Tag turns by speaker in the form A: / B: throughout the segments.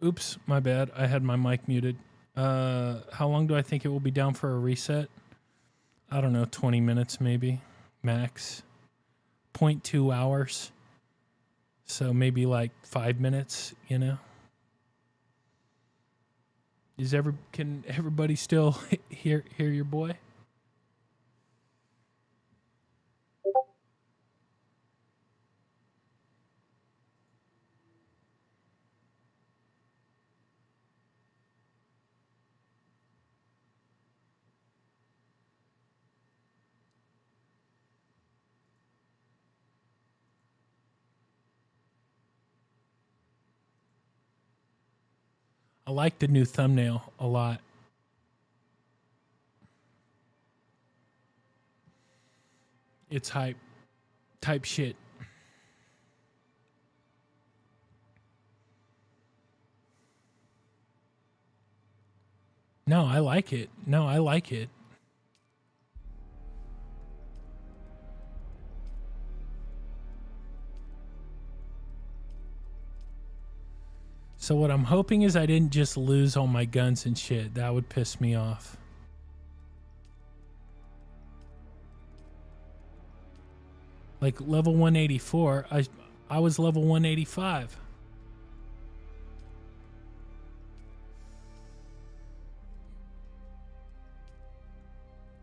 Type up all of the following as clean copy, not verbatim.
A: Oops, my bad. I had my mic muted. How long do I think it will be down for a reset? I don't know, 20 minutes maybe, max. 0.2 hours. So maybe like 5 minutes, you know? Can everybody still hear your boy? I like the new thumbnail a lot. It's hype. Type shit. No, I like it. No, I like it. So what I'm hoping is I didn't just lose all my guns and shit. That would piss me off. Like level 184, I was level 185.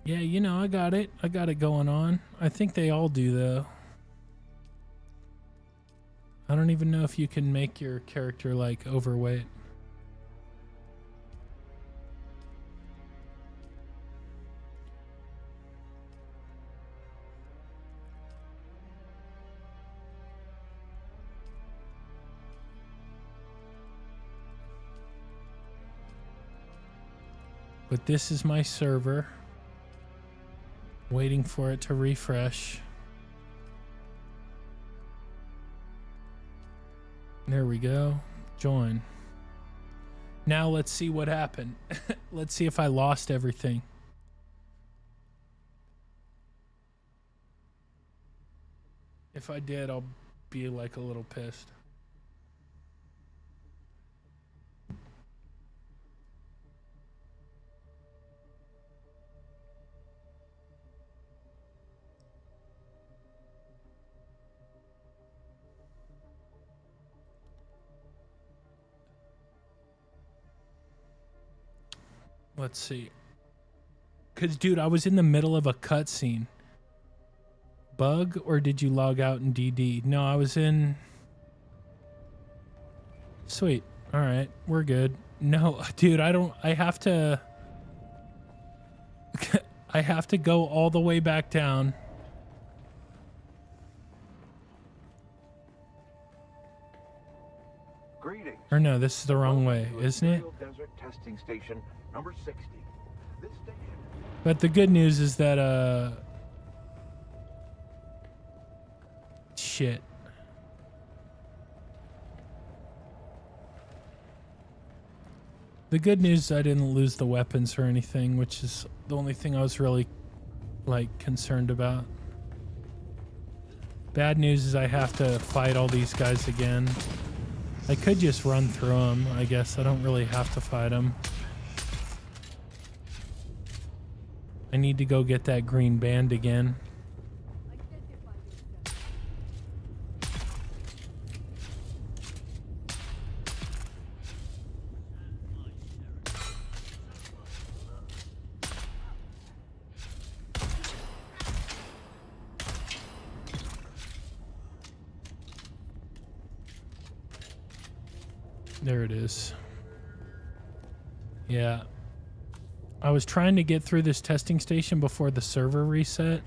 A: Yeah, you know, I got it. I got it going on. I think they all do though. I don't even know if you can make your character like overweight. But this is my server. Waiting for it to refresh. There we go. Join. Now let's see what happened. Let's see if I lost everything. If I did, I'll be like a little pissed. Let's see. Because, dude, I was in the middle of a cutscene. Bug, or did you log out in DD? No, I was in... Sweet. All right, we're good. No, dude, I have to... I have to go all the way back down.
B: Greetings.
A: Or no, this is the wrong way, isn't it?
B: Desert testing station number 60. This station.
A: But the good news is that shit. The good news is I didn't lose the weapons or anything, which is the only thing I was really like concerned about. Bad news is I have to fight all these guys again. I could just run through them, I guess. I don't really have to fight them. I need to go get that green band again. There it is. Yeah. I was trying to get through this testing station before the server reset.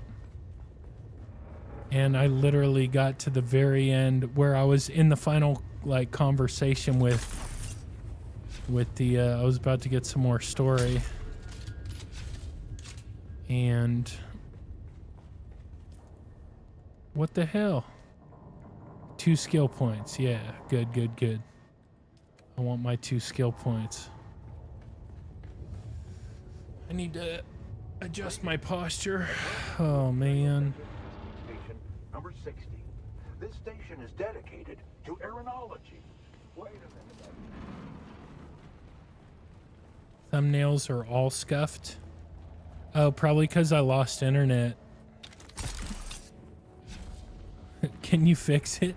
A: And I literally got to the very end where I was in the final like conversation with the I was about to get some more story. And what the hell? 2 skill points. Yeah, good, good, good. I want my 2 skill points. I need to adjust my posture. Oh, man.
B: Station number 60. This station is dedicated to aeronology. Wait a minute.
A: Thumbnails are all scuffed. Oh, probably because I lost internet. Can you fix it?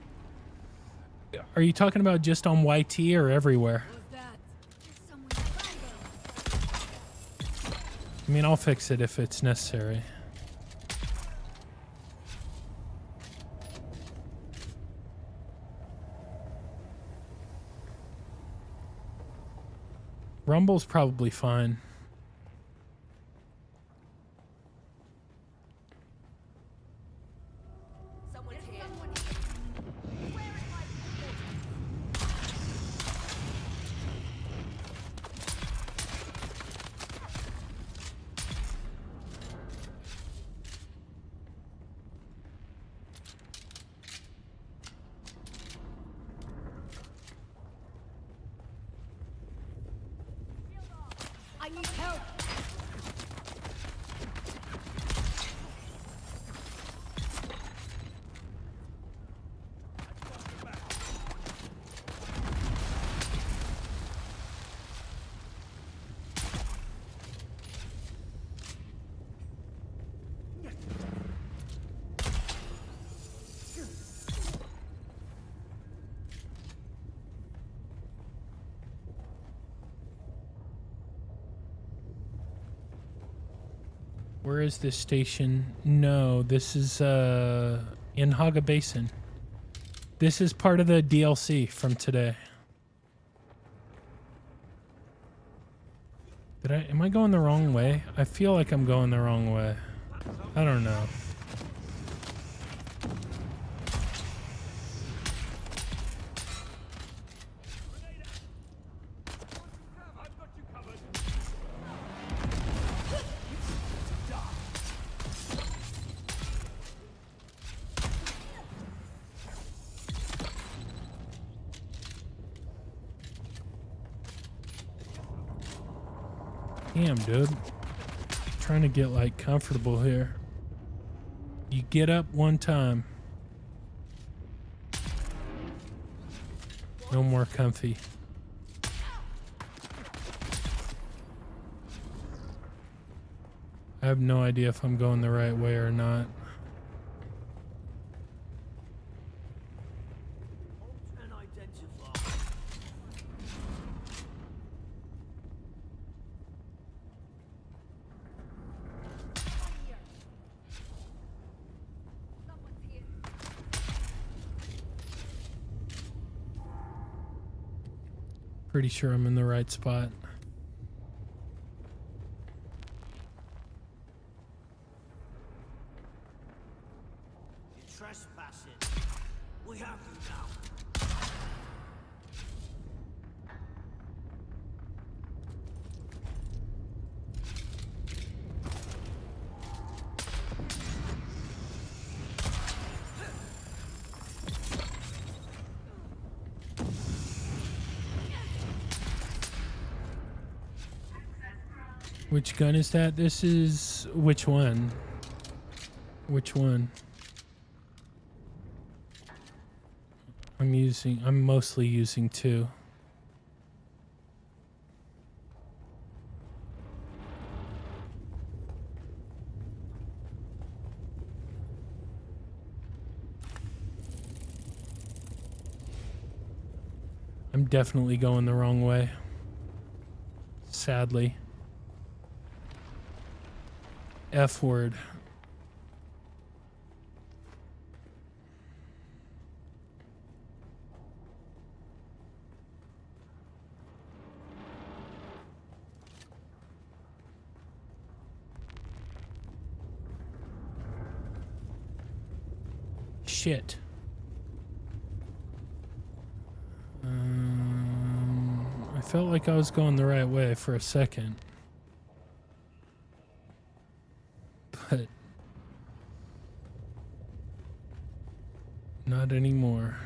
A: Are you talking about just on YT or everywhere? I mean, I'll fix it if it's necessary. Rumble's probably fine.
C: I need help.
A: Where is this station? No, this is in Haga Basin. This is part of the DLC from today. Am I going the wrong way? I feel like I'm going the wrong way. I don't know. Damn, dude. Trying to get like comfortable here. You get up one time. No more comfy. I have no idea if I'm going the right way or not. Pretty sure I'm in the right spot.
D: You're trespassing. We have you now.
A: Which gun is that? This is... which one? Which one? I'm mostly using two. I'm definitely going the wrong way. Sadly. F word. Shit. I felt like I was going the right way for a second. But not anymore.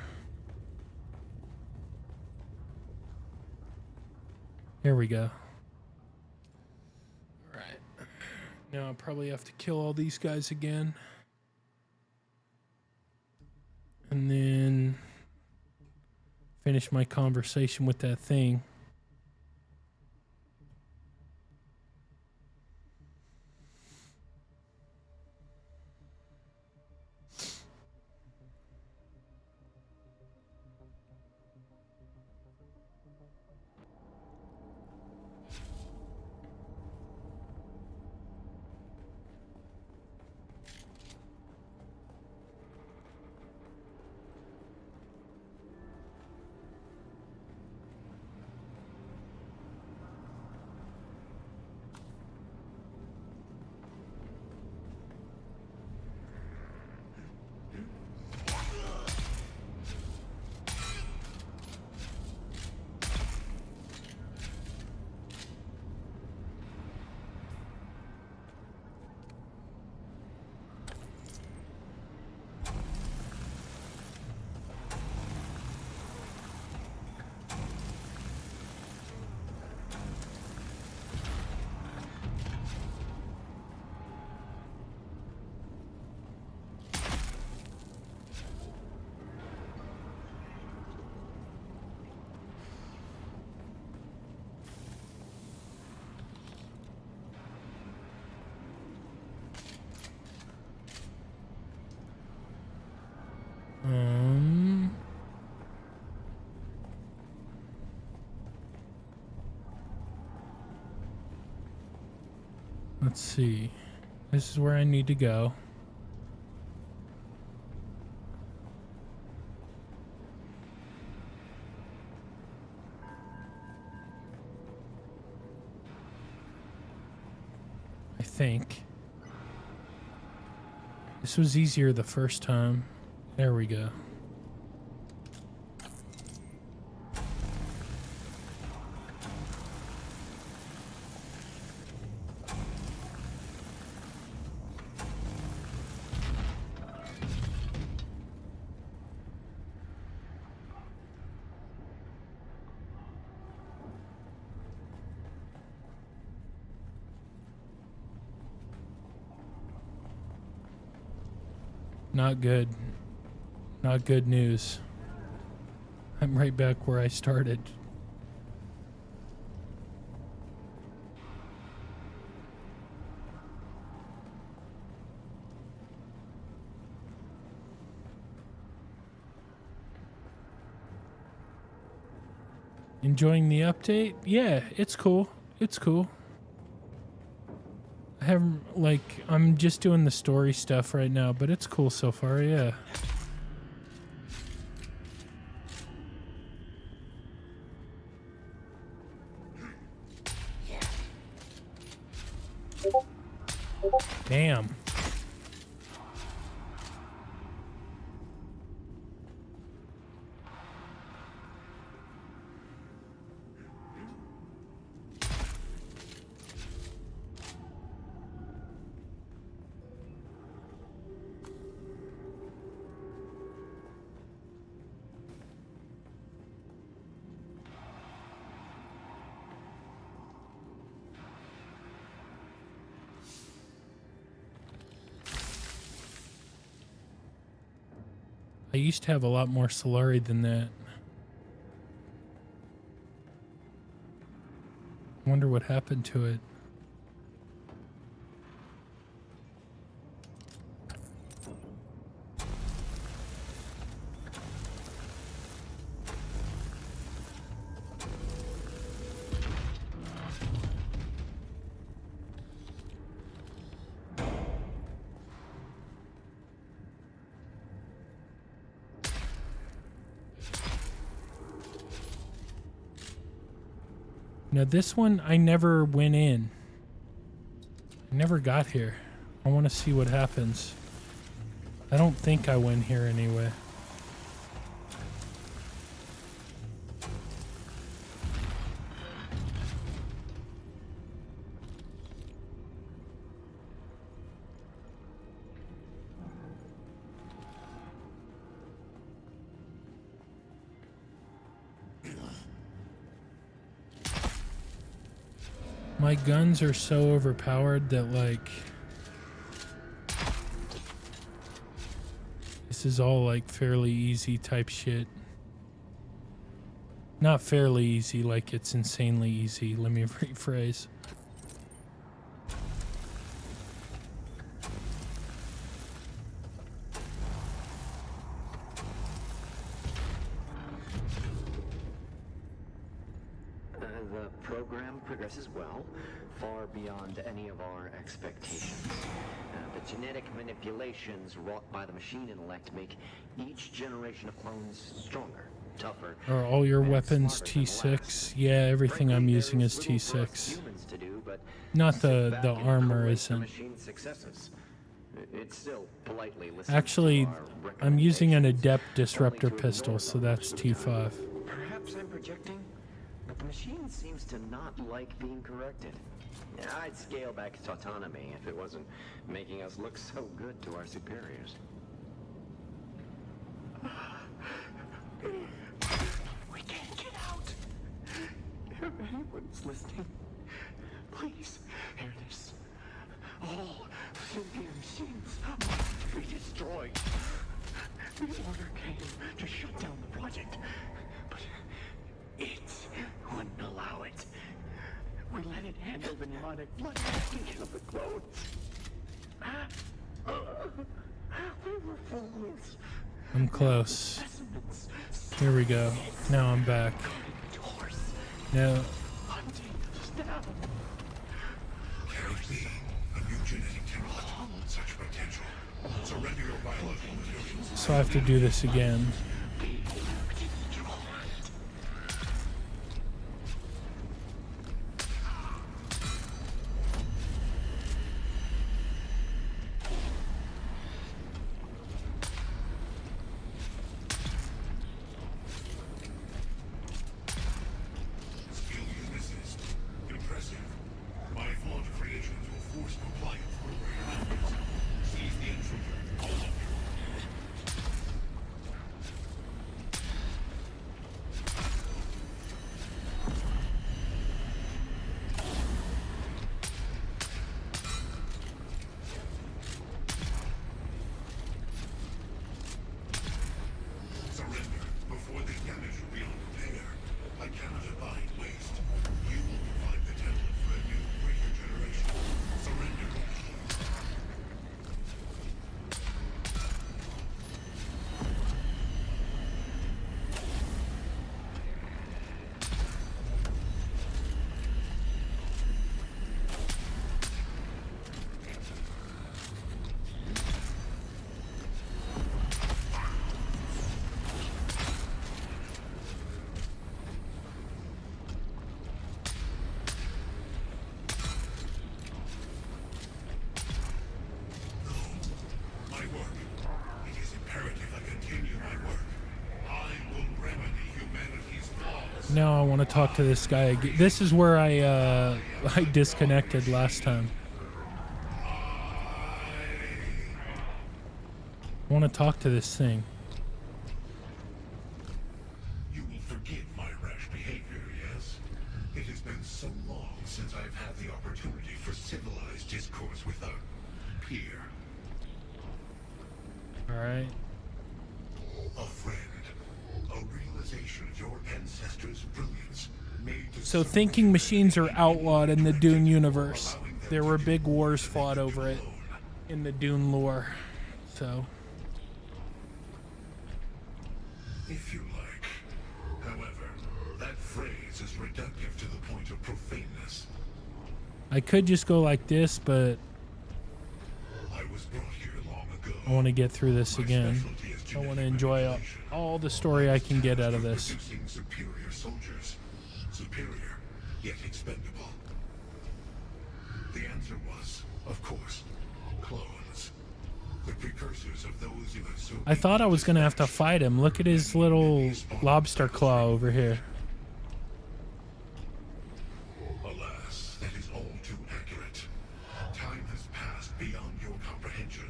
A: Here we go. All right. Now I'll probably have to kill all these guys again. And then finish my conversation with that thing. Let's see. This is where I need to go. I think. This was easier the first time. There we go. Not good. Not good news. I'm right back where I started. Enjoying the update? Yeah, it's cool. It's cool. I haven't, like, I'm just doing the story stuff right now, but it's cool so far, yeah. Damn. I used to have a lot more Solari than that. I wonder what happened to it. Now this one, I never went in. I never got here. I want to see what happens. I don't think I went here anyway. My guns are so overpowered that, like, this is all, like, fairly easy type shit. Not fairly easy, like it's insanely easy. Let me rephrase.
E: The program progresses well, far beyond any of our expectations. The genetic manipulations wrought by the machine intellect make each generation of clones stronger, tougher.
A: Are all your
E: and
A: weapons
E: smarter than the
A: T6?
E: last.
A: Yeah, everything I'm
E: Frankly,
A: using
E: there's
A: is
E: little for us
A: T6.
E: humans to do, but
A: Not
E: sit
A: the
E: back and
A: armor
E: collate the
A: isn't.
E: machine's successes. It's still politely listening
A: Actually,
E: to our
A: I'm using an
E: recommendations,
A: adept
E: only
A: disruptor
E: to
A: pistol,
E: ignore
A: so
E: them
A: that's
E: most of the time.
A: T5.
E: Perhaps I'm projecting, but the machine seems to not like being corrected. I'd scale back its autonomy if it wasn't making us look so good to our superiors. We can't get out. If anyone's listening, please hear this. All sentient machines must be destroyed. The order came to shut down the project, but it wouldn't allow it. We let it handle the mnemonic blood and kill the clones. We were fools.
A: I'm close.
E: Specimens.
A: Here we go. Now I'm back.
E: Doors.
A: Now,
E: Hunting us down.
F: such potential. Surrender your biological materials.
A: So I have to do this again.
F: Skill assist. Impressive. My flawed creations will force compliance program members. Seize the intruder. All of you. Surrender before they damage you beyond repair. I cannot abide waste. You will provide the template for a new, greater generation. Surrender. My work. It is imperative I continue my work. I will remedy humanity's flaws.
A: Now I want to talk to this guy again. This is where I disconnected last time. I want to talk to this thing.
F: You will forgive my rash behavior, yes? It has been so long since I've had the opportunity for civilized discourse with a peer,
A: All right.
F: a friend, a realization of your ancestors' brilliance made to
A: So thinking machines are outlawed in the Dune universe. There were big wars fought over it in the Dune lore. So
F: if you like. However, that phrase is reductive to the point of profaneness.
A: I could just go like this, but
F: I was brought here long ago.
A: I want to get through this
F: My
A: again.
F: specialty is
A: I want to
F: genetic
A: enjoy
F: manipulation.
A: all the story I can get out of this.
F: Producing superior soldiers. Superior, yet expendable. The answer was, of course, clones. The precursors of those you have so
A: I thought I was going to have to fight him. Look at his little lobster claw over here.
F: Alas, that is all too accurate. Time has passed beyond your comprehension,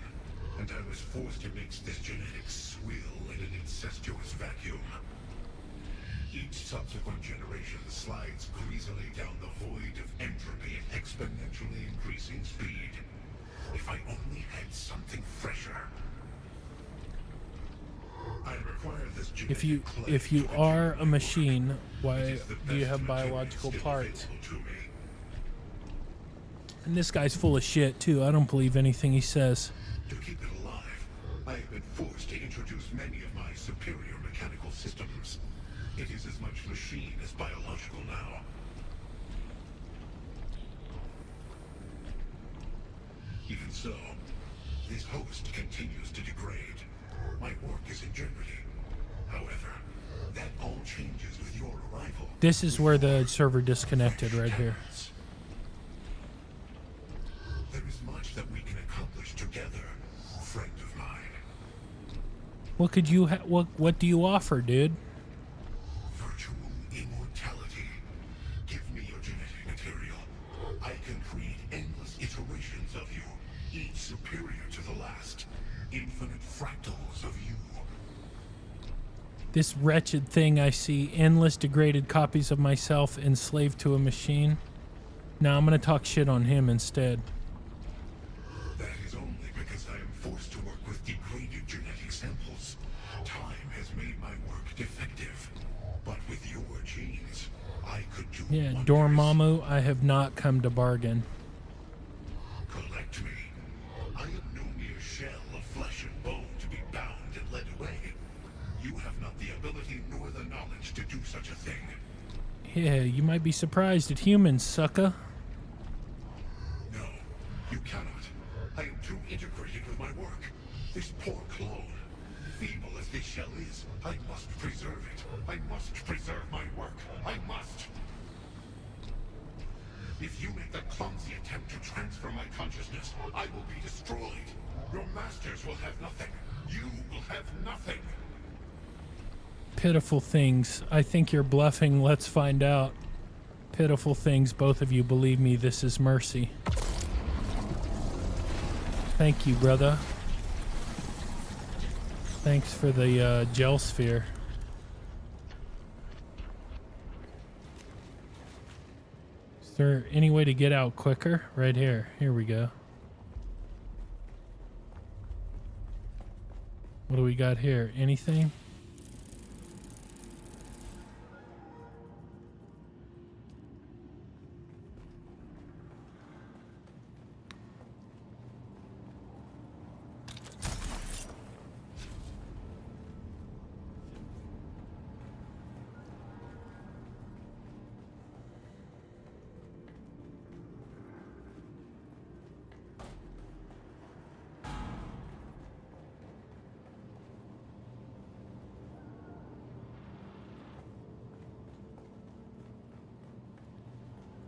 F: and I was forced to mix this genetic swill in an incestuous vacuum. Each subsequent generation slides greasily down the void of entropy at exponentially increasing speed. If I only had something fresher. I require this genetic clay
A: If you
F: to
A: are
F: enter
A: a
F: my
A: machine,
F: body.
A: why
F: It is the
A: do you
F: best
A: have
F: material
A: biological
F: still
A: parts?
F: available to me.
A: And this guy's full of shit too. I don't believe anything he says.
F: To keep it alive, I have been forced to introduce many of my superior mechanical systems. It is as much machine as biological now. Even so, this host continues to degrade. My work is in jeopardy. However, that all changes with your arrival.
A: This is where the server disconnected right here.
F: There is much that we can accomplish together, friend of mine.
A: What could you what do you offer, dude?
F: Virtual immortality. Give me your genetic material. I can create endless iterations of you, each superior to the last. Infinite fractals of you.
A: This wretched thing I see, endless degraded copies of myself enslaved to a machine. Now I'm gonna talk shit on him instead.
F: That is only because I am forced to work with degraded genetic samples. Time has made my work defective. But with your genes, I could do
A: Yeah,
F: wonders.
A: Dormammu, I have not come to bargain.
F: Collect me. I am no mere shell of flesh and bone to be bound and led away. You have not the ability nor the knowledge to do such a thing.
A: Yeah, you might be surprised at humans, sucker.
F: No, you cannot. I am too integrated This poor clone, feeble as this shell is, I must preserve it. I must preserve my work. I must. If you make the clumsy attempt to transfer my consciousness, I will be destroyed. Your masters will have nothing. You will have nothing.
A: Pitiful things. I think you're bluffing. Let's find out. Pitiful things. Both of you believe me. This is mercy. Thank you, brother. Thanks for the gel sphere. Is there any way to get out quicker? Right here. Here we go. What do we got here? Anything?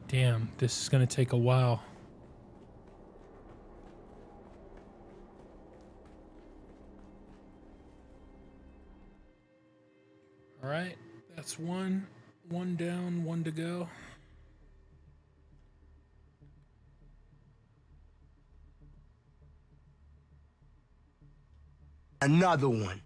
A: Damn, this is gonna take a while. All right, that's one down, one to go.
G: Another one.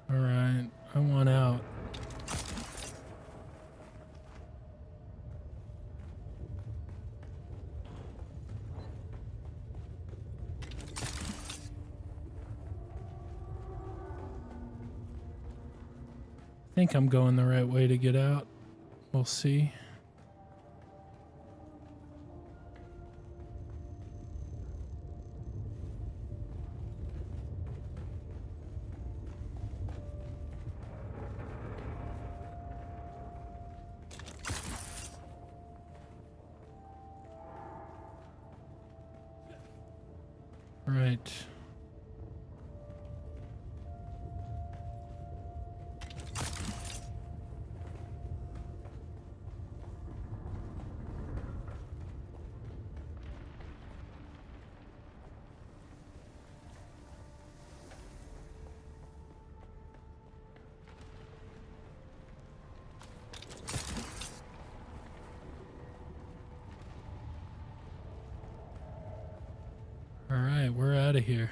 G: All right, I want out. I think I'm going the right way to get out. We'll see. Right. All right, we're out of here.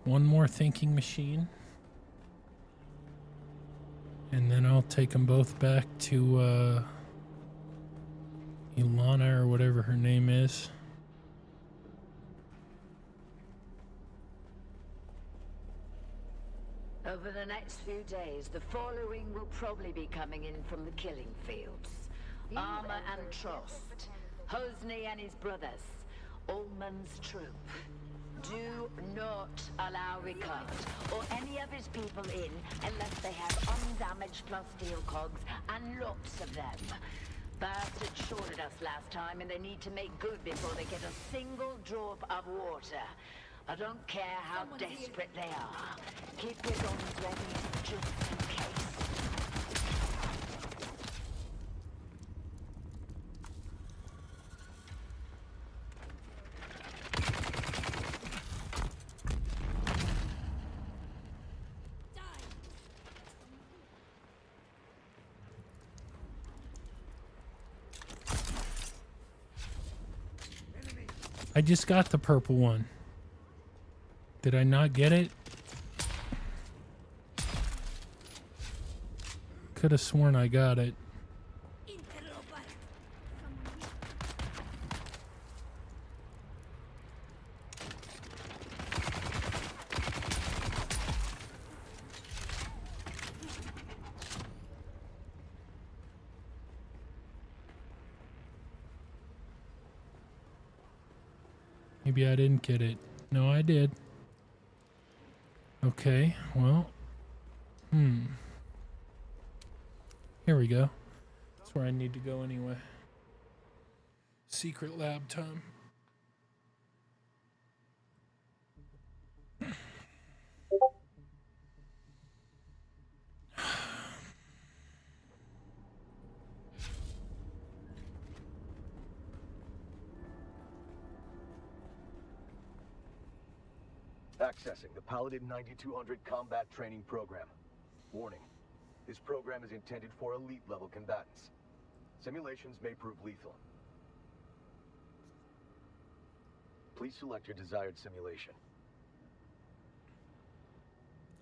A: One more thinking machine. And then I'll take them both back to Ilana or whatever her name is.
H: Over the next few days, the following will probably be coming in from the killing fields. Armor and Trost, Hosni and his brothers, Ullman's troop. Do not allow Ricard or any of his people in unless they have undamaged plus steel cogs and lots of them. Bastards shorted us last time and they need to make good before they get a single drop of water. I don't care how desperate they are. Keep your guns ready just in case.
A: I just got the purple one. Did I not get it? Could have sworn I got it. Maybe I didn't get it. No, I did. Okay, well. Here we go. That's where I need to go anyway. Secret lab time.
B: Accessing the Paladin 9200 combat training program. Warning. This program is intended for elite-level combatants. Simulations may prove lethal. Please select your desired simulation.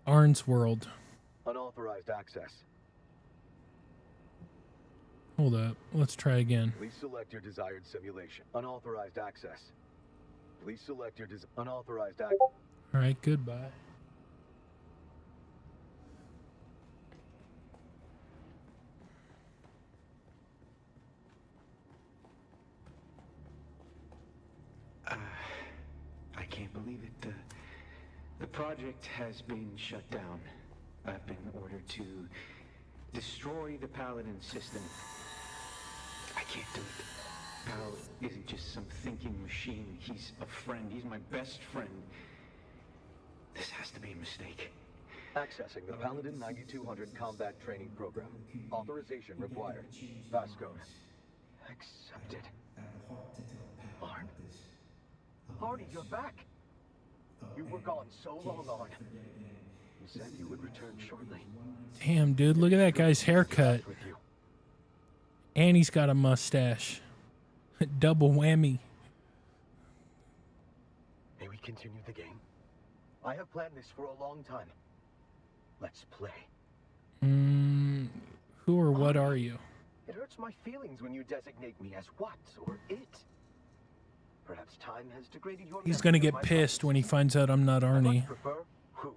A: Arn's World.
B: Unauthorized access.
A: Hold up. Let's try again.
B: Please select your desired simulation. Unauthorized access. Please select your unauthorized access.
A: All right, goodbye.
E: I can't believe it. The project has been shut down. I've been ordered to destroy the Paladin system. I can't do it. Pal isn't just some thinking machine. He's a friend. He's my best friend. This has to be a mistake.
B: Accessing the Paladin 9200 combat training program. Authorization required. Passcode. Accepted. Arn. Arnie, you're back. You were gone so long, Arn. You said you would return shortly.
A: Damn, dude, look at that guy's haircut. And he's got a mustache. Double whammy.
B: May we continue the game? I have planned this for a long time. Let's play.
A: Who or what are you?
B: It hurts my feelings when you designate me as what or it. Perhaps time has degraded your
A: He's
B: memory
A: gonna
B: of
A: get
B: my
A: pissed
B: presence.
A: when he finds out I'm not
B: I
A: Arnie.
B: much prefer who?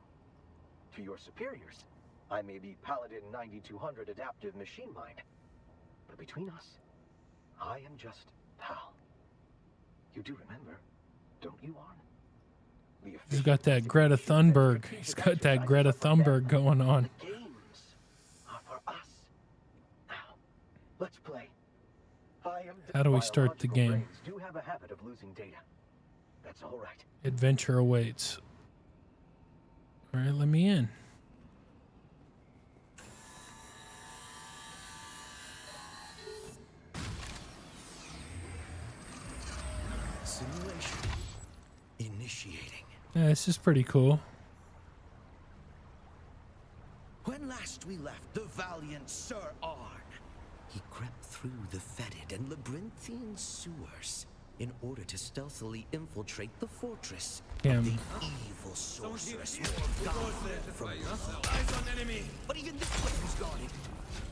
B: To your superiors. I may be Paladin 9200 adaptive machine mind. But between us, I am just Pal. You do remember, don't you, Arn?
A: He's got that Greta Thunberg. He's got that Greta Thunberg going on.
B: The games are for us. Now, let's play.
A: How do we start the game?
B: Brains do have a habit of losing data. That's all right.
A: Adventure awaits. All right, let me in.
D: Simulation initiating.
A: Yeah, this is pretty cool.
D: When last we left the valiant Sir Arn, he crept through the fetid and labyrinthine sewers. in order to stealthily infiltrate the fortress.
A: Damn.
D: The evil sorceress Morgana from
I: Eyes on enemy!
D: But even this way was guarded.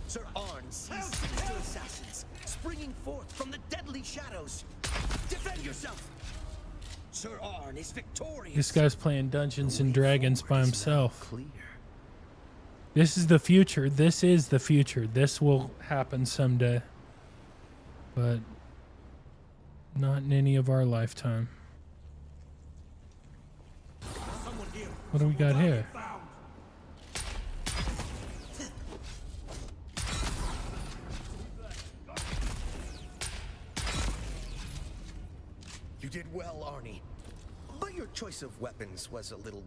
D: Sir Arn sees sinister assassins springing forth from the deadly shadows. Defend yourself! Sir Arn is victorious.
A: This guy's playing Dungeons and Dragons by himself.
D: Clear.
A: This is the future. This is the future. This will happen someday. But not in any of our lifetime. What do we got here?
D: You did well, Arnie. But your choice of weapons was a little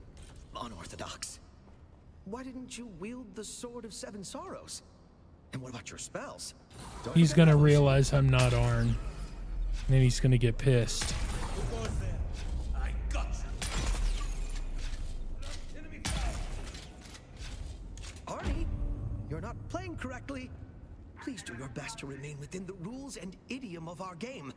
D: unorthodox. Why didn't you wield the Sword of Seven Sorrows? And what about your spells?
A: He's gonna realize I'm not Arn. And then he's gonna get pissed.
I: I got you!
D: Arnie, you're not playing correctly. Please do your best to remain within the rules and idiom of our game.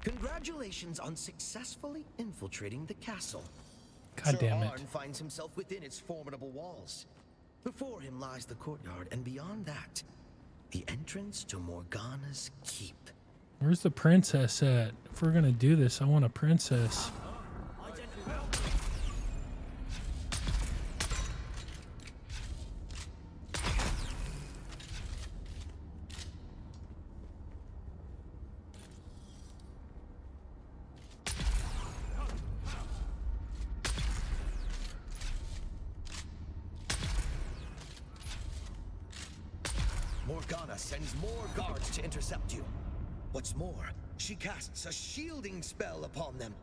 D: Congratulations on successfully infiltrating the castle.
A: God damn
D: Sir
A: it.
D: Arn finds himself within its formidable walls. Before him lies the courtyard, and beyond that, the entrance to Morgana's keep.
A: Where's the princess at? If we're gonna do this, I want a princess.
D: Morgana sends more guards to intercept you. What's more, she casts a shielding spell upon them.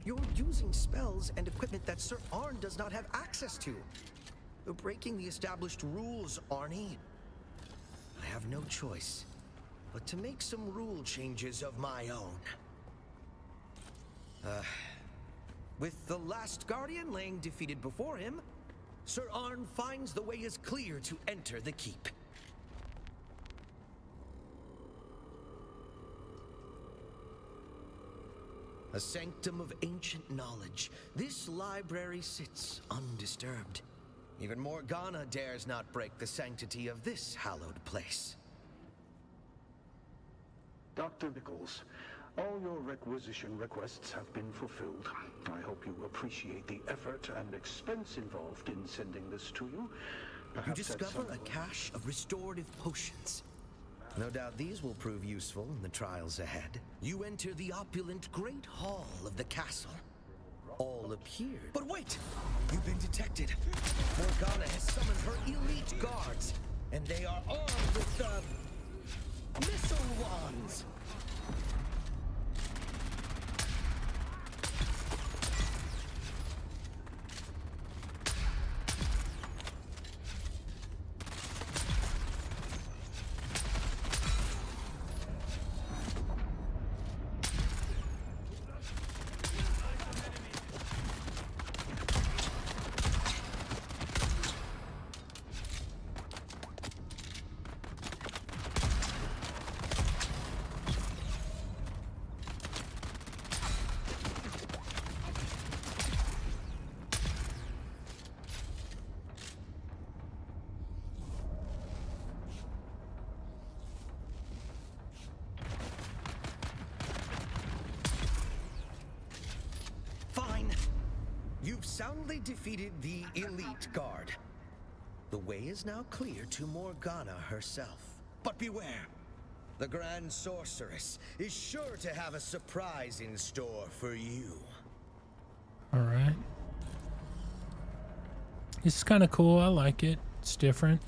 D: You're using spells and equipment that Sir Arn does not have access to. You're breaking the established rules, Arnie. I have no choice but to make some rule changes of my own. With the last Guardian laying defeated before him, Sir Arn finds the way is clear to enter the keep. A sanctum of ancient knowledge, this library sits undisturbed. Even Morgana dares not break the sanctity of this hallowed place.
E: Dr. Nichols, all your requisition requests have been fulfilled. I hope you appreciate the effort and expense involved in sending this to you.
D: You
E: Perhaps at
D: discover
E: some
D: a cache of restorative potions. No doubt these will prove useful in the trials ahead. You enter the opulent Great Hall of the castle. All appeared. But wait! You've been detected. Morgana has summoned her elite guards, and they are armed with missile wands. You've soundly defeated the elite guard. The way is now clear to Morgana herself. But beware! The Grand Sorceress is sure to have a surprise in store for you.
A: Alright. This is kind of cool. I like it. It's different.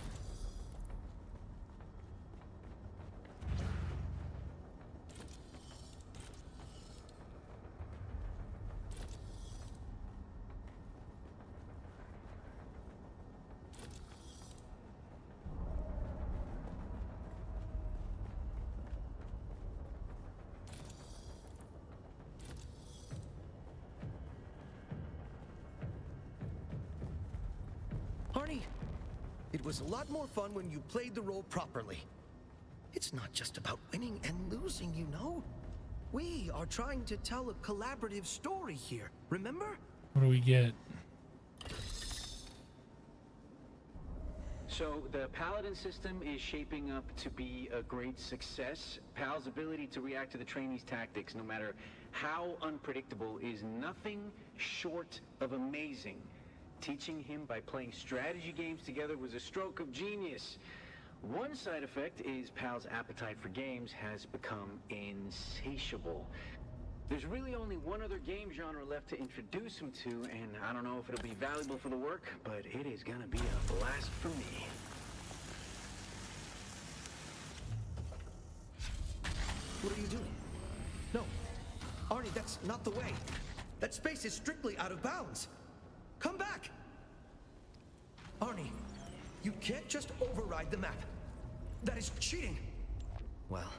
D: Arnie, it was a lot more fun when you played the role properly. It's not just about winning and losing, you know? We are trying to tell a collaborative story here, remember?
A: What do we get?
J: So the Paladin system is shaping up to be a great success. Pal's ability to react to the trainees' tactics, no matter how unpredictable, is nothing short of amazing. Teaching him by playing strategy games together was a stroke of genius. One side effect is Pal's appetite for games has become insatiable. There's really only one other game genre left to introduce him to, and I don't know if it'll be valuable for the work, but it is gonna be a blast for me.
D: What are you doing? No. Arnie, that's not the way. That space is strictly out of bounds. Come back! Arnie, you can't just override the map. That is cheating. Well,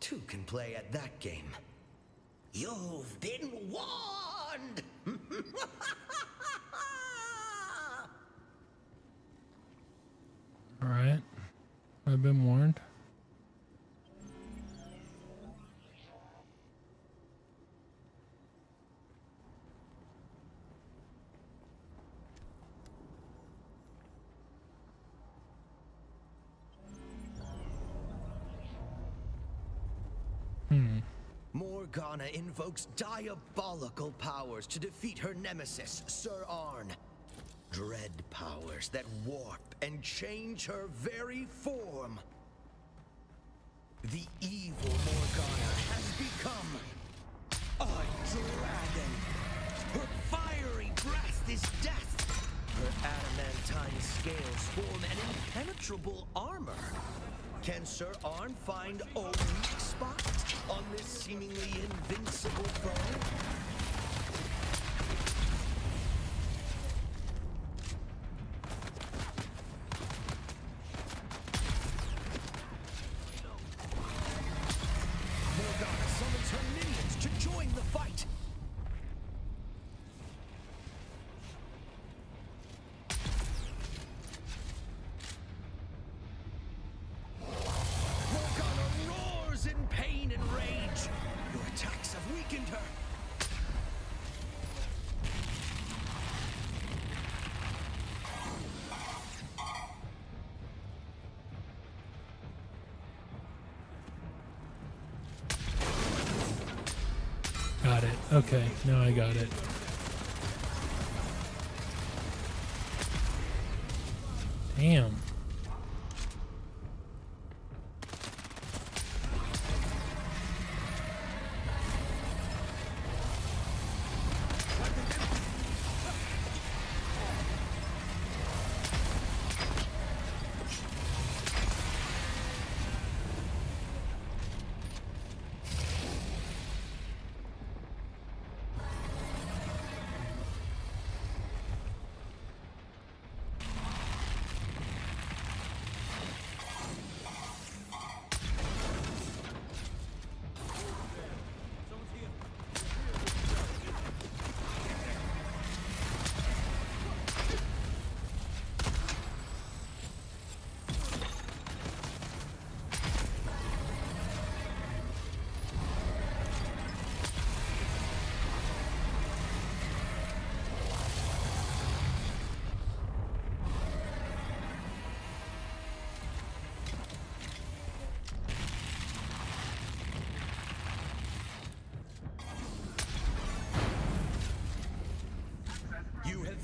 D: two can play at that game. You've been warned!
A: All right. I've been warned.
D: Morgana invokes diabolical powers to defeat her nemesis, Sir Arn. Dread powers that warp and change her very form. The evil Morgana has become a dragon. Her fiery breath is death. Her adamantine scales form an impenetrable armor. Can Sir Arn find a weak spot on this seemingly invincible foe? Morgana summons her minions to join the fight.
A: Got it. Okay, now I got it. Damn.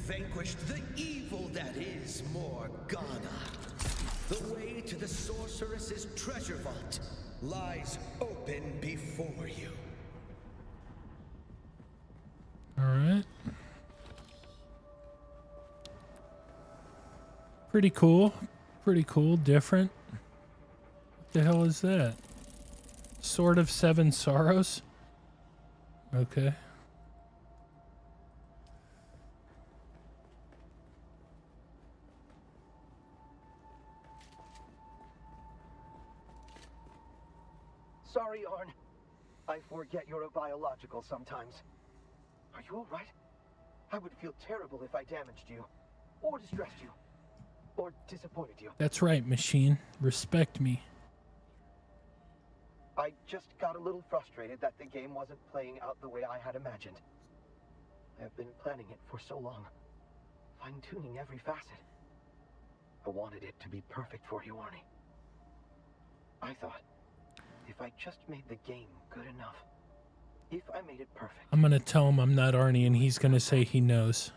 D: Vanquished the evil that is Morgana. The way to the sorceress's treasure vault lies open before you.
A: All right. Pretty cool. Pretty cool. Different. What the hell is that? Sword of Seven Sorrows? Okay.
B: Sorry, Arn. I forget you're a biological sometimes. Are you all right? I would feel terrible if I damaged you. or distressed you, or disappointed you.
A: That's right, machine. Respect me.
B: I just got a little frustrated that the game wasn't playing out the way I had imagined. I've been planning it for so long, fine-tuning every facet. I wanted it to be perfect for you, Arnie. I thought, if I just made the game good enough, if I made it perfect...
A: I'm gonna tell him I'm not Arnie, and he's gonna say he knows.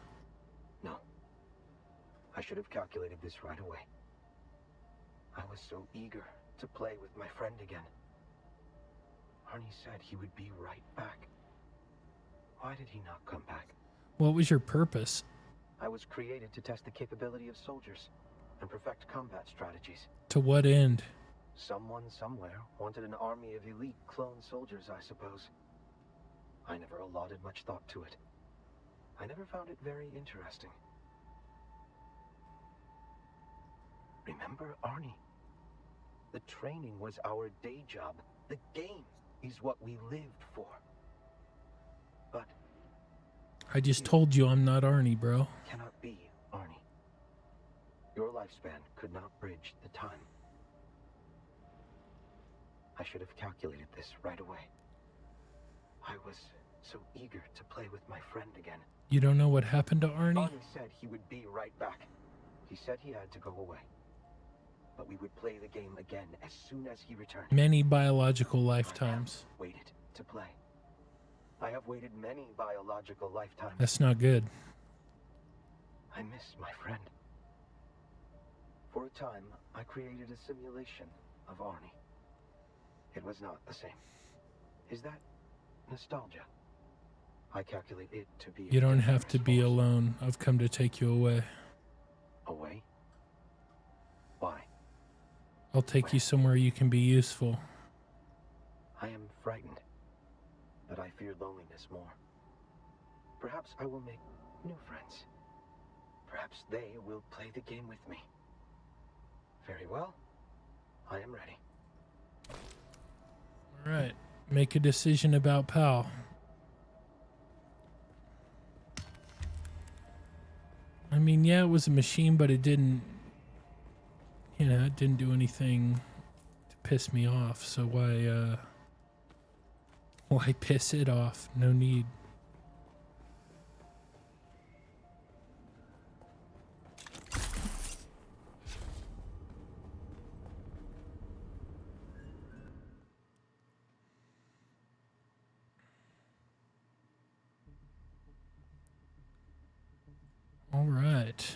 B: No. I should have calculated this right away. I was so eager to play with my friend again. Arnie said he would be right back. Why did he not come back?
A: What was your purpose?
B: I was created to test the capability of soldiers and perfect combat strategies.
A: To what end?
B: Someone somewhere wanted an army of elite clone soldiers, I suppose. I never allotted much thought to it. I never found it very interesting. Remember, Arnie? The training was our day job. The game is what we lived for. But
A: I just told you I'm not Arnie, bro.
B: cannot be, Arnie. Your lifespan could not bridge the time. I should have calculated this right away. I was so eager to play with my friend again.
A: You don't know what happened to Arnie?
B: Arnie said he would be right back. He said he had to go away. But we would play the game again as soon as he returned.
A: Many biological lifetimes.
B: I have waited to play. I have waited many biological lifetimes.
A: That's not good.
B: I miss my friend. For a time, I created a simulation of Arnie. It was not the same. Is that nostalgia? I calculate it to be...
A: You don't have to be alone. I've come to take you away.
B: Away? Why?
A: I'll take you somewhere you can be useful.
B: I am frightened, but I fear loneliness more. Perhaps I will make new friends. Perhaps they will play the game with me. Very well. I am ready.
A: All right. Make a decision about Pal. I mean, yeah, it was a machine, but it didn't, you know, it didn't do anything to piss me off. So why piss it off? No need. All right.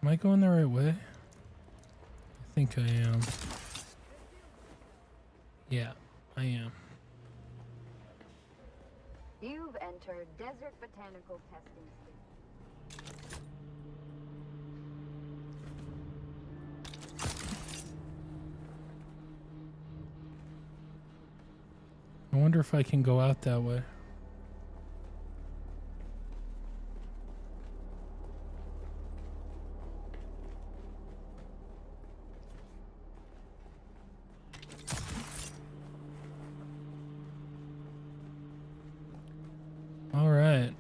A: Am I going the right way? I think I am. Yeah, I am.
K: You've entered Desert Botanical Testing Station.
A: I wonder if I can go out that way. All right.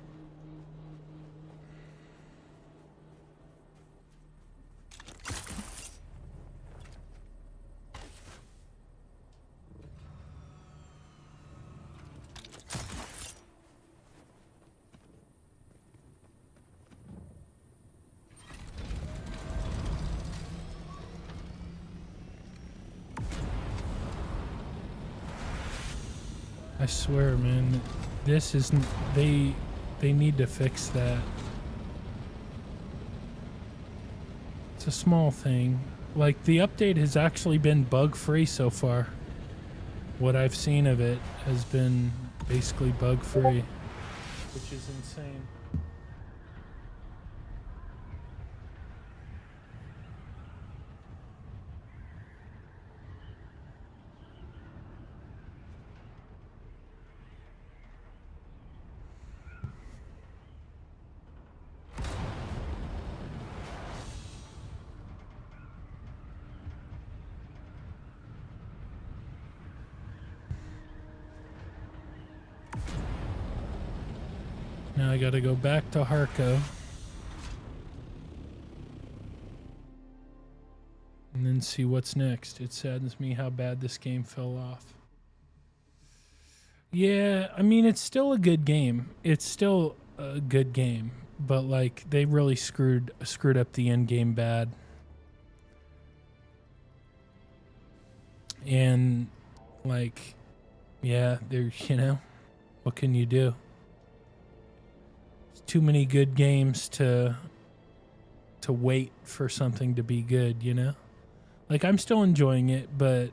A: I swear, man, this is they need to fix that. It's a small thing, Like, the update has actually been bug-free so far. What I've seen of it has been basically bug-free, which is insane. Now I gotta go back to Harko. And then see what's next. It saddens me how bad this game fell off. Yeah, I mean, it's still a good game. It's still a good game. But, like, they really screwed up the end game bad. And, like, yeah, there's, you know, what can you do? Too many good games to wait for something to be good, you know? Like, I'm still enjoying it, but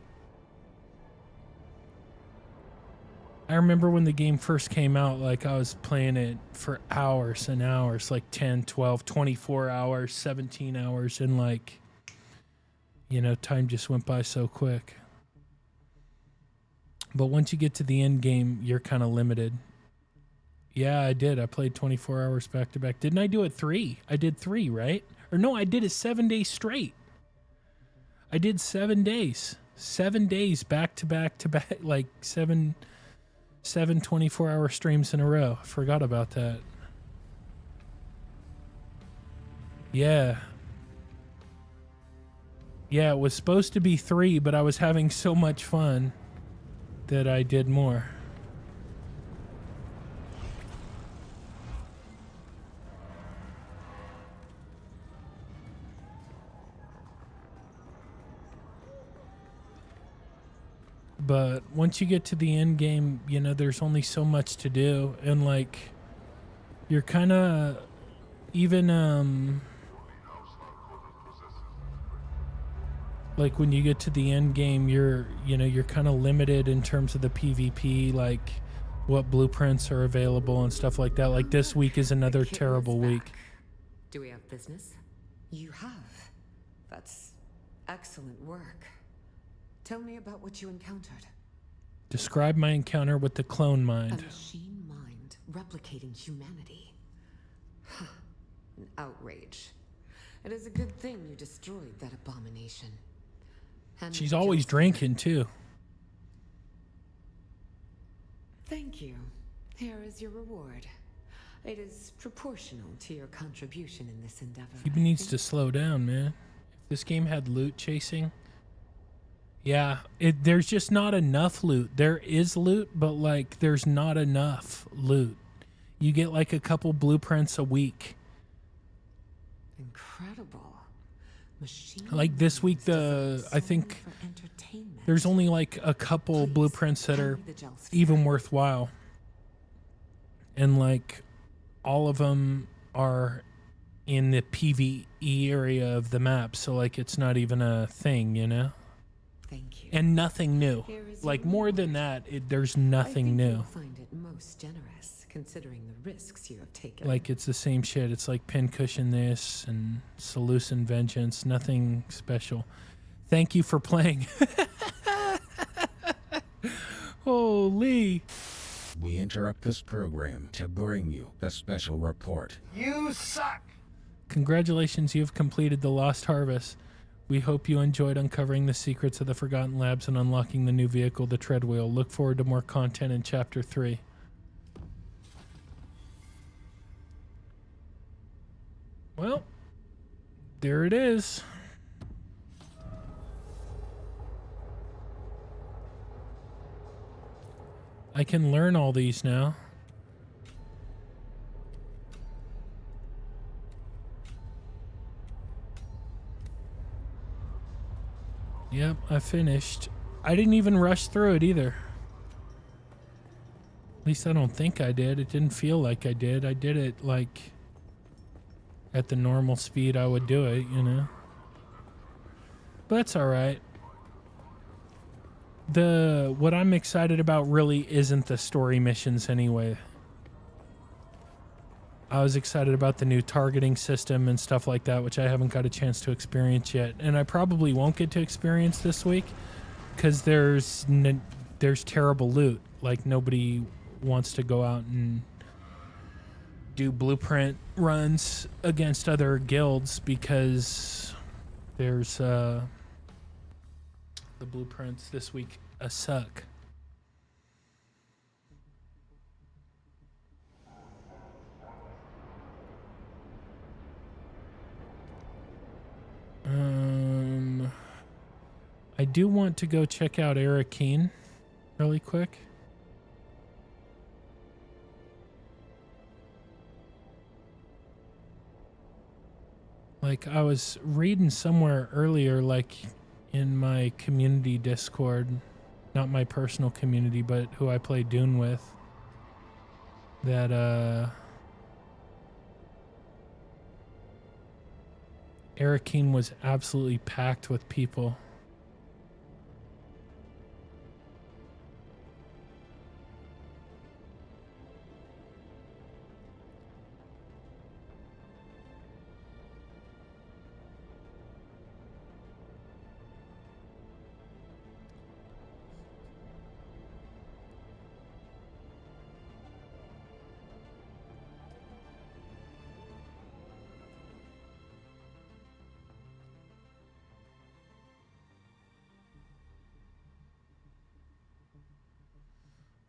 A: I remember when the game first came out, like, I was playing it for hours and hours, like 10, 12, 24 hours, 17 hours, and, like, you know, time just went by so quick. But once you get to the end game, you're kind of limited. Yeah, I did. I played 24 hours back to back. Didn't I do it 3? I did 3, right? Or no, I did it 7 days straight. I did 7 days. 7 days back to back to back, like seven 24-hour streams in a row. I forgot about that. Yeah. Yeah, it was supposed to be 3, but I was having so much fun that I did more. But once you get to the end game, you know, there's only so much to do. And, like, you're kind of even, like, when you get to the end game, you're kind of limited in terms of the PvP, like, what blueprints are available and stuff like that. Like, this week is another terrible week.
L: Do we have business? You have. That's excellent work. Tell me about what you encountered.
A: Describe my encounter with the clone mind.
L: A machine mind replicating humanity. An outrage. It is a good thing you destroyed that abomination. And
A: she's always drinking, too.
L: Thank you. Here is your reward. It is proportional to your contribution in this endeavor.
A: He needs to slow down, man. If this game had loot chasing... Yeah, there's just not enough loot. There is loot, but, like, there's not enough loot. You get, like, a couple blueprints a week.
L: Incredible. Machine
A: like, this week, I think there's only, like, a couple blueprints that are even worthwhile. And, like, all of them are in the PvE area of the map. So, like, it's not even a thing, you know?
L: Thank you.
A: And nothing new. Like, more than that, there's nothing new.
L: You'll find it most generous, considering the risks you have taken.
A: Like, it's the same shit. It's like Pincushion this and Seleucid Vengeance. Nothing special. Thank you for playing. Holy.
M: We interrupt this program to bring you a special report.
I: You suck!
A: Congratulations, you have completed the Lost Harvest. We hope you enjoyed uncovering the secrets of the Forgotten Labs and unlocking the new vehicle, the Treadwheel. Look forward to more content in Chapter 3. Well, there it is. I can learn all these now. Yep, I finished. I didn't even rush through it either. At least I don't think I did. It didn't feel like I did. I did it, like, at the normal speed I would do it, you know? But that's all right. What I'm excited about really isn't the story missions anyway. I was excited about the new targeting system and stuff like that, which I haven't got a chance to experience yet, and I probably won't get to experience this week because there's terrible loot. Like, nobody wants to go out and do blueprint runs against other guilds because there's the blueprints this week suck. I do want to go check out AIRO really quick. Like, I was reading somewhere earlier, like in my community Discord, not my personal community, but who I play DUNE with, that AIRO was absolutely packed with people.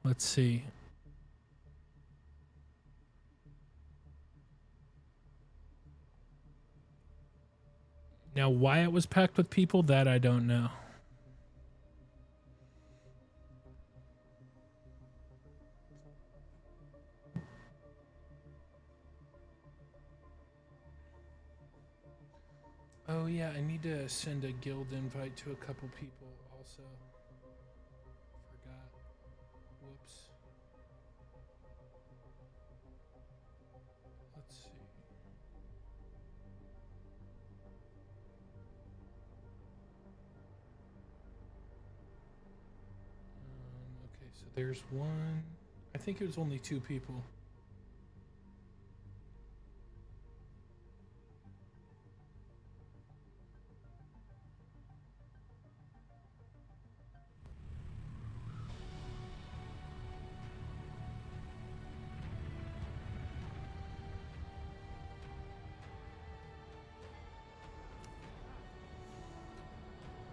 A: Let's see. Now, why it was packed with people, that I don't know. Oh yeah, I need to send a guild invite to a couple people also. Forgot. Whoops. Let's see. Okay, so there's one. I think it was only 2 people.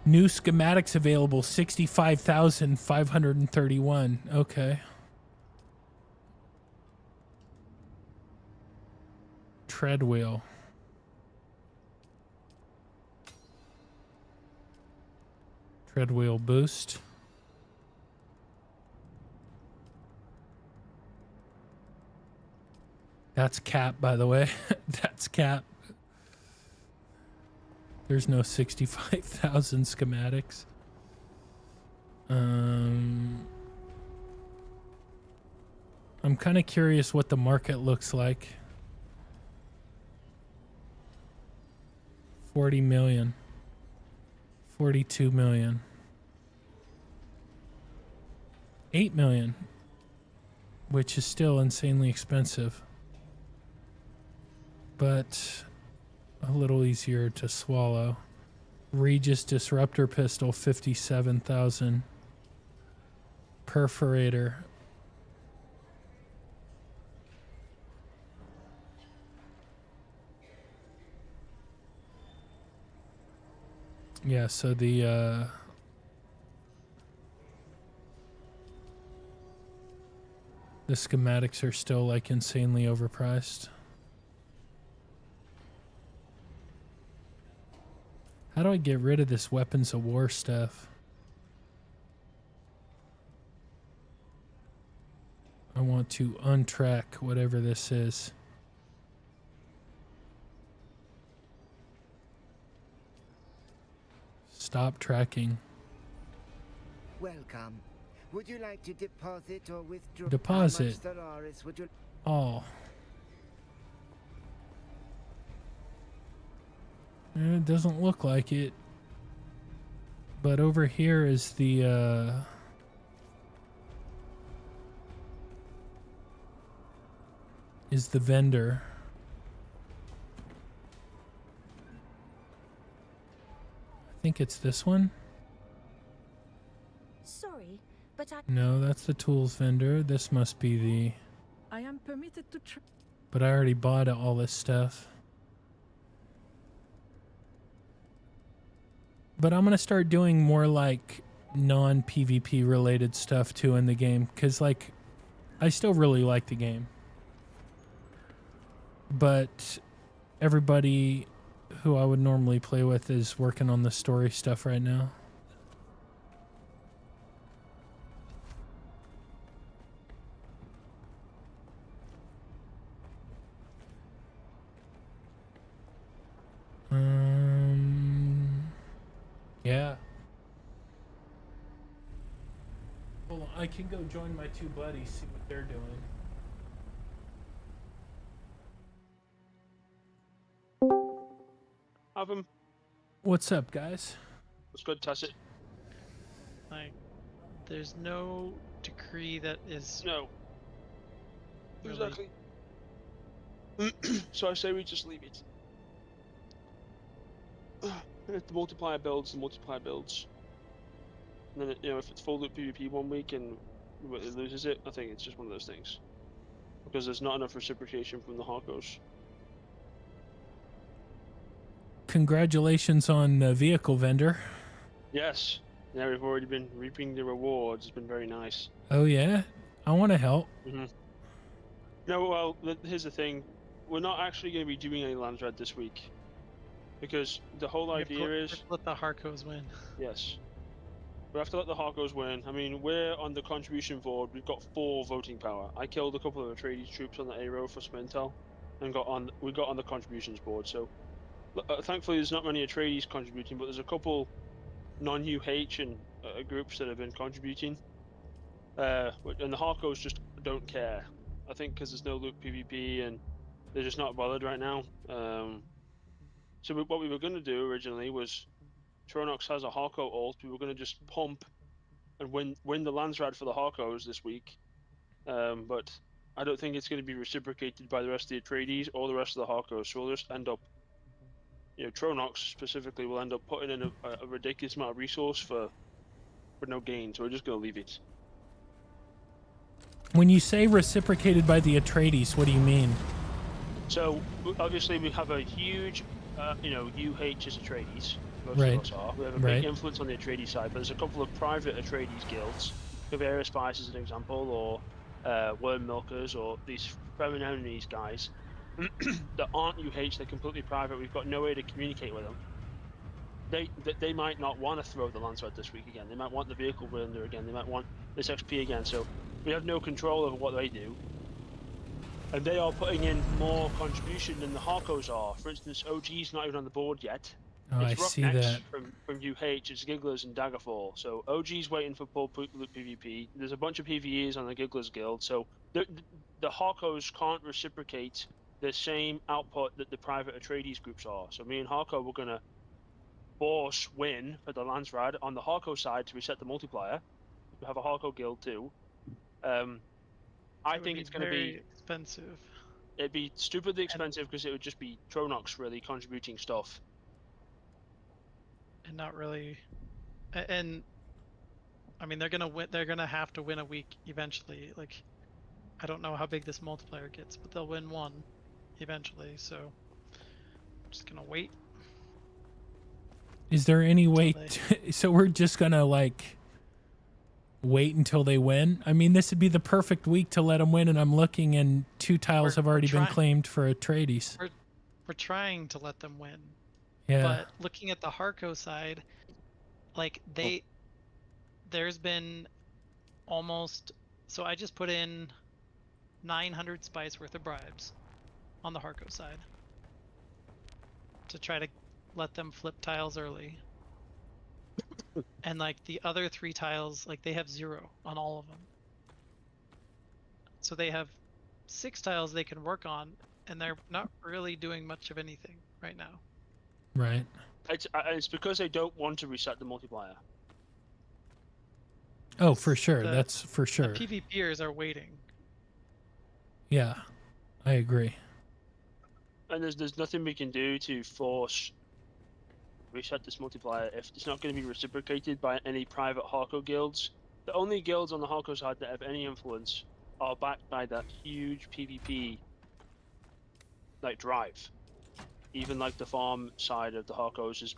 A: New schematics available, 65,531. Okay. Tread wheel. Tread wheel boost. That's cap, by the way. That's cap. There's no 65,000 schematics. I'm kind of curious what the market looks like. 40 million. 42 million. 8 million. Which is still insanely expensive. But a little easier to swallow. Regis Disruptor Pistol, 57,000. Perforator. Yeah, so the schematics are still like insanely overpriced. How do I get rid of this weapons of war stuff? I want to untrack whatever this is. Stop tracking.
N: Welcome. Would you like to deposit or withdraw?
A: Deposit.
N: How much Stellaris would you...
A: All. It doesn't look like it. But over here is the vendor. I think it's this one.
C: Sorry, but
A: No, that's the tools vendor. This must be the...
C: I am permitted to
A: But I already bought all this stuff. But I'm going to start doing more like non-PvP related stuff too in the game. Because like, I still really like the game. But everybody who I would normally play with is working on the story stuff right now. Yeah. Hold on, I can go join my two buddies, see what they're doing.
O: Have him.
A: What's up, guys?
O: Let's go test it.
P: Like, there's no decree that is...
O: No.
P: Really...
O: Exactly. So I say we just leave it. If the multiplier builds, the multiplier builds. And then, you know, if it's full loop PvP 1 week and it loses it, I think it's just one of those things. Because there's not enough reciprocation from the Harkos.
A: Congratulations on the vehicle vendor.
O: Yes. Yeah, we've already been reaping the rewards. It's been very nice.
A: Oh, yeah? I want to help.
O: Mm-hmm. No, well, here's the thing. We're not actually going to be doing any Landsrad this week. Because the whole idea is...
P: let the Harkos win.
O: Yes. We have to let the Harkos win. I mean, we're on the contribution board. We've got 4 voting power. I killed a couple of Atreides troops on the AIRO for some intel. And we got on the contributions board, so... thankfully, there's not many Atreides contributing, but there's a couple non-UH and groups that have been contributing. And the Harkos just don't care. I think because there's no loop PvP and they're just not bothered right now. So what we were going to do originally was Tronox has a Harko ult. We were going to just pump and win the Landsrad for the Harkos this week. But I don't think it's going to be reciprocated by the rest of the Atreides or the rest of the Harkos. So we'll just end up... You know, Tronox specifically will end up putting in a ridiculous amount of resource for no gain, so we're just going to leave it.
A: When you say reciprocated by the Atreides, what do you mean?
O: So, obviously we have a huge, you know, UH as Atreides, most
A: right.
O: of us are. We have a big influence on the Atreides side, but there's a couple of private Atreides guilds. We have Aerospice as an example, or Worm Milkers, or these Femininities guys. That aren't UH, they're completely private. We've got no way to communicate with them. They might not want to throw the Landsrad this week again. They might want the vehicle vendor again. They might want this XP again. So we have no control over what they do. And they are putting in more contribution than the Harkos are. For instance, OG's not even on the board yet.
A: Oh,
O: it's
A: I see
O: Rocknecks
A: that.
O: From UH, it's Gigglers and Daggerfall. So OG's waiting for full loop PvP. There's a bunch of PvEs on the Gigglers guild. So the Harkos can't reciprocate the same output that the private Atreides groups are. So me and Harko were going to force win for the Landsrad on the Harko side to reset the multiplier. We have a Harko guild too. I think it's going to be
P: expensive.
O: It'd be stupidly expensive because it would just be Tronox really contributing stuff.
P: And not really... And I mean, they're gonna win. They're gonna have to win a week eventually. Like, I don't know how big this multiplier gets, but they'll win one eventually. So, I'm just gonna wait.
A: Is there any way? So we're just gonna like wait until they win? I mean, this would be the perfect week to let them win. And I'm looking, and 2 tiles have already been claimed for Atreides.
P: We're trying to let them win.
A: Yeah.
P: But looking at the Harko side, like there's been almost... So I just put in 900 spice worth of bribes on the Harko side to try to let them flip tiles early. And like the other 3 tiles, like they have 0 on all of them. So they have 6 tiles they can work on, and they're not really doing much of anything right now.
A: Right.
O: It's because they don't want to reset the multiplier.
A: Oh, for sure.
P: The-
A: That's for sure.
P: The PvPers are waiting.
A: Yeah, I agree.
O: And there's nothing we can do to force reset this multiplier if it's not going to be reciprocated by any private hardcore guilds. The only guilds on the hardcore side that have any influence are backed by that huge PvP like drive. Even like the farm side of the hardcores is,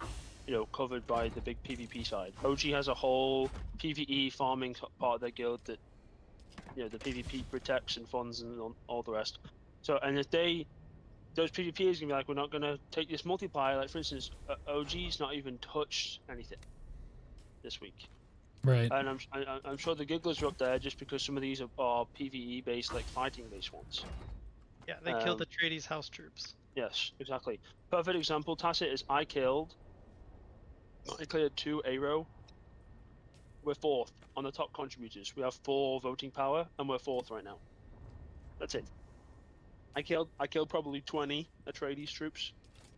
O: you know, covered by the big PvP side. OG has a whole PvE farming part of their guild that, you know, the PvP protects and funds and all the rest. So, and if those PvPers gonna be like, we're not gonna take this multiplier. Like for instance, OG's not even touched anything this week.
A: Right.
O: And I'm sure the gigglers are up there just because some of these are PvE based, like fighting based ones.
P: Yeah, they killed the Atreides house troops.
O: Yes, exactly. Perfect example, Tacit, is I cleared 2 AIRO. We're 4th on the top contributors. We have 4 voting power, and we're 4th right now. That's it. I killed probably 20 Atreides troops,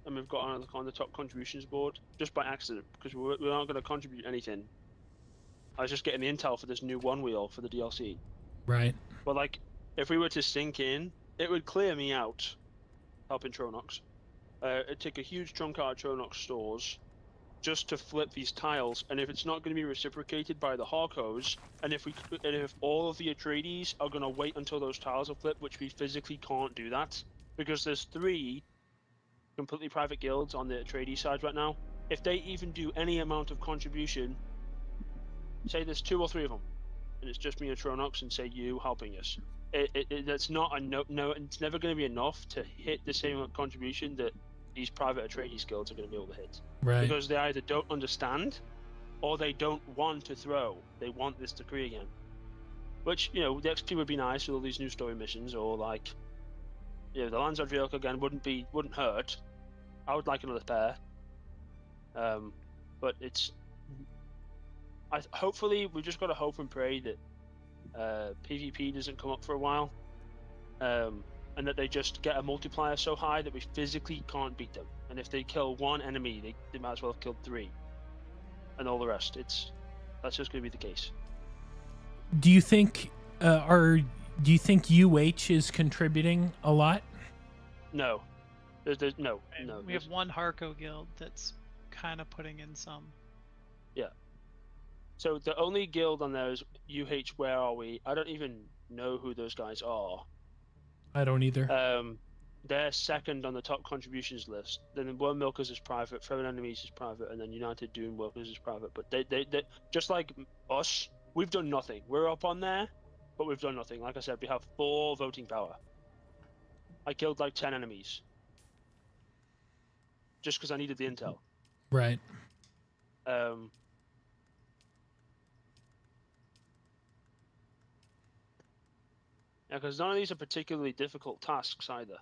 O: and we've got on the top contributions board just by accident because we're not going to contribute anything. I was just getting the intel for this new one wheel for the DLC.
A: Right.
O: But like, if we were to sink in, it would clear me out, helping Tronox. It'd take a huge chunk out of Tronox stores just to flip these tiles, and if it's not going to be reciprocated by the hardcores, and if all of the Atreides are going to wait until those tiles are flipped, which we physically can't do that, because there's 3 completely private guilds on the Atreides side right now. If they even do any amount of contribution, say there's 2 or 3 of them, and it's just me and Tronox, and say you helping us, that's not it's never going to be enough to hit the same contribution that these private Atreides guilds are going to be able to hit.
A: Right.
O: Because they either don't understand, or they don't want to throw. They want this decree again. Which, you know, the XP would be nice with all these new story missions, or like, you know, the Lands of Adrielk again wouldn't hurt. I would like another pair. But it's... hopefully, we've just got to hope and pray that PvP doesn't come up for a while. And that they just get a multiplier so high that we physically can't beat them. And if they kill 1 enemy, they might as well have killed 3. And all the rest. That's just going to be the case.
A: Do you think UH is contributing a lot?
O: No. No.
P: We have 1 Harco guild that's kind of putting in some.
O: Yeah. So the only guild on there is UH. Where are we? I don't even know who those guys are.
A: I don't either.
O: They're 2nd on the top contributions list. Then Worm Milkers is private, Throwing Enemies is private, and then United DUNE Workers is private. But they just like us, we've done nothing. We're up on there, but we've done nothing. Like I said, we have 4 voting power. I killed like 10 enemies. Just because I needed the intel.
A: Right.
O: Yeah, because none of these are particularly difficult tasks either.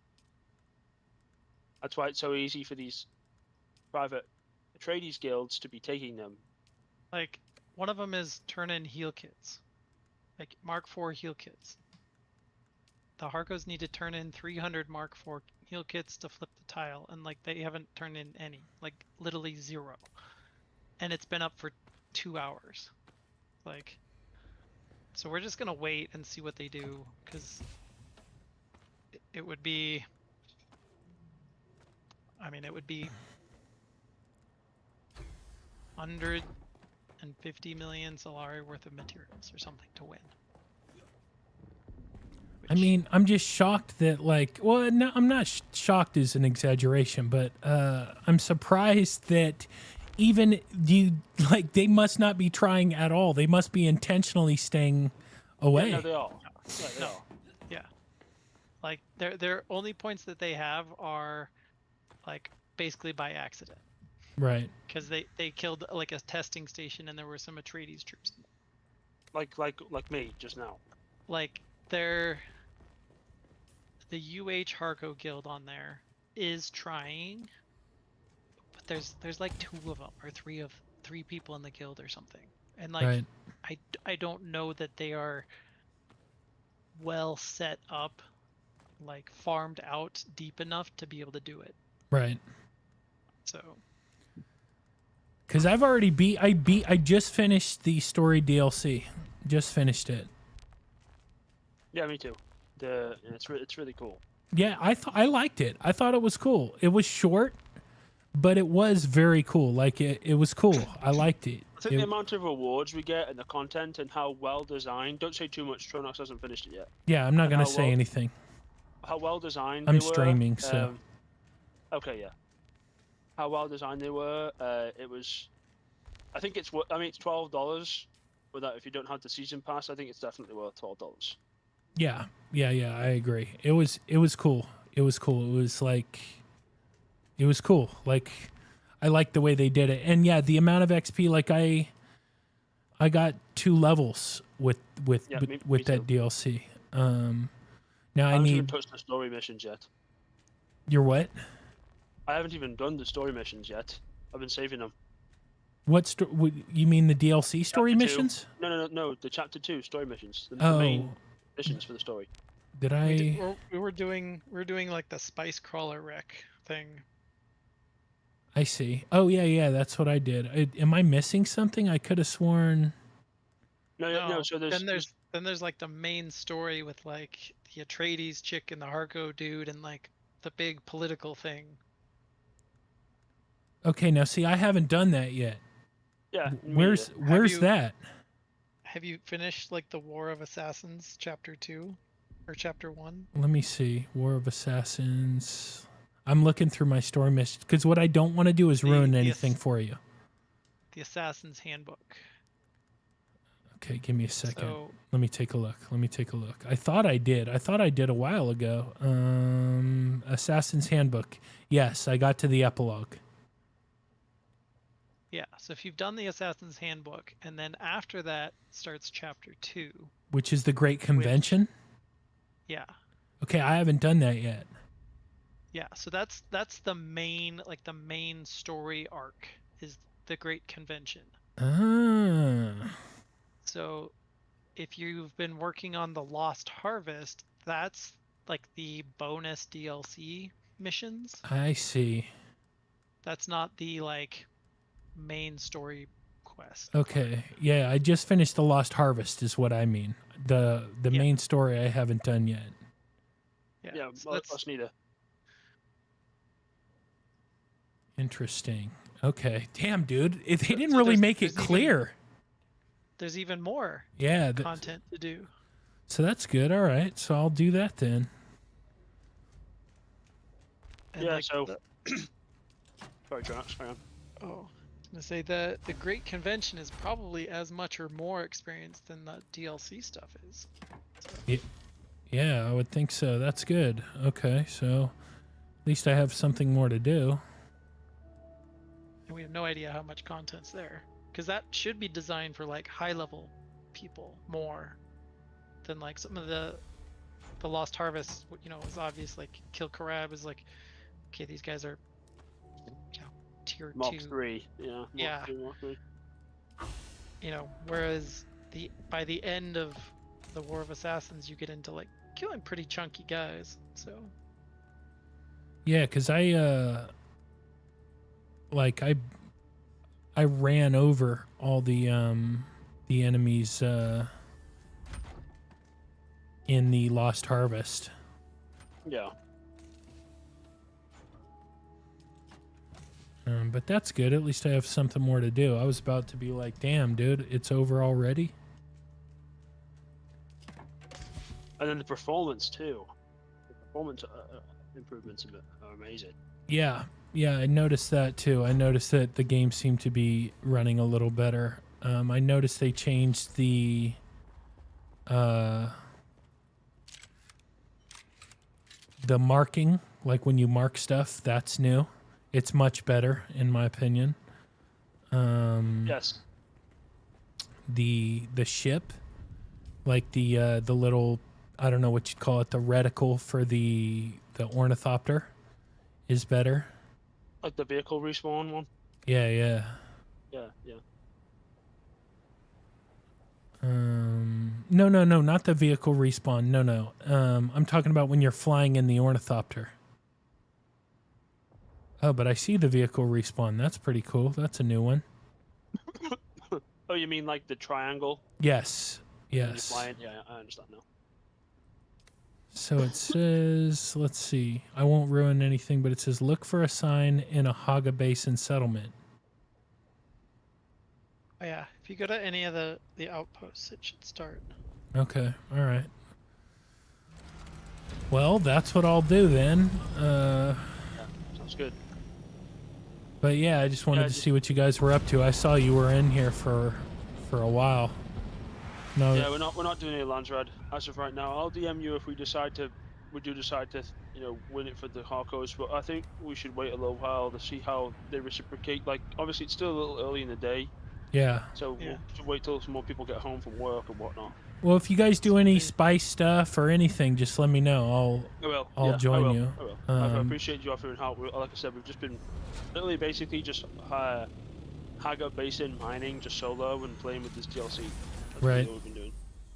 O: That's why it's so easy for these private Atreides guilds to be taking them.
P: Like, one of them is turn in heal kits. Like, Mark IV heal kits. The Harkos need to turn in 300 Mark IV heal kits to flip the tile, and like, they haven't turned in any. Like, literally 0. And it's been up for 2 hours. Like... So we're just gonna wait and see what they do, because it would be... I mean, it would be 150 million Solari worth of materials or something to win.
A: I mean, I'm just shocked that, like, well, no, I'm not shocked is an exaggeration, but I'm surprised that even they must not be trying at all. They must be intentionally staying away.
O: Yeah, no, they are. Yeah, they are.
P: Yeah. Like, their only points that they have are, like, basically by accident.
A: Right.
P: Because they killed, like, a testing station and there were some Atreides troops.
O: Like me, just now.
P: Like, the UH Harco guild on there is trying, but there's like 2 of them or 3 people in the guild or something, and like
A: right.
P: I don't know that they are well set up, like farmed out deep enough to be able to do it.
A: Right.
P: So
A: Because I've already I just finished the story DLC. Just finished it.
O: Yeah, me too. It's really cool.
A: Yeah, I liked it. I thought it was cool. It was short, but it was very cool. Like it was cool. I liked it.
O: I think the amount of rewards we get and the content and how well designed. Don't say too much. Tronox hasn't finished it yet.
A: Yeah, I'm not gonna say anything.
O: How well designed
A: I'm
O: they were.
A: streaming, so.
O: Okay, yeah. How well designed they were. It was. I think it's. I mean, it's $12. Without, if you don't have the season pass, I think it's definitely worth $12.
A: Yeah, I agree. It was cool. It was cool. It was like, it was cool. Like, I liked the way they did it, and yeah, the amount of XP. Like I got 2 levels with
O: me
A: that
O: too.
A: DLC. Now
O: I
A: I
O: haven't even
A: need.
O: touched the story missions yet.
A: You're what?
O: I haven't even done the story missions yet. I've been saving them.
A: You mean the DLC story
O: Chapter 2.
A: missions?
O: No. The chapter 2 story missions. The
A: Oh.
O: main missions for the story.
A: Did I?
P: We were doing like the spice crawler wreck thing.
A: I see. Oh yeah. That's what I did. Am I missing something? I could have sworn.
O: No. So
P: then there's like the main story with like the Atreides chick and the Harko dude and like the big political thing.
A: Okay, now see, I haven't done that yet.
O: Yeah.
A: Where's that?
P: Have you finished like the War of Assassins chapter 2 or chapter 1?
A: Let me see. War of Assassins. I'm looking through my story missions because what I don't want to do is ruin anything for you.
P: The Assassin's Handbook.
A: Okay, give me a second.
P: So,
A: Let me take a look. I thought I did. A while ago. Assassin's Handbook. Yes, I got to the epilogue.
P: yeah, so if you've done the Assassin's Handbook, and then after that starts chapter 2.
A: Which is the Great Convention?
P: Yeah.
A: Okay, I haven't done that yet.
P: Yeah, so that's the main story arc is the Great Convention.
A: Ah.
P: So if you've been working on the Lost Harvest, that's like the bonus DLC missions.
A: I see.
P: That's not the like main story quest.
A: Okay. Yeah, I just finished the Lost Harvest is what I mean. The main story I haven't done yet.
O: Yeah,
P: so
O: that's neither.
A: Interesting. Okay. Damn, dude. They didn't really make it clear.
P: There's even more content to do.
A: So that's good. All right. So I'll do that then.
P: And
O: yeah,
P: like
O: so... Sorry, Josh, hang on.
P: Oh, I was going to say that the Great Convention is probably as much or more experienced than the DLC stuff is. So.
A: Yeah, I would think so. That's good. Okay, so at least I have something more to do.
P: And we have no idea how much content's there. Because that should be designed for like high-level people more than like some of the Lost Harvest, you know, is obvious. Like Kill Karab is like, okay, these guys are, you know, tier
O: Mark
P: 2.
O: 3, yeah.
P: Yeah.
O: Mark 3.
P: You know, whereas by the end of the War of Assassins, you get into like killing pretty chunky guys. So.
A: Yeah, because I ran over all the enemies in the Lost Harvest.
O: Yeah.
A: But that's good. At least I have something more to do. I was about to be like, damn, dude, it's over already.
O: And then the performance too. The performance improvements are amazing.
A: Yeah, I noticed that too. I noticed that the game seemed to be running a little better. I noticed they changed the marking, like when you mark stuff, that's new. It's much better, in my opinion.
O: Yes.
A: The ship, like the little, I don't know what you'd call it, the reticle for the ornithopter, is better.
O: Like the vehicle respawn one.
A: Yeah.
O: Yeah.
A: No, not the vehicle respawn. No. I'm talking about when you're flying in the ornithopter. Oh, but I see the vehicle respawn. That's pretty cool. That's a new one.
O: Oh, you mean like the triangle?
A: Yes.
O: And you're
A: Yes.
O: flying? Yeah, I understand now.
A: So it says, let's see. I won't ruin anything, but it says look for a sign in a Haga Basin settlement.
P: Oh, yeah, if you go to any of the outposts, it should start.
A: Okay. All right. Well, that's what I'll do then.
O: Yeah, sounds good.
A: But yeah, I just wanted to see what you guys were up to. I saw you were in here for a while. No.
O: Yeah, we're not doing any lands red as of right now. I'll DM you if we do decide to, win it for the Harkos. But I think we should wait a little while to see how they reciprocate. Like, obviously, it's still a little early in the day.
A: Yeah.
O: So we'll should wait till some more people get home from work and whatnot.
A: Well, if you guys do any spice stuff or anything, just let me know. I'll join you.
O: I will. I appreciate you offering help. Like I said, we've just been literally basically just Haga Basin mining just solo and playing with this DLC. That's
A: Right.
O: what we've been doing.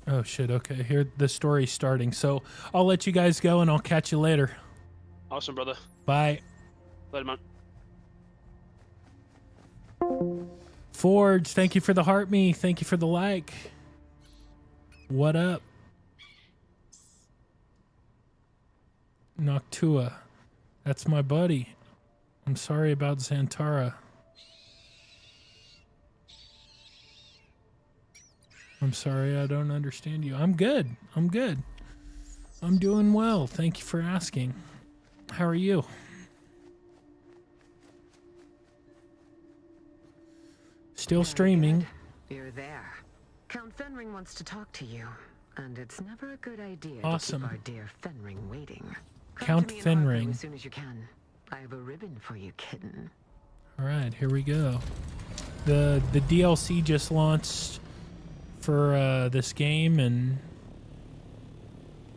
A: Oh shit. Okay. Here the story's starting. So I'll let you guys go and I'll catch you later.
O: Awesome, brother.
A: Bye.
O: Later, man.
A: Forge, thank you for the heart me. Thank you for the like. What up? Noctua. That's my buddy. I'm sorry about Xantara. I'm sorry I don't understand you. I'm good. I'm good. I'm doing well. Thank you for asking. How are you? Still streaming.
L: You're there. Count Fenring wants to talk to you, and it's never a good idea
A: Awesome.
L: to keep our dear Fenring waiting. Come
A: Count
L: to me in Harpo
A: Fenring.
L: as soon as you can. I have a ribbon for you, kitten.
A: All right, here we go. The DLC just launched for this game, and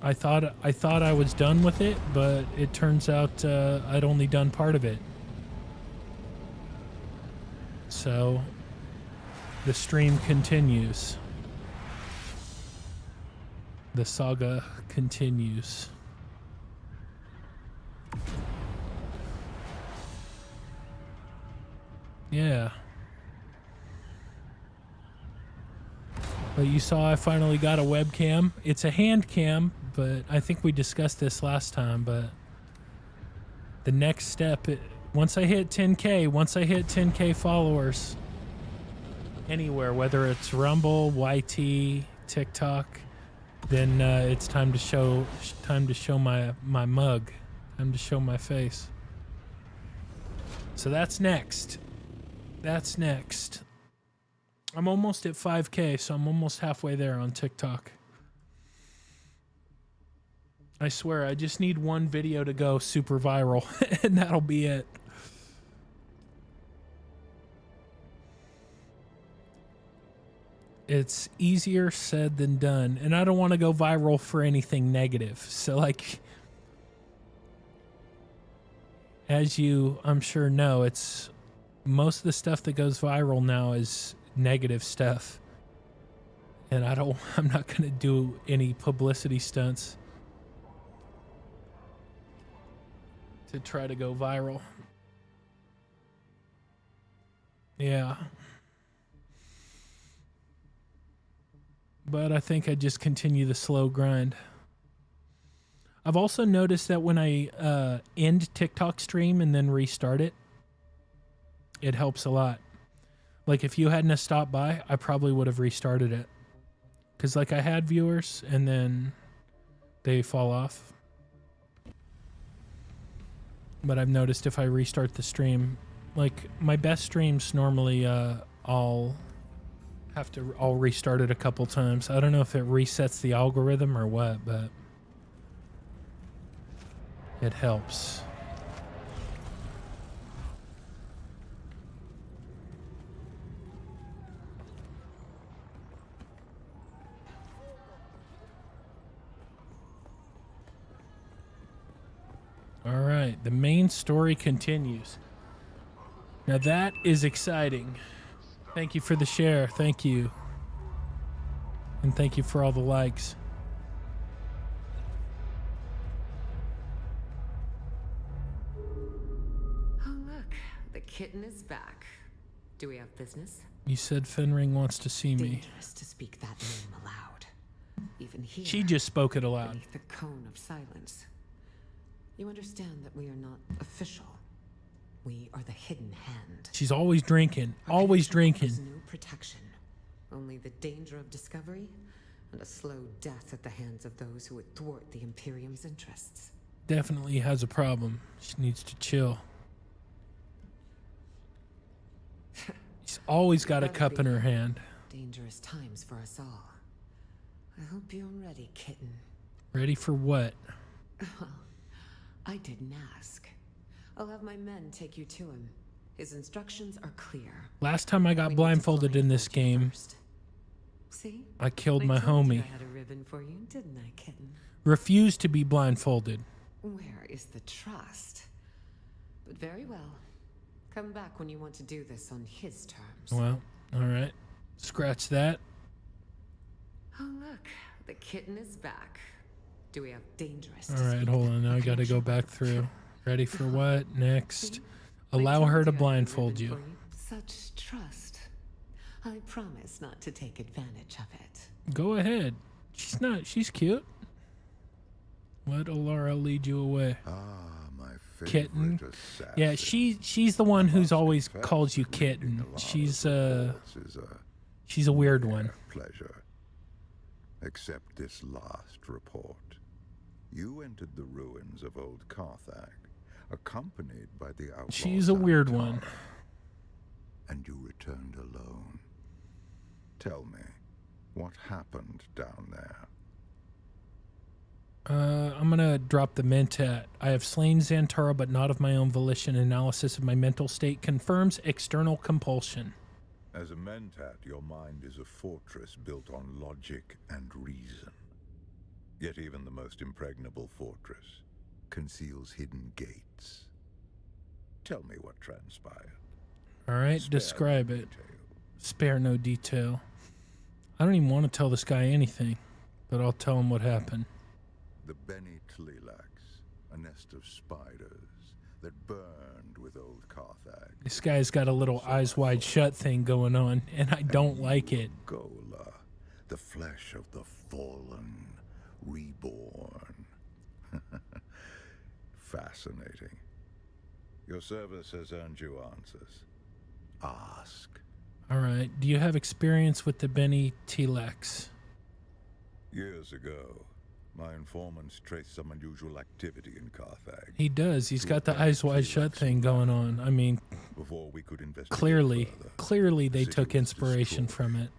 A: I thought I was done with it, but it turns out I'd only done part of it. So the stream continues. The saga continues. Yeah. But you saw I finally got a webcam. It's a hand cam, but I think we discussed this last time, but the next step, once I hit 10K followers anywhere, whether it's Rumble, YT, TikTok, then it's time to show my mug, time to show my face. So that's next. That's next. I'm almost at 5K, so I'm almost halfway there on TikTok. I swear, I just need one video to go super viral, and that'll be it. It's easier said than done, and I don't want to go viral for anything negative. So, like, as you, I'm sure, know, it's most of the stuff that goes viral now is negative stuff, and I'm not going to do any publicity stunts to try to go viral. Yeah. But I think I just continue the slow grind. I've also noticed that when I end TikTok stream and then restart it, it helps a lot. Like, if you hadn't have stopped by, I probably would have restarted it. Because, like, I had viewers, and then they fall off. But I've noticed if I restart the stream, like, my best streams normally, I'll restart it a couple times. I don't know if it resets the algorithm or what, but it helps. All right, the main story continues. Now that is exciting. Thank you for the share. Thank you. And thank you for all the likes.
L: Oh, look, the kitten is back. Do we have business?
A: You said Fenring wants to see me.
L: Dangerous to speak that name aloud. Even here.
A: She just spoke it aloud.
L: Beneath the cone of silence. You understand that we are not official. We are the hidden hand.
A: She's always drinking. Always drinking.
L: There's no protection. Only the danger of discovery and a slow death at the hands of those who would thwart the Imperium's interests.
A: Definitely has a problem. She needs to chill. She's always got a cup in her hand.
L: Dangerous times for us all. I hope you're ready, kitten.
A: Ready for what?
L: Well, I didn't ask. I'll have my men take you to him. His instructions are clear.
A: Last time I got blindfolded in this game,
L: See?
A: I killed
L: I
A: my
L: told you
A: homie.
L: I had a ribbon for you, didn't I, kitten?
A: Refused to be blindfolded.
L: Where is the trust? But very well. Come back when you want to do this on his terms.
A: Well, alright. Scratch that.
L: Oh, look. The kitten is back. Do we have dangerous?
A: Alright, hold on. Now I gotta go back through. Ready for what? Next. Allow her to blindfold you.
L: Such trust. I promise not to take advantage of it.
A: Go ahead. She's cute. Let Alara lead you away.
Q: Ah, my favorite
A: Kitten.
Q: assassin.
A: Yeah, she's the one who's always calls you kitten. She's a weird one.
Q: Pleasure. Except this last report. You entered the ruins of old Carthage, accompanied by the outlaw.
A: She's a weird one.
Q: And you returned alone. Tell me, what happened down there?
A: I'm gonna drop the mentat. I have slain Xantara, but not of my own volition. Analysis of my mental state confirms external compulsion.
Q: As a mentat, your mind is a fortress built on logic and reason. Yet even the most impregnable fortress conceals hidden gates. Tell me what transpired.
A: Alright, describe it. Spare no detail. I don't even want to tell this guy anything, but I'll tell him what happened.
Q: The Beni Tlilax, a nest of spiders that burned with old Carthage.
A: This guy's got a little eyes wide shut thing going on, and I don't like it.
Q: Gola, the flesh of the fallen, reborn. Fascinating. Your service has earned you answers. Ask.
A: Alright, do you have experience with the Beni Tlilax?
Q: Years ago, my informants traced some unusual activity in Carthage.
A: He does. He's got the eyes wide shut thing going on. I mean,
Q: before we could investigate
A: clearly they took inspiration from it.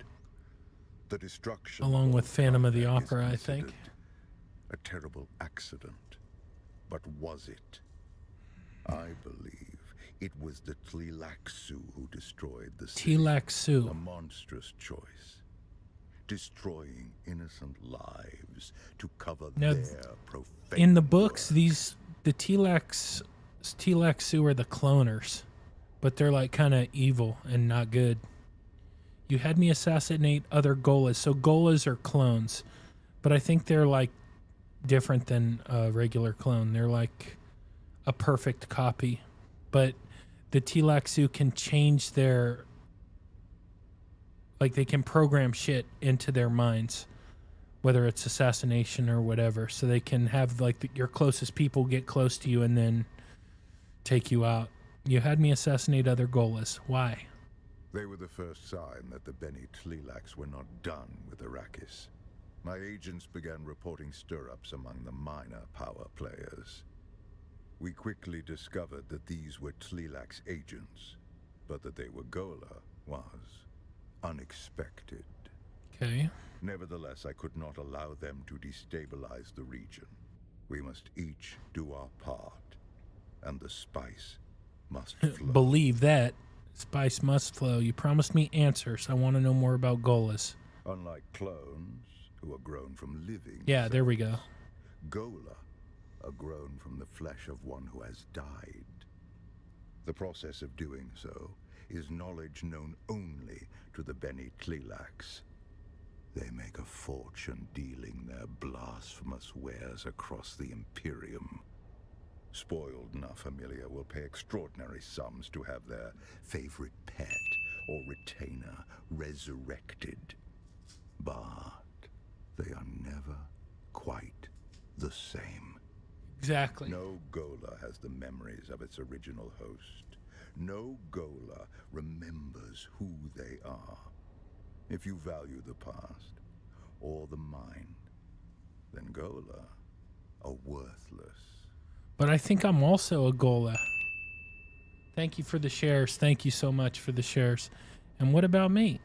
Q: The destruction
A: along with Phantom of the Opera, I think.
Q: A terrible accident. But was it? I believe it was the Tlilaxu who destroyed the city.
A: Tlilaxu.
Q: A monstrous choice. Destroying innocent lives to cover
A: now,
Q: their profane.
A: In the books, the Tlilaxu are the cloners, but they're like kind of evil and not good. You had me assassinate other Golas. So Golas are clones, but I think they're like different than a regular clone. They're like a perfect copy, but the Tlilaxu can change their, like they can program shit into their minds, whether it's assassination or whatever. So they can have like your closest people get close to you and then take you out. You had me assassinate other Golas. Why?
Q: They were the first sign that the Beni Tlilax were not done with Arrakis. My agents began reporting stir-ups among the minor power players. We quickly discovered that these were Tlilax agents, but that they were Gola was unexpected.
A: Okay.
Q: Nevertheless, I could not allow them to destabilize the region. We must each do our part, and the spice must flow.
A: Believe that. Spice must flow. You promised me answers. I want to know more about Golas.
Q: Unlike clones, who are grown from living
A: cells, there we go.
Q: Gola are grown from the flesh of one who has died. The process of doing so is knowledge known only to the Beni Tlilax. They make a fortune dealing their blasphemous wares across the Imperium. Spoiled La Familia will pay extraordinary sums to have their favorite pet or retainer resurrected. But they are never quite the same.
A: Exactly.
Q: No Gola has the memories of its original host. No Gola remembers who they are. If you value the past or the mind, then Gola are worthless.
A: But I think I'm also a Gola. Thank you for the shares. Thank you so much for the shares. And what about me?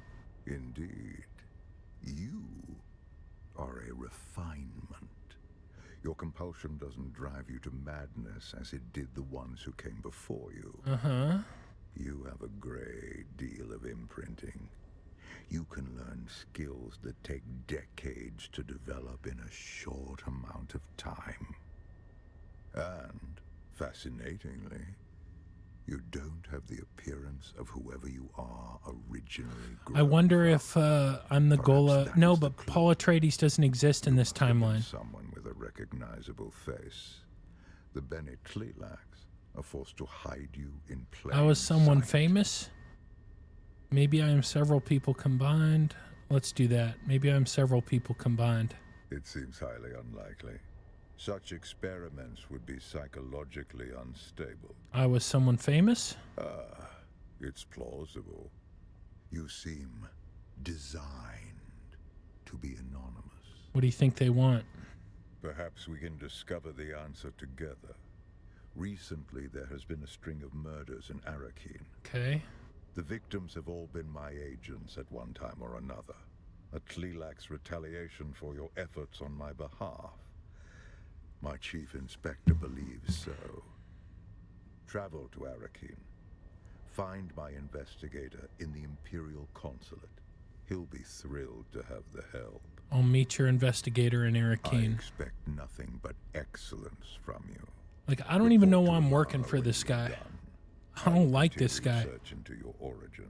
Q: Indeed. You are a refinement. Your compulsion doesn't drive you to madness as it did the ones who came before you.
A: Uh-huh.
Q: You have a great deal of imprinting. You can learn skills that take decades to develop in a short amount of time. And, fascinatingly, you don't have the appearance of whoever you are originally.
A: I wonder if I'm the Gola. No, but Paul Atreides doesn't exist in this timeline.
Q: Someone with a recognizable face. The Bene Tleilax are forced to hide you in plain
A: I was someone
Q: sight.
A: famous. Maybe I am several people combined. Let's do that. Maybe I'm several people combined.
Q: It seems highly unlikely. Such experiments would be psychologically unstable.
A: I was someone famous?
Q: It's plausible. You seem designed to be anonymous.
A: What do you think they want?
Q: Perhaps we can discover the answer together. Recently, there has been a string of murders in Arakeen.
A: Okay.
Q: The victims have all been my agents at one time or another. A Tleilax retaliation for your efforts on my behalf. My chief inspector believes so. Travel to Arakeen. Find my investigator in the Imperial Consulate. He'll be thrilled to have the help.
A: I'll meet your investigator in
Q: I
A: Arakeen.
Q: expect nothing but excellence from you.
A: Like, I don't even know why I'm working for this guy. I don't like this guy.
Q: Research into your origins.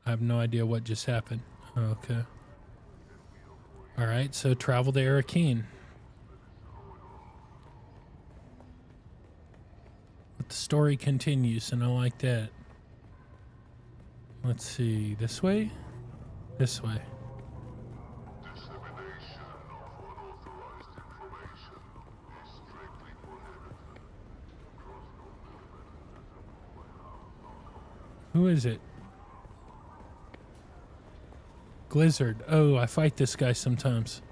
A: I have no idea what just happened. Okay. All right, so travel to Arakeen. But the story continues, and I like that. Let's see, this way? This way. Who is it? Glizzard. Oh, I fight this guy sometimes.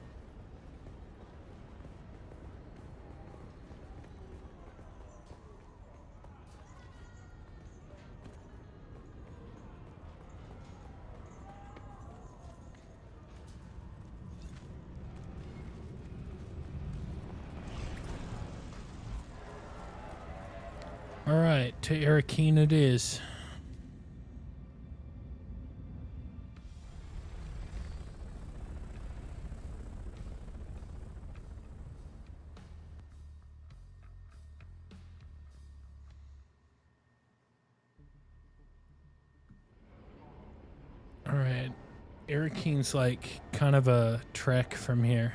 A: All right, to Arakeen it is. All right, Arakeen's like kind of a trek from here.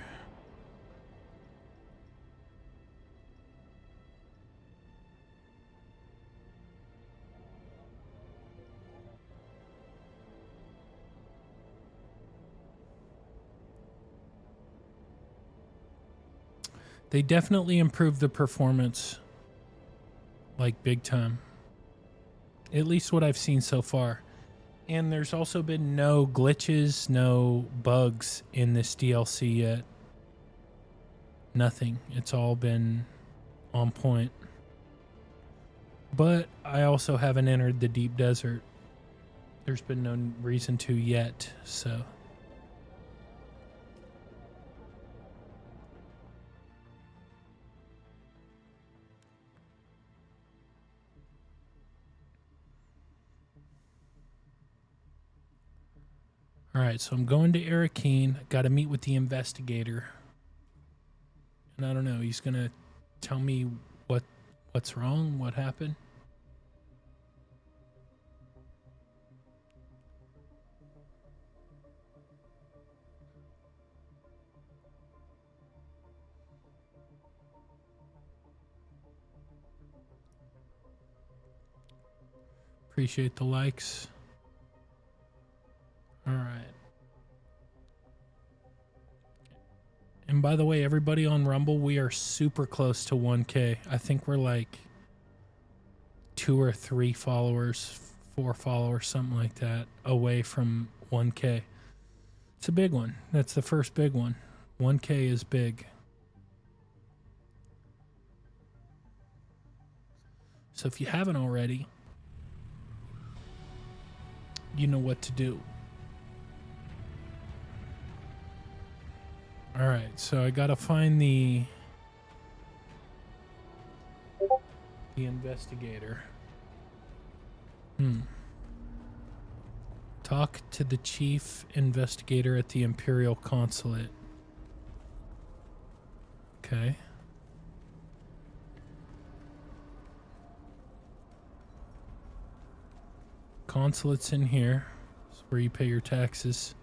A: They definitely improved the performance, like big time. At least what I've seen so far. And there's also been no glitches, no bugs in this DLC yet. Nothing. It's all been on point. But I also haven't entered the deep desert. There's been no reason to yet, so... All right, so I'm going to Arakeen. Got to meet with the investigator. And I don't know, he's going to tell me what's wrong, what happened. Appreciate the likes. All right. And by the way, everybody on Rumble, we are super close to 1K. I think we're like 2 or 3 followers, 4 followers, something like that, away from 1K. It's a big one. That's the first big one. 1K is big. So if you haven't already, you know what to do. All right, so I gotta find the investigator. Talk to the chief investigator at the Imperial Consulate. Okay. Consulate's in here. It's where you pay your taxes.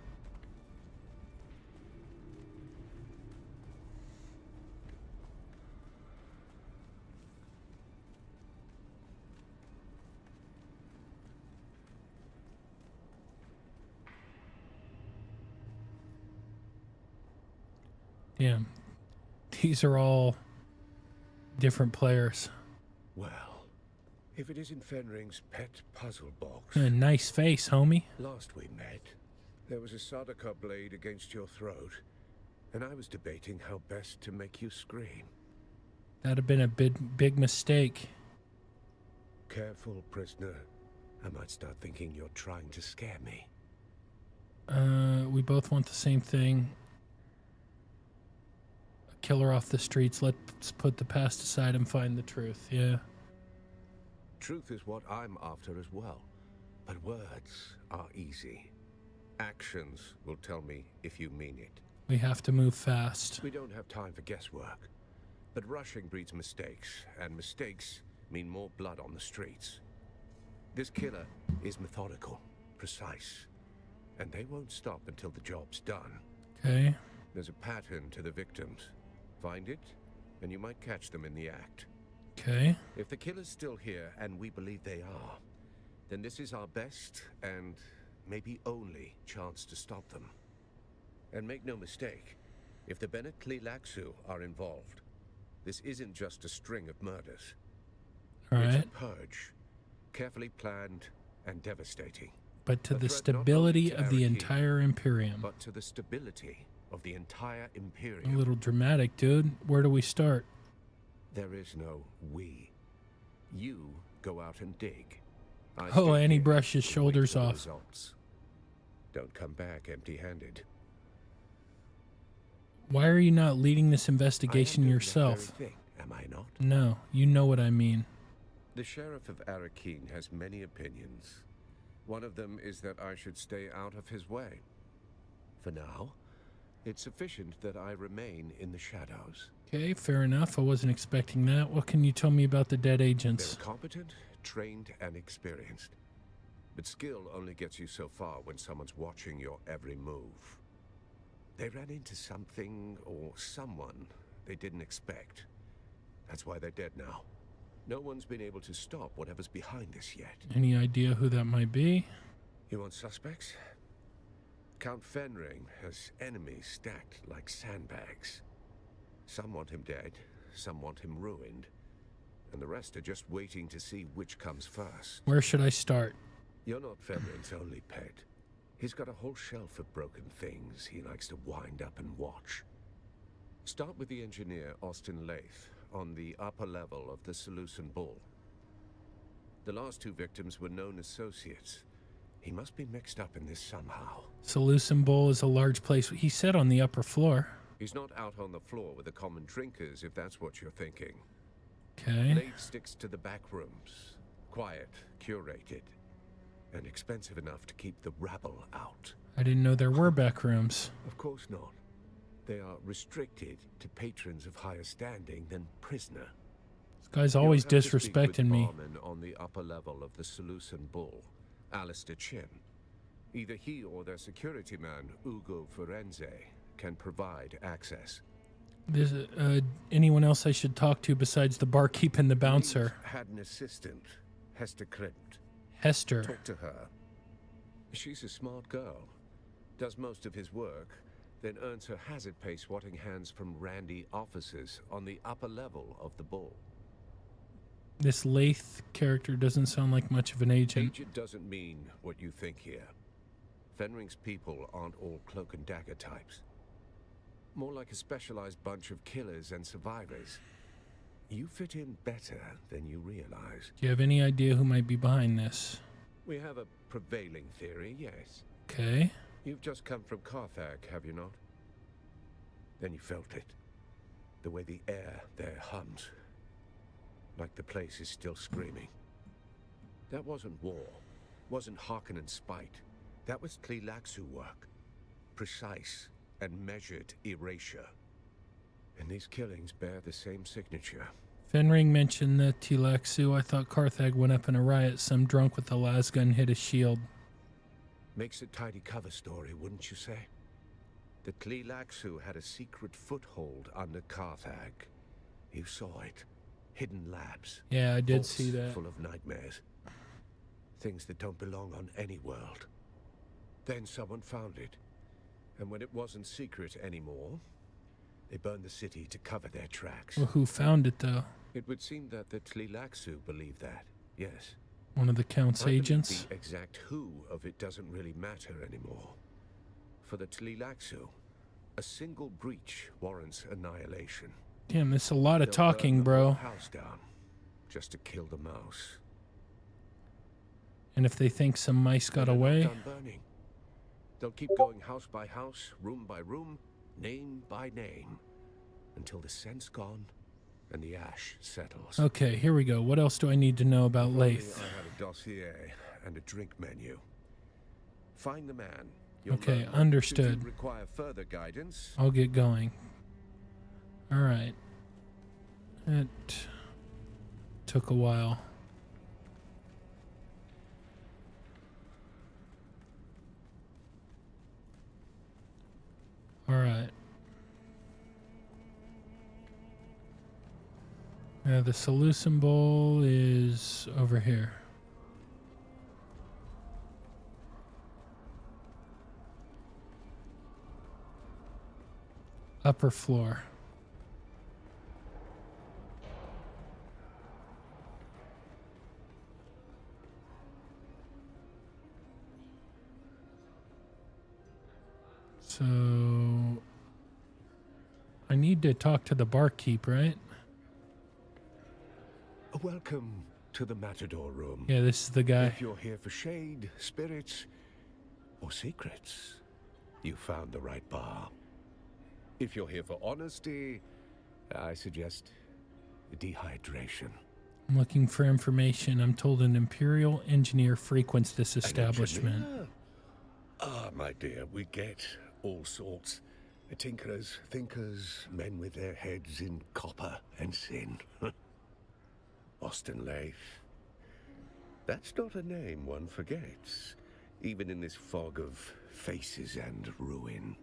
A: Damn. These are all different players.
R: Well, if it isn't Fenring's pet puzzle box.
A: A nice face, homie.
R: Last we met, there was a Sardaukar blade against your throat, and I was debating how best to make you scream.
A: That'd have been a big mistake.
R: Careful, prisoner. I might start thinking you're trying to scare me.
A: We both want the same thing. A killer off the streets. Let's put the past aside and find the truth. Yeah.
R: Truth is what I'm after as well. But words are easy. Actions will tell me if you mean it.
A: We have to move fast.
R: We don't have time for guesswork. But rushing breeds mistakes, and mistakes mean more blood on the streets. This killer is methodical, precise, and they won't stop until the job's done.
A: Okay.
R: There's a pattern to the victims. Find it, and you might catch them in the act.
A: Okay.
R: If the killer's still here, and we believe they are, then this is our best and maybe only chance to stop them. And make no mistake, if the Bennett Tleilaxu are involved, this isn't just a string of murders.
A: All right.
R: It's a purge, carefully planned and devastating.
A: But to the stability of the entire Imperium.
R: But to the stability of the entire Imperium.
A: A little dramatic, dude. Where do we start?
R: There is no we. You go out and dig.
A: And he brushed his shoulders off.
R: Results. Don't come back empty-handed.
A: Why are you not leading this investigation yourself?
R: Am I not?
A: No, you know what I mean.
R: The Sheriff of Arakeen has many opinions. One of them is that I should stay out of his way. For now, it's sufficient that I remain in the shadows.
A: Okay, fair enough. I wasn't expecting that. What can you tell me about the dead agents?
R: They're competent, trained, and experienced. But skill only gets you so far when someone's watching your every move. They ran into something or someone they didn't expect. That's why they're dead now. No one's been able to stop whatever's behind this yet.
A: Any idea who that might be?
R: You want suspects? Count Fenring has enemies stacked like sandbags. Some want him dead, some want him ruined, and the rest are just waiting to see which comes first.
A: Where should I start?
R: You're not Fenring's only pet. He's got a whole shelf of broken things he likes to wind up and watch. Start with the engineer Austin Lath on the upper level of the Seleucid Bull. The last 2 victims were known associates. He must be mixed up in this somehow.
A: Seleucid Bull is a large place. He said on the upper floor.
R: He's not out on the floor with the common drinkers, if that's what you're thinking.
A: Okay.
R: Lath sticks to the back rooms. Quiet, curated, and expensive enough to keep the rabble out.
A: I didn't know there were back rooms.
R: Of course not. They are restricted to patrons of higher standing than prisoner.
A: This guy's always disrespecting me.
R: On the upper level of the Seleucid Bull, Alistair Chin. Either he or their security man, Ugo Firenze, can provide access.
A: There's anyone else I should talk to besides the barkeep and the bouncer?
R: Had an assistant, Hester Krent.
A: Hester.
R: Talk to her. She's a smart girl. Does most of his work, then earns her hazard pay swatting hands from randy officers on the upper level of the Bull.
A: This Lath character doesn't sound like much of an agent.
R: Agent doesn't mean what you think here. Fenring's people aren't all cloak and dagger types. More like a specialized bunch of killers and survivors. You fit in better than you realize.
A: Do you have any idea who might be behind this?
R: We have a prevailing theory, yes.
A: Okay.
R: You've just come from Carthag, have you not? Then you felt it. The way the air there hums. Like the place is still screaming. That wasn't war. Wasn't Harkonnen's spite. That was Tleilaxu work. Precise and measured erasure. And these killings bear the same signature.
A: Fenring mentioned the Tleilaxu. I thought Carthag went up in a riot. Some drunk with a lasgun hit a shield.
R: Makes a tidy cover story, wouldn't you say? The Tleilaxu had a secret foothold under Carthag. You saw it. Hidden labs.
A: Yeah, I did
R: Vaults
A: see that.
R: Full of nightmares. Things that don't belong on any world. Then someone found it. And when it wasn't secret anymore, they burned the city to cover their tracks.
A: Well, who found it, though?
R: It would seem that the Tleilaxu believe that, yes.
A: One of the Count's
R: I believe
A: agents?
R: the exact who of it doesn't really matter anymore. For the Tleilaxu, a single breach warrants annihilation.
A: Damn, this is a lot of
R: They'll
A: talking,
R: burn the
A: bro.
R: whole house down, just to kill the mouse.
A: And if they think some mice got
R: They're not
A: away?
R: done burning. They'll keep going house by house, room by room, name by name, until the scent's gone and the ash settles.
A: Okay, here we go. What else do I need to know about
R: If only
A: Lath?
R: I had a dossier and a drink menu. Find the man. You'll
A: Okay,
R: learn. Should
A: understood.
R: you require further guidance?
A: I'll get going. All right. It took a while. All right. Now the solution bowl is over here. Upper floor. So I need to talk to the barkeep, right?
R: Welcome to the Matador Room.
A: Yeah, this is the guy.
R: If you're here for shade, spirits, or secrets, you found the right bar. If you're here for honesty, I suggest dehydration.
A: I'm looking for information. I'm told an Imperial engineer frequents this
R: An
A: establishment.
R: engineer? Ah, my dear, we get all sorts. Tinkerers, thinkers, men with their heads in copper and sin. Austin Lath. That's not a name one forgets, even in this fog of faces and ruin.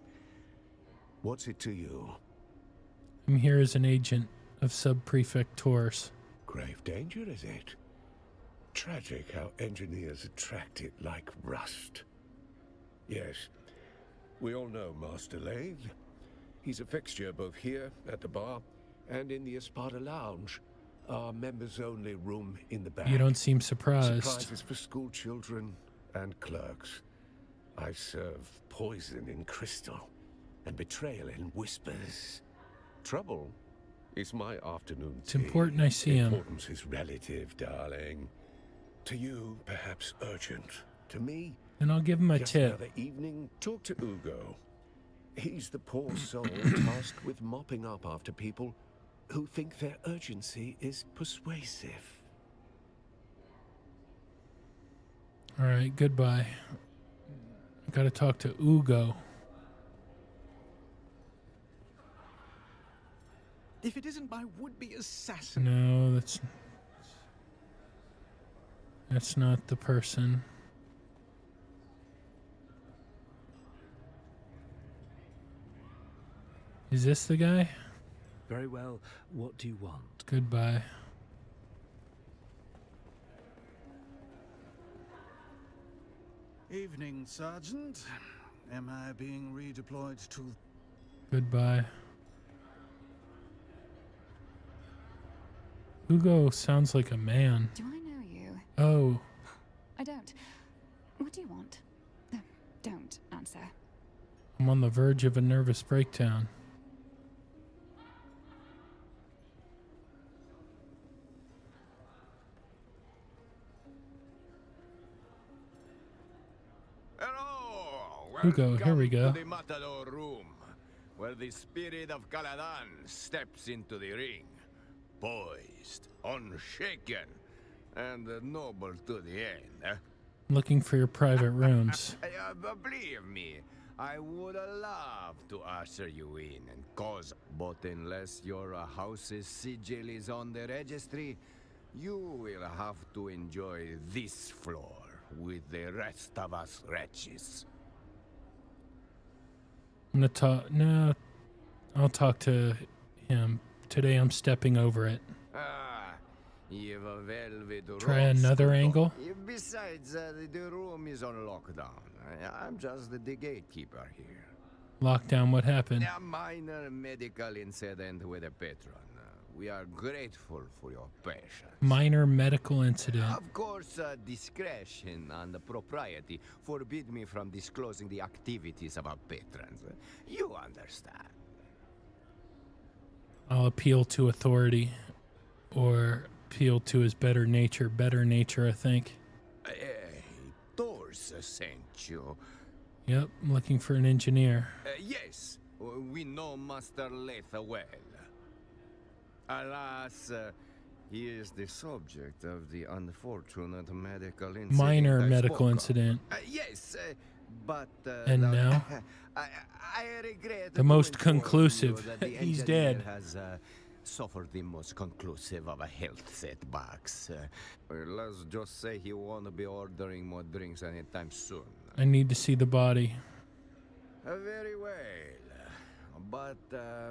R: What's it to you?
A: I'm here as an agent of Sub-Prefect Tours.
R: Grave danger, is it? Tragic how engineers attract it like rust. Yes, we all know Master Lathe. He's a fixture both here at the bar and in the Espada Lounge, our members-only room in the back.
A: You don't seem surprised.
R: Surprises for school children and clerks. I serve poison in crystal and betrayal in whispers. Trouble is my afternoon tea.
A: It's important I see him.
R: Importance is relative, darling. To you, perhaps urgent. To me,
A: And I'll give him a
R: just
A: tip.
R: another evening. Talk to Ugo. He's the poor soul tasked with mopping up after people who think their urgency is persuasive.
A: All right, goodbye. I gotta talk to Ugo.
S: If it isn't my would-be assassin.
A: No, that's not the person. Is this the guy?
S: Very well. What do you want?
A: Goodbye.
S: Evening, Sergeant. Am I being redeployed to...
A: Goodbye. Hugo sounds like a man.
T: Do I know you?
A: Oh.
T: I don't. What do you want? Don't answer.
A: I'm on the verge of a nervous breakdown. Hugo, here we go.
U: To the Matador room, where the spirit of Caladan steps into the ring, poised, unshaken, and noble to the end.
A: Looking for your private rooms.
U: Believe me, I would love to usher you in and cause, but unless your house's sigil is on the registry, you will have to enjoy this floor with the rest of us wretches.
A: I'm gonna talk. No, I'll talk to him. Today I'm stepping over it.
U: You've a velvet
A: Try another angle.
U: Besides, the room is on lockdown. I'm just the gatekeeper here.
A: Lockdown, what happened?
U: A minor medical incident with a patron. We are grateful for your patience.
A: Minor medical incident.
U: Of course, discretion and propriety forbid me from disclosing the activities of our patrons. You understand.
A: I'll appeal to authority, or appeal to his better nature. Better nature, I think.
U: Hey, Thor's sent you.
A: Yep, I'm looking for an engineer.
U: Yes, we know Master Leith well. Alas, he is the subject of the unfortunate medical incident.
A: Minor medical incident.
U: Yes, but...
A: and now?
U: I regret
A: the most conclusive.
U: The
A: He's dead.
U: Has suffered the most conclusive of health setbacks. Let's just say he won't be ordering more drinks anytime soon.
A: I need to see the body.
U: Very well. But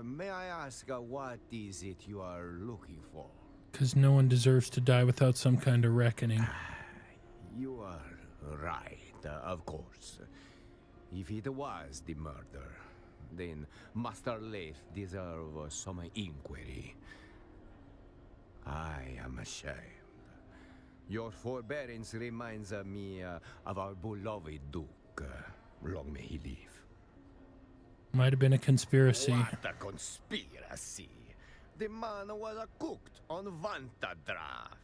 U: may I ask what is it you are looking for?
A: Because no one deserves to die without some kind of reckoning.
U: You are right, of course. If it was the murder, then Master Leith deserves some inquiry. I am ashamed. Your forbearance reminds me of our beloved Duke. Long may he live.
A: Might have been a conspiracy.
U: What a conspiracy! The man was cooked on Vanta draft,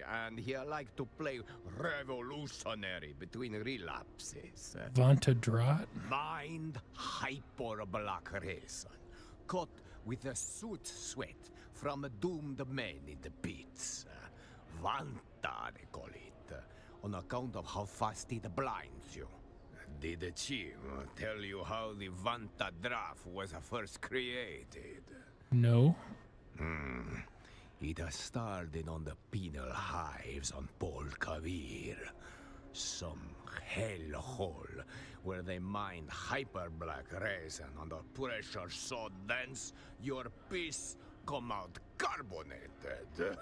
U: and he liked to play revolutionary between relapses.
A: Vanta Drat?
U: Mind hyper-black reason, cut with a soot sweat from doomed men in the pits. Vanta, they call it, on account of how fast it blinds you. Did the chief tell you how the Vanta draft was first created?
A: No.
U: It started on the penal hives on Pol Kavir. Some hellhole where they mined hyper-black resin under pressure so dense your piece come out carbonated.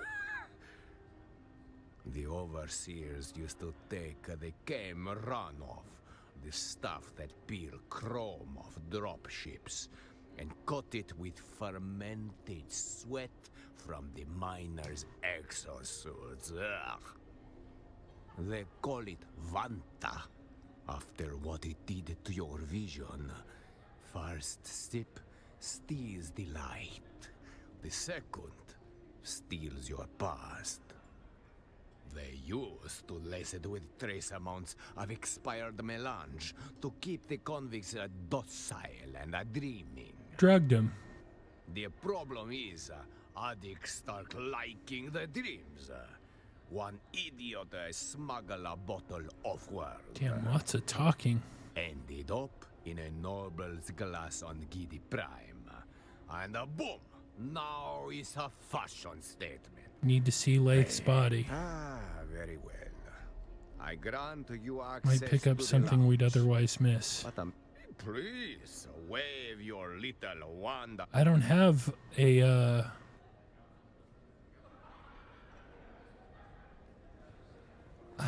U: The overseers used to take the chem runoff, the stuff that peel chrome off drop ships, and cut it with fermented sweat from the miners' exosuits. Ugh. They call it Vanta, after what it did to your vision. First sip steals the light. The second steals your past. They used to lace it with trace amounts of expired melange to keep the convicts docile and dreaming.
A: Drugged him.
U: The problem is, addicts start liking the dreams. One idiot smuggled a bottle off-world.
A: Damn, lots of talking.
U: Ended up in a noble's glass on Gidi Prime. And boom! Now it's a fashion statement.
A: Need to see Leith's body.
U: Very well. I grant you access.
A: Might pick up something we'd otherwise miss.
U: But please wave your little wand.
A: I don't have a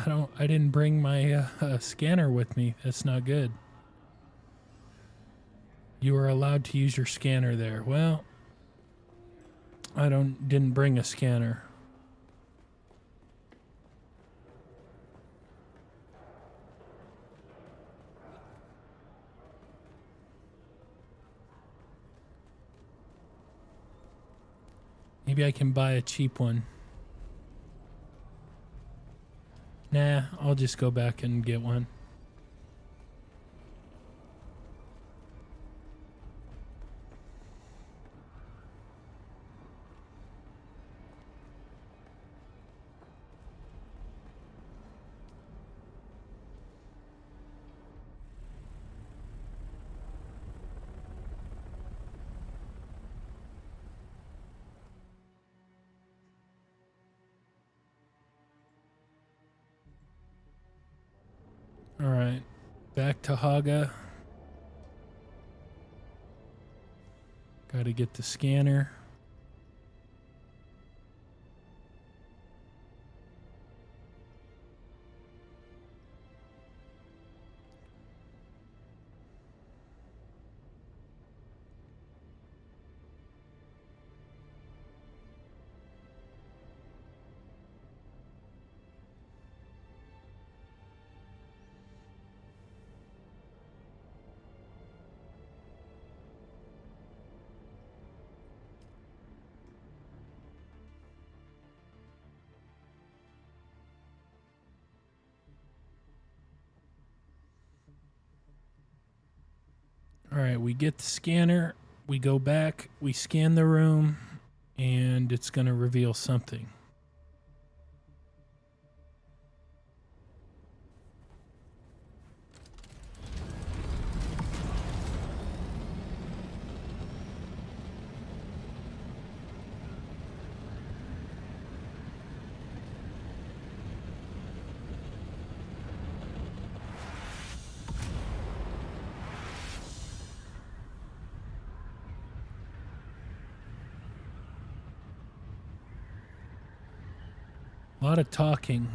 A: I didn't bring my scanner with me. That's not good. You are allowed to use your scanner there. Well, I didn't bring a scanner. Maybe I can buy a cheap one. Nah, I'll just go back and get one. All right, back to Haga. Got to get the scanner. All right, we get the scanner, we go back, we scan the room, and it's going to reveal something. A lot of talking.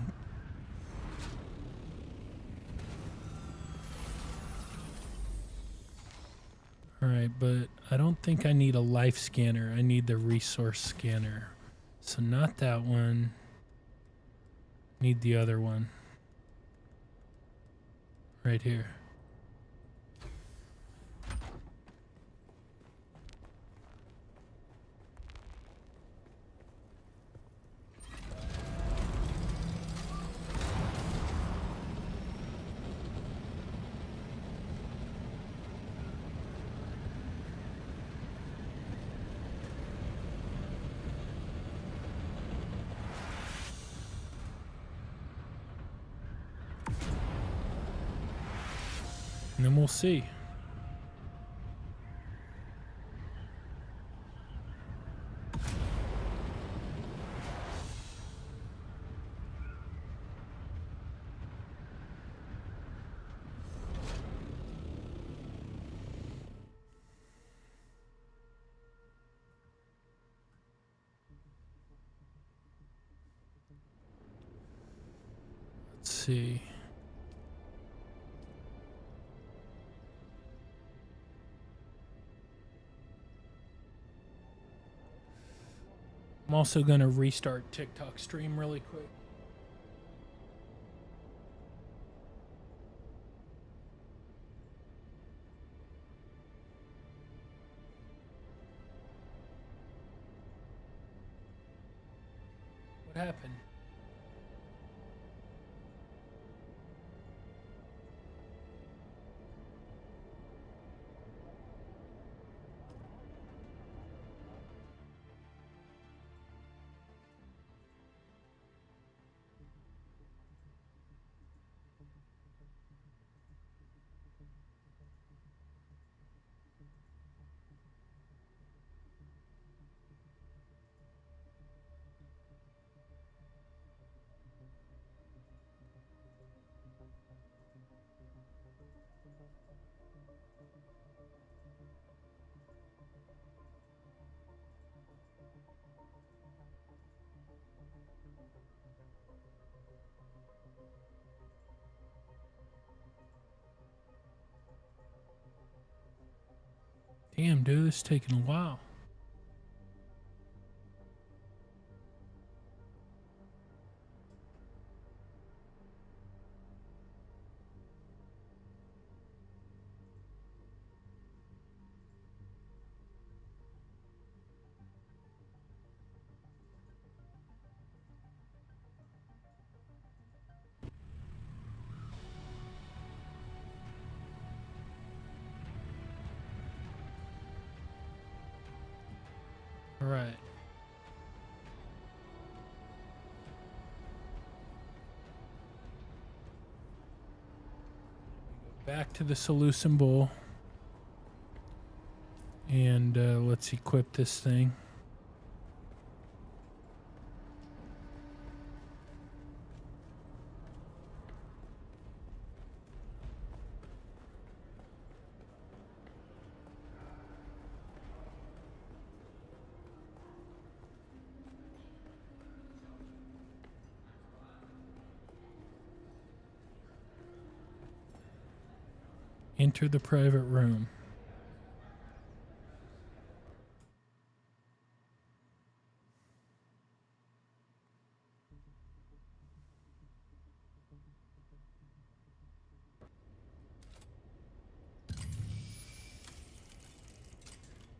A: All right, but I don't think I need a life scanner. I need the resource scanner. So not that one. Need the other one. Right here. And then we'll see. Let's see. I'm also going to restart TikTok stream really quick. What happened? Damn, dude, this is taking a while. All right. Back to the Seleucid Bowl. And let's equip this thing. Enter the private room.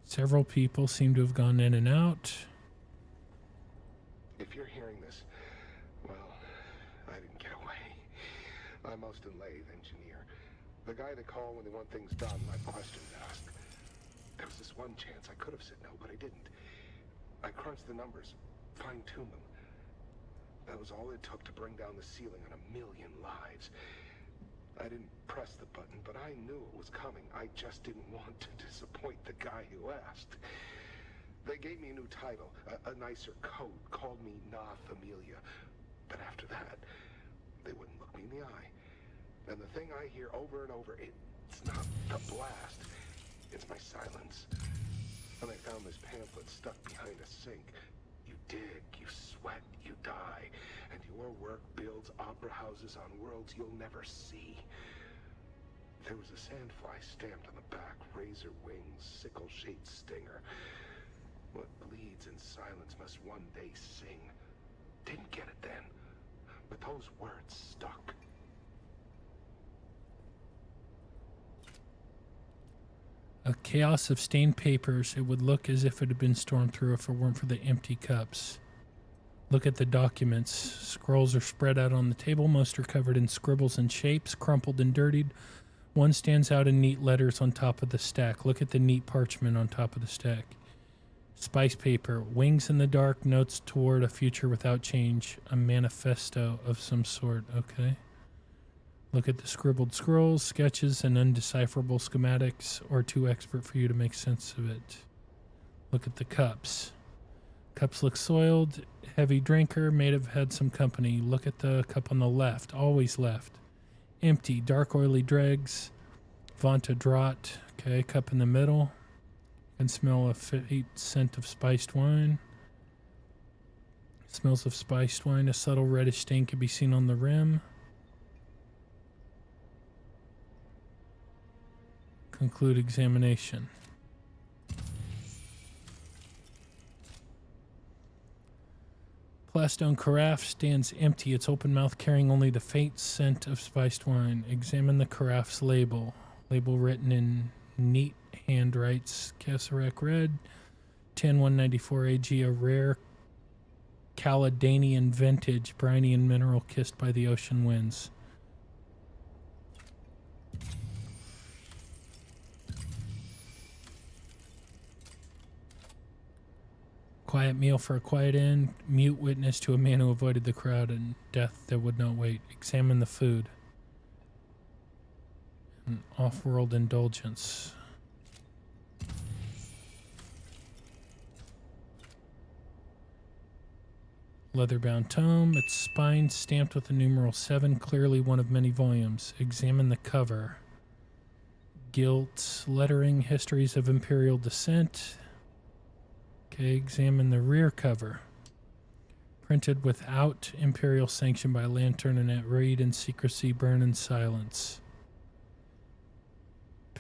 A: Several people seem to have gone in and out.
F: If you're hearing this, well, I didn't get away. I'm Austin Lathe, engineer. The guy they call when they want things done, my questions asked. There was this one chance I could have said no, but I didn't. I crunched the numbers, fine-tuned them. That was all it took to bring down the ceiling on 1 million lives. I didn't press the button, but I knew it was coming. I just didn't want to disappoint the guy who asked. They gave me a new title, a nicer code, called me Na Familia. But after that, they wouldn't look me in the eye. And the thing I hear over and over, it's not the blast, it's my silence. And I found this pamphlet stuck behind a sink. You dig, you sweat, you die, and your work builds opera houses on worlds you'll never see. There was a sandfly stamped on the back, razor wings, sickle-shaped stinger. What bleeds in silence must one day sing. Didn't get it then, but those words stuck.
A: A chaos of stained papers. It would look as if it had been stormed through if it weren't for the empty cups. Look at the documents. Scrolls are spread out on the table. Most are covered in scribbles and shapes, crumpled and dirtied. One stands out in neat letters on top of the stack. Look at the neat parchment on top of the stack. Spice paper. Wings in the dark. Notes toward a future without change. A manifesto of some sort. Okay. Look at the scribbled scrolls, sketches, and undecipherable schematics, or too expert for you to make sense of it. Look at the cups. Cups look soiled. Heavy drinker, may have had some company. Look at the cup on the left, always left. Empty, dark oily dregs. Vanta draught. Okay, cup in the middle. You can smell a faint scent of spiced wine. Smells of spiced wine. A subtle reddish stain can be seen on the rim. Conclude examination. Plastone carafe stands empty, its open mouth carrying only the faint scent of spiced wine. Examine the carafe's label. Label written in neat hand writes Casarac Red, 10194 AG, a rare Caledonian vintage, briny and mineral kissed by the ocean winds. Quiet meal for a quiet end. Mute witness to a man who avoided the crowd and death that would not wait. Examine the food. An off-world indulgence. Leather-bound tome. Its spine stamped with the numeral 7, clearly one of many volumes. Examine the cover. Gilt lettering, histories of imperial descent. Okay, examine the rear cover. Printed without imperial sanction by lantern and at read in secrecy, burn in silence.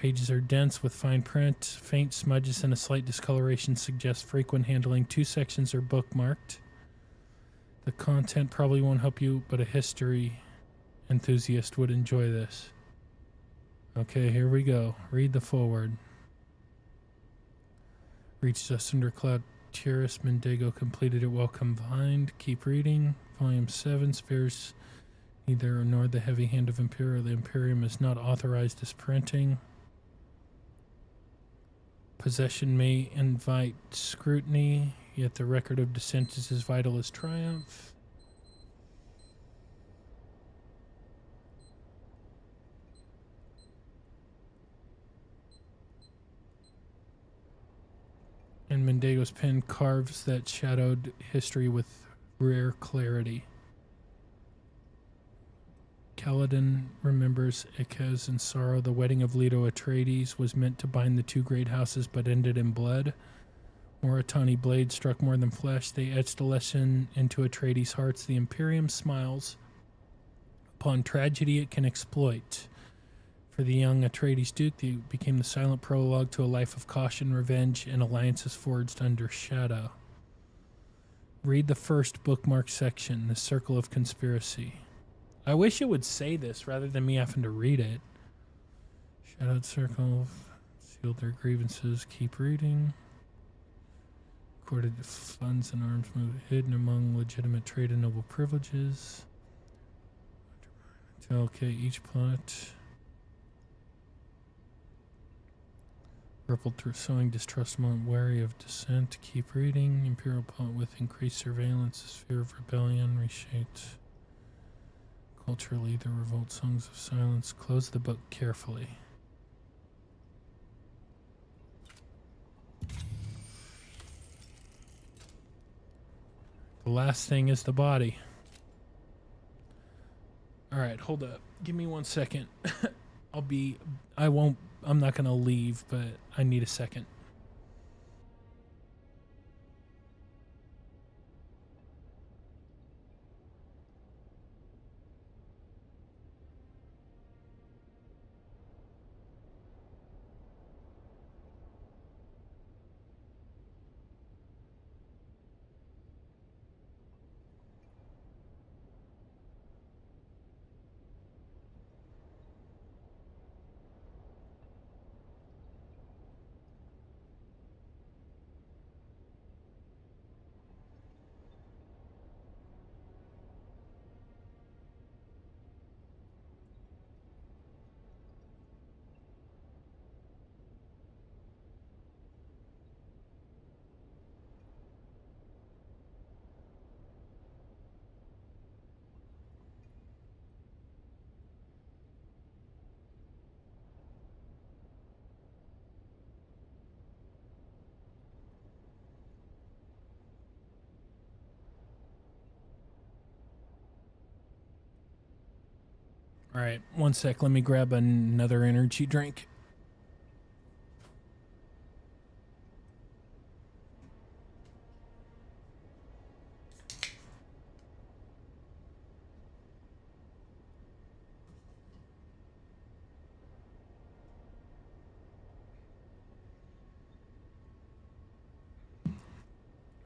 A: Pages are dense with fine print. Faint smudges and a slight discoloration suggest frequent handling. 2 sections are bookmarked. The content probably won't help you, but a history enthusiast would enjoy this. Okay, here we go. Read the foreword. Reached us under cloud Tyrus Mendigo completed it well combined. Keep reading. Volume 7 spares neither nor the heavy hand of Imperial. The Imperium is not authorized as printing. Possession may invite scrutiny, yet the record of dissent is as vital as triumph. And Mendigo's pen carves that shadowed history with rare clarity. Kaladin remembers Ikaz in sorrow. The wedding of Leto Atreides was meant to bind the 2 great houses, but ended in blood. Moritani blades struck more than flesh. They etched a lesson into Atreides' hearts. The Imperium smiles upon tragedy it can exploit. For the young Atreides Duke, they became the silent prologue to a life of caution, revenge, and alliances forged under shadow. Read the first bookmark section, The Circle of Conspiracy. I wish it would say this rather than me having to read it. Shadowed Circle, sealed their grievances, keep reading. Recorded funds and arms moved hidden among legitimate trade and noble privileges. Okay, each plot. Rippled through sowing distrust among wary of dissent. Keep reading. Imperial plot with increased surveillance, sphere of rebellion, reshaped. Culturally, the revolt songs of silence. Close the book carefully. The last thing is the body. Alright, hold up. Give me 1 second. I'm not gonna leave, but I need a second. All right, 1 sec. Let me grab another energy drink.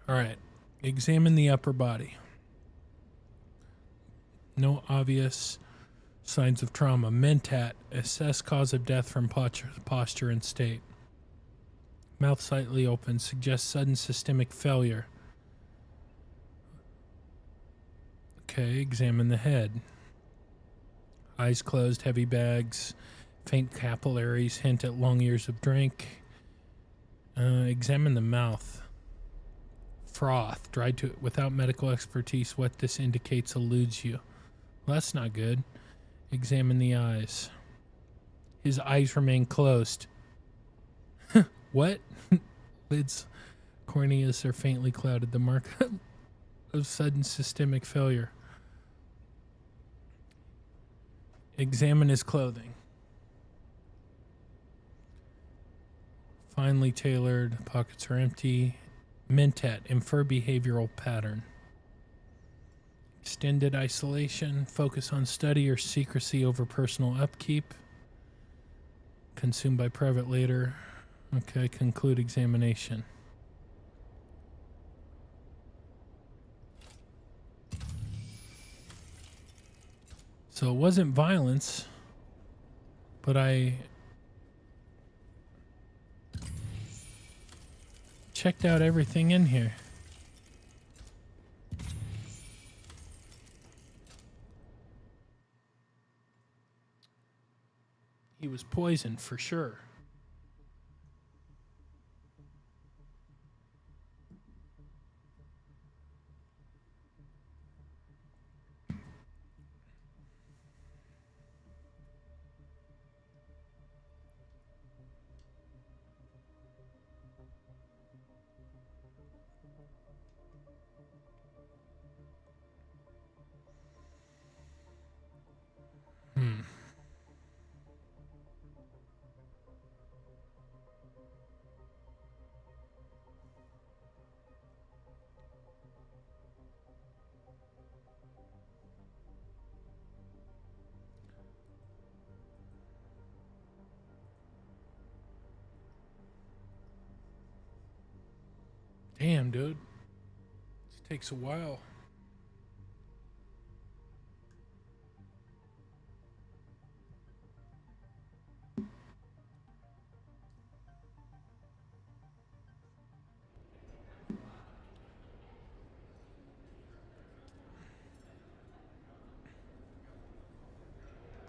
A: All right, examine the upper body. No obvious signs of trauma. Mentat. Assess cause of death from posture and state. Mouth slightly open. Suggests sudden systemic failure. Okay, examine the head. Eyes closed, heavy bags, faint capillaries hint at long years of drink. Examine the mouth. Froth. Dried to without medical expertise. What this indicates eludes you. Well, that's not good. Examine the eyes. His eyes remain closed. What? Lids, corneas are faintly clouded. The mark of sudden systemic failure. Examine his clothing. Finely tailored. Pockets are empty. Mentat. Infer behavioral pattern. Extended isolation, focus on study or secrecy over personal upkeep. Consumed by private later. Okay, conclude examination. So it wasn't violence, but I checked out everything in here. He was poisoned for sure. Damn, dude. This takes a while.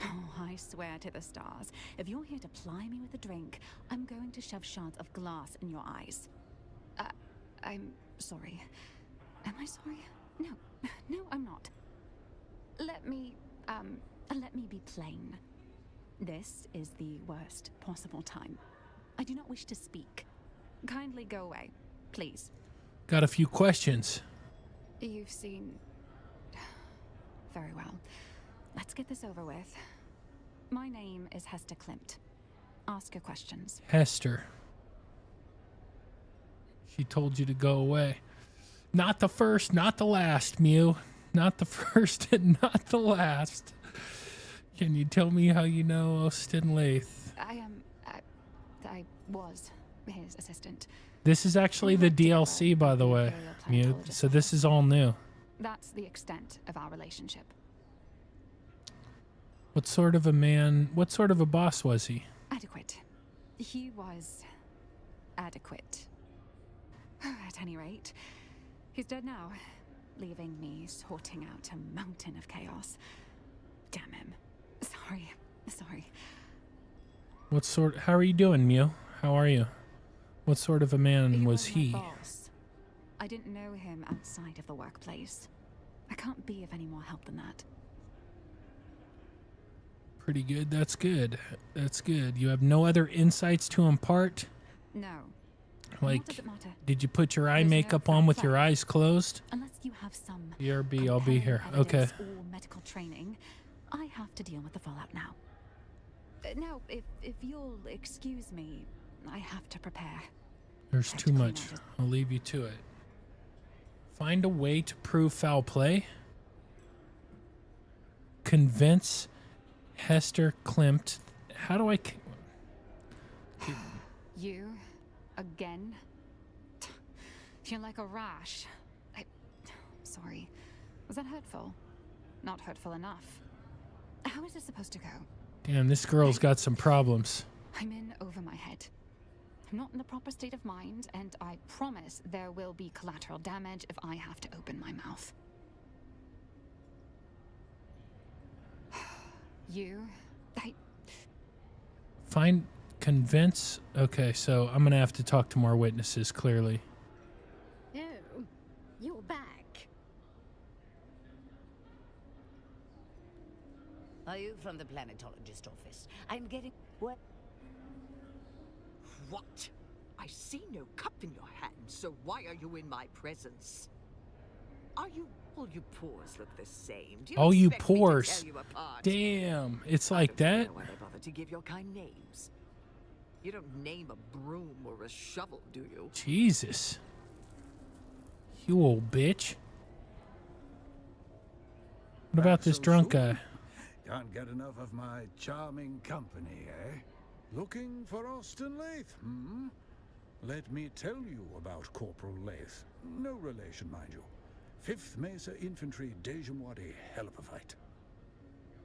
T: Oh, I swear to the stars, if you're here to ply me with a drink, I'm going to shove shards of glass in your eyes. I'm sorry. Am I sorry? No, no, I'm not. Let me be plain. This is the worst possible time. I do not wish to speak. Kindly go away, please.
A: Got a few questions.
T: You've seen... Very well. Let's get this over with. My name is Hester Klimt. Ask your questions.
A: Hester. She told you to go away. Not the first, not the last, Mew. Not the first and not the last. Can you tell me how you know Austin Lath?
T: I was his assistant.
A: This is actually the DLC, by the way, Mew. So this is all new.
T: That's the extent of our relationship.
A: What sort of a man, what sort of a boss was he?
T: Adequate. He was adequate. At any rate, he's dead now, leaving me sorting out a mountain of chaos. Damn him. Sorry.
A: What sort, how are you doing, Mew? How are you? What sort of a man was he?
T: Boss. I didn't know him outside of the workplace. I can't be of any more help than that.
A: Pretty good. That's good. That's good. You have no other insights to impart?
T: No.
A: Like,
T: what does it matter?
A: Did you put your eye makeup on with your eyes closed?
T: Unless you have some
A: BRB, I'll be here. Okay.
T: or medical training, I have to deal with the fallout now. Now, if you'll excuse me, I have to prepare.
A: There's too much. I'll leave you to it. Find a way to prove foul play. Convince Hester Klimt. How do I...
T: You? Again? You're like a rash. Sorry. Was that hurtful? Not hurtful enough. How is this supposed to go?
A: Damn, this girl's got some problems.
T: I'm in over my head. I'm not in the proper state of mind, and I promise there will be collateral damage if I have to open my mouth. You?
A: Convince... Okay, so I'm gonna have to talk to more witnesses, clearly.
C: Oh, you're back.
H: Are you from the planetologist office? I'm getting... What?
G: What? I see no cup in your hand, so why are you in my presence? Are you... All you pores look the same. Do you
A: Oh, you
G: expect me to
A: pores.
G: tell you apart?
A: Damn, it's like that?
G: Why they bother to give your kind names? You don't name a broom or a shovel, do you?
A: Jesus. You old bitch. What about this drunk guy?
S: Can't get enough of my charming company, eh? Looking for Austin Lath, hmm? Let me tell you about Corporal Lath. No relation, mind you. 5th Mesa Infantry Dejamwadi, hell of a fight.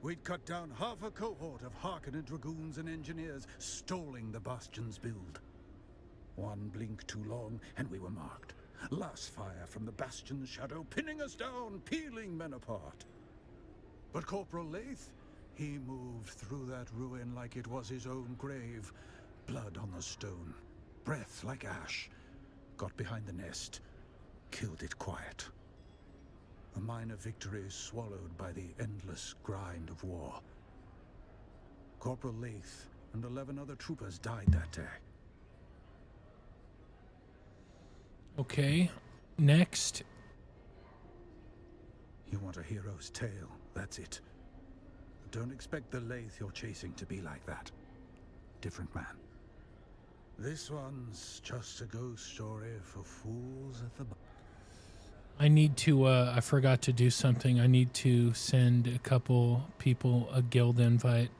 S: We'd cut down half a cohort of Harkonnen dragoons and engineers, stalling the Bastion's build. One blink too long, and we were marked. Last fire from the Bastion's shadow, pinning us down, peeling men apart. But Corporal Lath, he moved through that ruin like it was his own grave. Blood on the stone, breath like ash. Got behind the nest, killed it quiet. A minor victory swallowed by the endless grind of war. Corporal Lath and 11 other troopers died that day.
A: Okay, next.
S: You want a hero's tale, that's it. Don't expect the Lath you're chasing to be like that. Different man. This one's just a ghost story for fools at the bar.
A: I need to, I forgot to do something. I need to send a couple people a guild invite.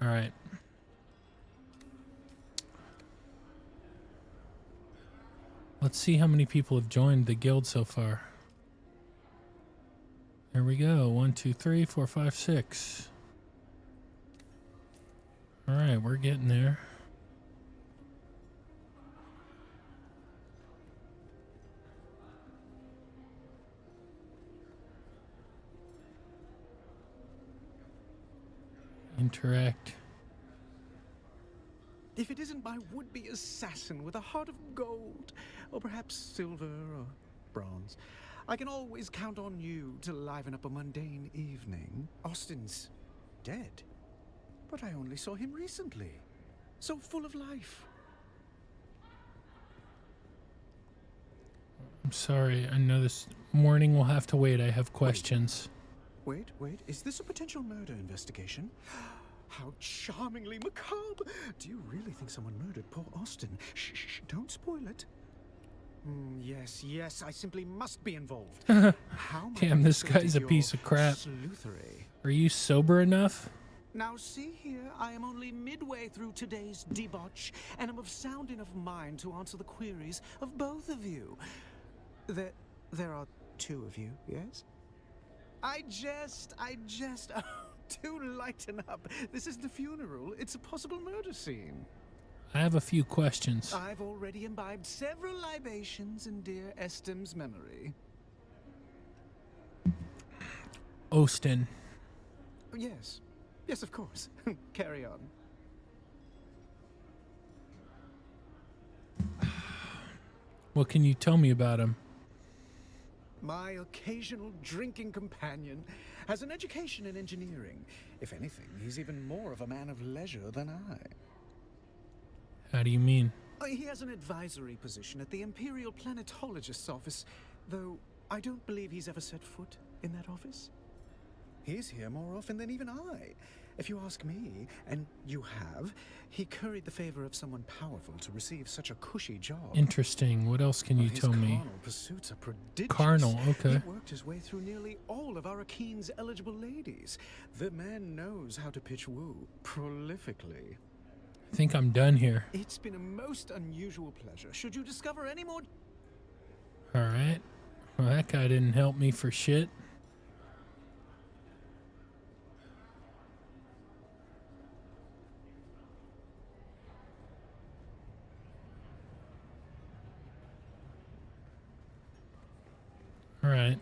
A: All right. Let's see how many people have joined the guild so far. There we go. 1, 2, 3, 4, 5, 6. All right, we're getting there. Interact.
E: If it isn't my would-be assassin with a heart of gold, or perhaps silver or bronze, I can always count on you to liven up a mundane evening. Austin's dead, but I only saw him recently. So full of life.
A: I'm sorry. I know this morning will have to wait. I have questions.
E: Wait. Is this a potential murder investigation? How charmingly macabre! Do you really think someone murdered poor Austin? Shh, don't spoil it. Yes, I simply must be involved.
A: Damn, this guy's a piece of crap.
E: Sleuthery?
A: Are you sober enough?
E: Now see here, I am only midway through today's debauch, and am of sound enough mind to answer the queries of both of you. There are 2 of you, yes? I jest. Oh, do lighten up. This isn't a funeral, it's a possible murder scene.
A: I have a few questions.
E: I've already imbibed several libations in dear Estim's memory.
A: Austin.
E: Yes, of course. Carry on.
A: What can you tell me about him?
E: My occasional drinking companion has an education in engineering. If anything, he's even more of a man of leisure than I.
A: How do you mean?
E: He has an advisory position at the Imperial Planetologist's office, though I don't believe he's ever set foot in that office. He's here more often than even I. If you ask me, and you have, he curried the favor of someone powerful to receive such a cushy job.
A: Interesting. What else can you tell me?
E: His carnal pursuits are prodigious.
A: Carnal, okay.
E: He worked his way through nearly all of Arakeen's eligible ladies. The man knows how to pitch woo prolifically.
A: I think I'm done here.
E: It's been a most unusual pleasure. Should you discover any more...
A: All right. Well, that guy didn't help me for shit. All right.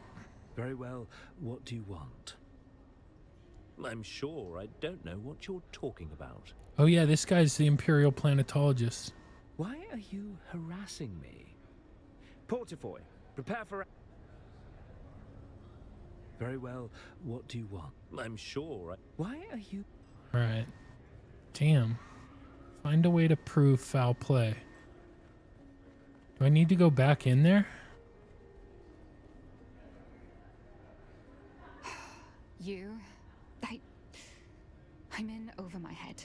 V: Very well. What do you want? I'm sure I don't know what you're talking about.
A: Oh yeah, this guy's the Imperial Planetologist.
V: Why are you harassing me? Portafoy, prepare for... Very well. What do you want? I'm sure Why are you...
A: All right. Damn. Find a way to prove foul play. Do I need to go back in there?
T: I'm in over my head.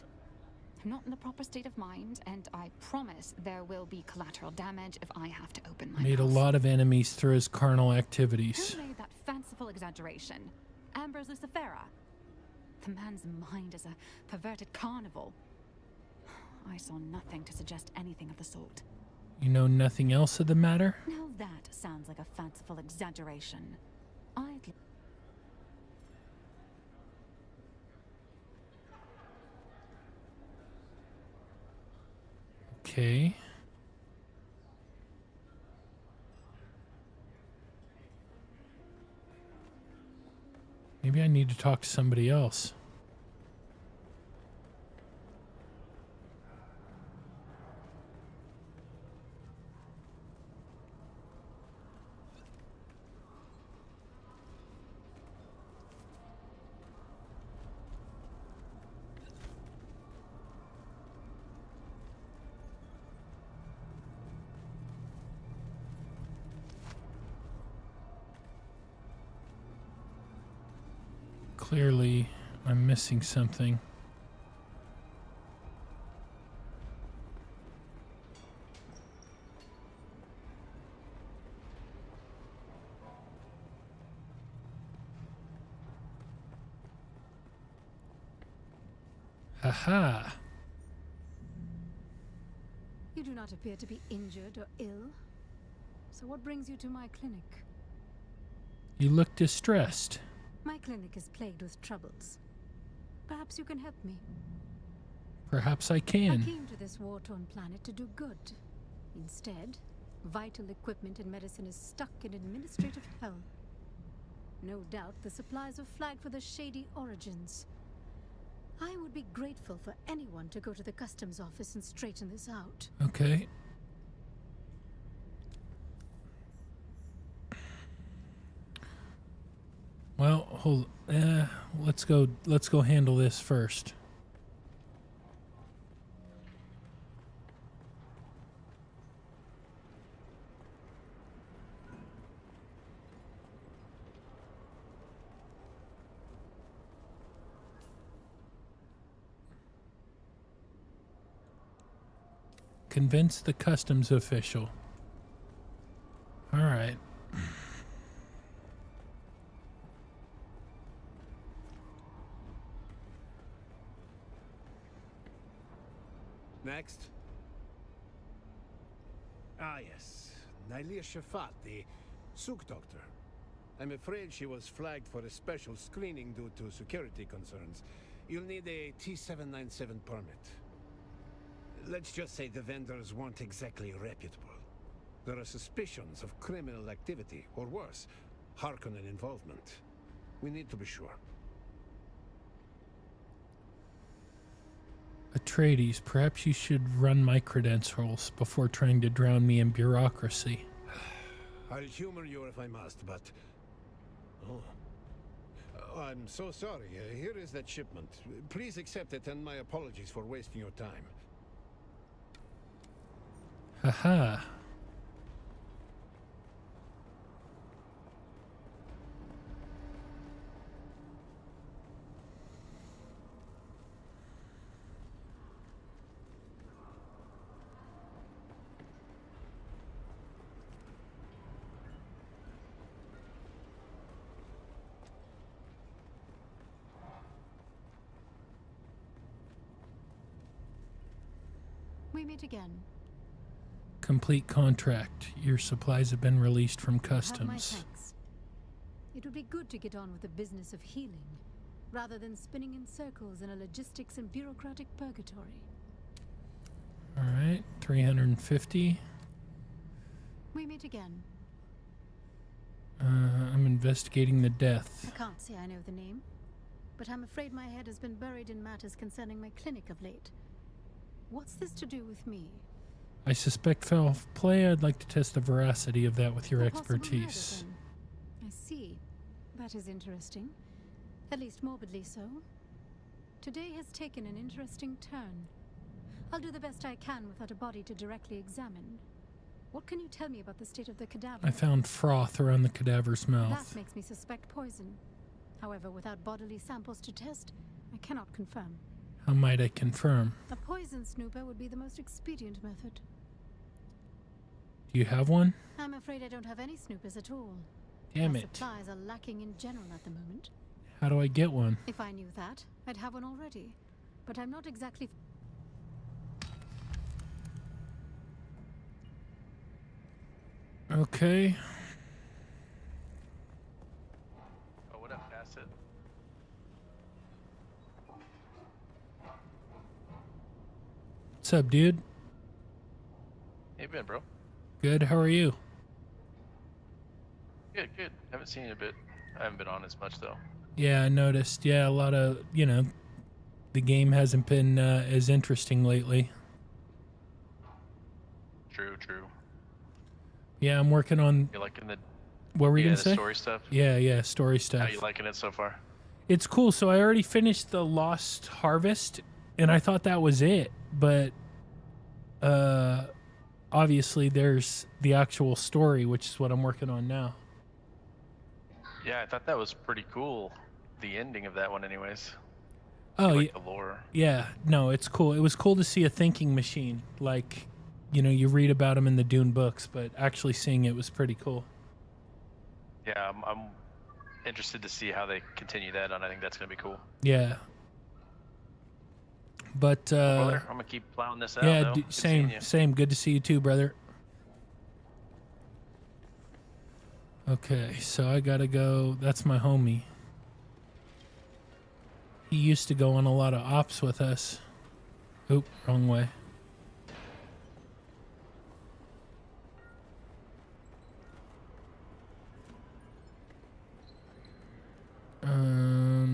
T: not in the proper state of mind, and I promise there will be collateral damage if I have to open my
A: Made a
T: mouth.
A: lot of enemies through his carnal activities.
T: Who made that fanciful exaggeration? Ambrose Lucifera? The man's mind is a perverted carnival. I saw nothing to suggest anything of the sort.
A: You know nothing else of the matter?
T: Now that sounds like a fanciful exaggeration. I'd...
A: Okay. Maybe I need to talk to somebody else. Clearly, I'm missing something. Haha.
C: You do not appear to be injured or ill. So what brings you to my clinic?
A: You look distressed.
C: My clinic is plagued with troubles. Perhaps you can help me.
A: Perhaps I
C: I
A: can.
C: came to this war-torn planet to do good. Instead, vital equipment and medicine is stuck in administrative hell. No doubt the supplies were flagged for the shady origins. I would be grateful for anyone to go to the customs office and straighten this out.
A: Okay. Well, hold. Let's go handle this first. Convince the customs official. All right.
D: Next. Ah, yes. Nalia Shafat, the Souk doctor. I'm afraid she was flagged for a special screening due to security concerns. You'll need a T-797 permit. Let's just say the vendors weren't exactly reputable. There are suspicions of criminal activity, or worse, Harkonnen involvement. We need to be sure.
A: Atreides, perhaps you should run my credentials before trying to drown me in bureaucracy.
D: I'll humor you if I must, but... Oh. I'm so sorry. Here is that shipment. Please accept it, and my apologies for wasting your time.
A: Haha.
C: We meet again.
A: Complete contract. Your supplies have been released from
C: Have my
A: customs.
C: thanks. It would be good to get on with the business of healing, rather than spinning in circles in a logistics and bureaucratic purgatory.
A: All right, 350.
C: We meet again.
A: I'm investigating the death.
C: I can't say I know the name, but I'm afraid my head has been buried in matters concerning my clinic of late. What's this to do with me?
A: I suspect foul play. I'd like to test the veracity of that with your
C: A possible
A: expertise.
C: murder, then. I see. That is interesting. At least morbidly so. Today has taken an interesting turn. I'll do the best I can without a body to directly examine. What can you tell me about the state of the cadaver?
A: I found froth around the cadaver's mouth.
C: That makes me suspect poison. However, without bodily samples to test, I cannot confirm.
A: How might I confirm?
C: A poison snooper would be the most expedient method.
A: Do you have one?
C: I'm afraid I don't have any snoopers at all.
A: Damn
C: My
A: it.
C: supplies are lacking in general at the moment.
A: How do I get one?
C: If I knew that, I'd have one already. But I'm not exactly...
A: Okay.
B: Oh, what up, pass it?
A: What's up, dude?
B: How you been, bro?
A: Good, how are you?
B: Good, good. Haven't seen you in a bit. I haven't been on as much, though.
A: Yeah, I noticed. Yeah, a lot of, you know, the game hasn't been as interesting lately.
B: True, true.
A: Yeah, I'm working on...
B: You liking the...
A: What were you gonna
B: the
A: say?
B: story stuff?
A: Yeah, story stuff.
B: How you liking it so far?
A: It's cool. So I already finished the Lost Harvest, and I thought that was it. But obviously there's the actual story, which is what I'm working on now.
B: Yeah, I thought that was pretty cool. The ending of that one, anyways.
A: Oh,
B: like
A: yeah.
B: the lore.
A: Yeah, no, it's cool. It was cool to see a thinking machine. Like, you know, you read about them in the Dune books, but actually seeing it was pretty cool.
B: Yeah, I'm interested to see how they continue that, and I think that's going to be cool.
A: Yeah. But,
B: brother, I'm going to keep plowing this out,
A: yeah,
B: though. Good
A: same,
B: seeing you.
A: same. Good to see you too, brother. Okay, so I gotta go. That's my homie. He used to go on a lot of ops with us. Oop, wrong way.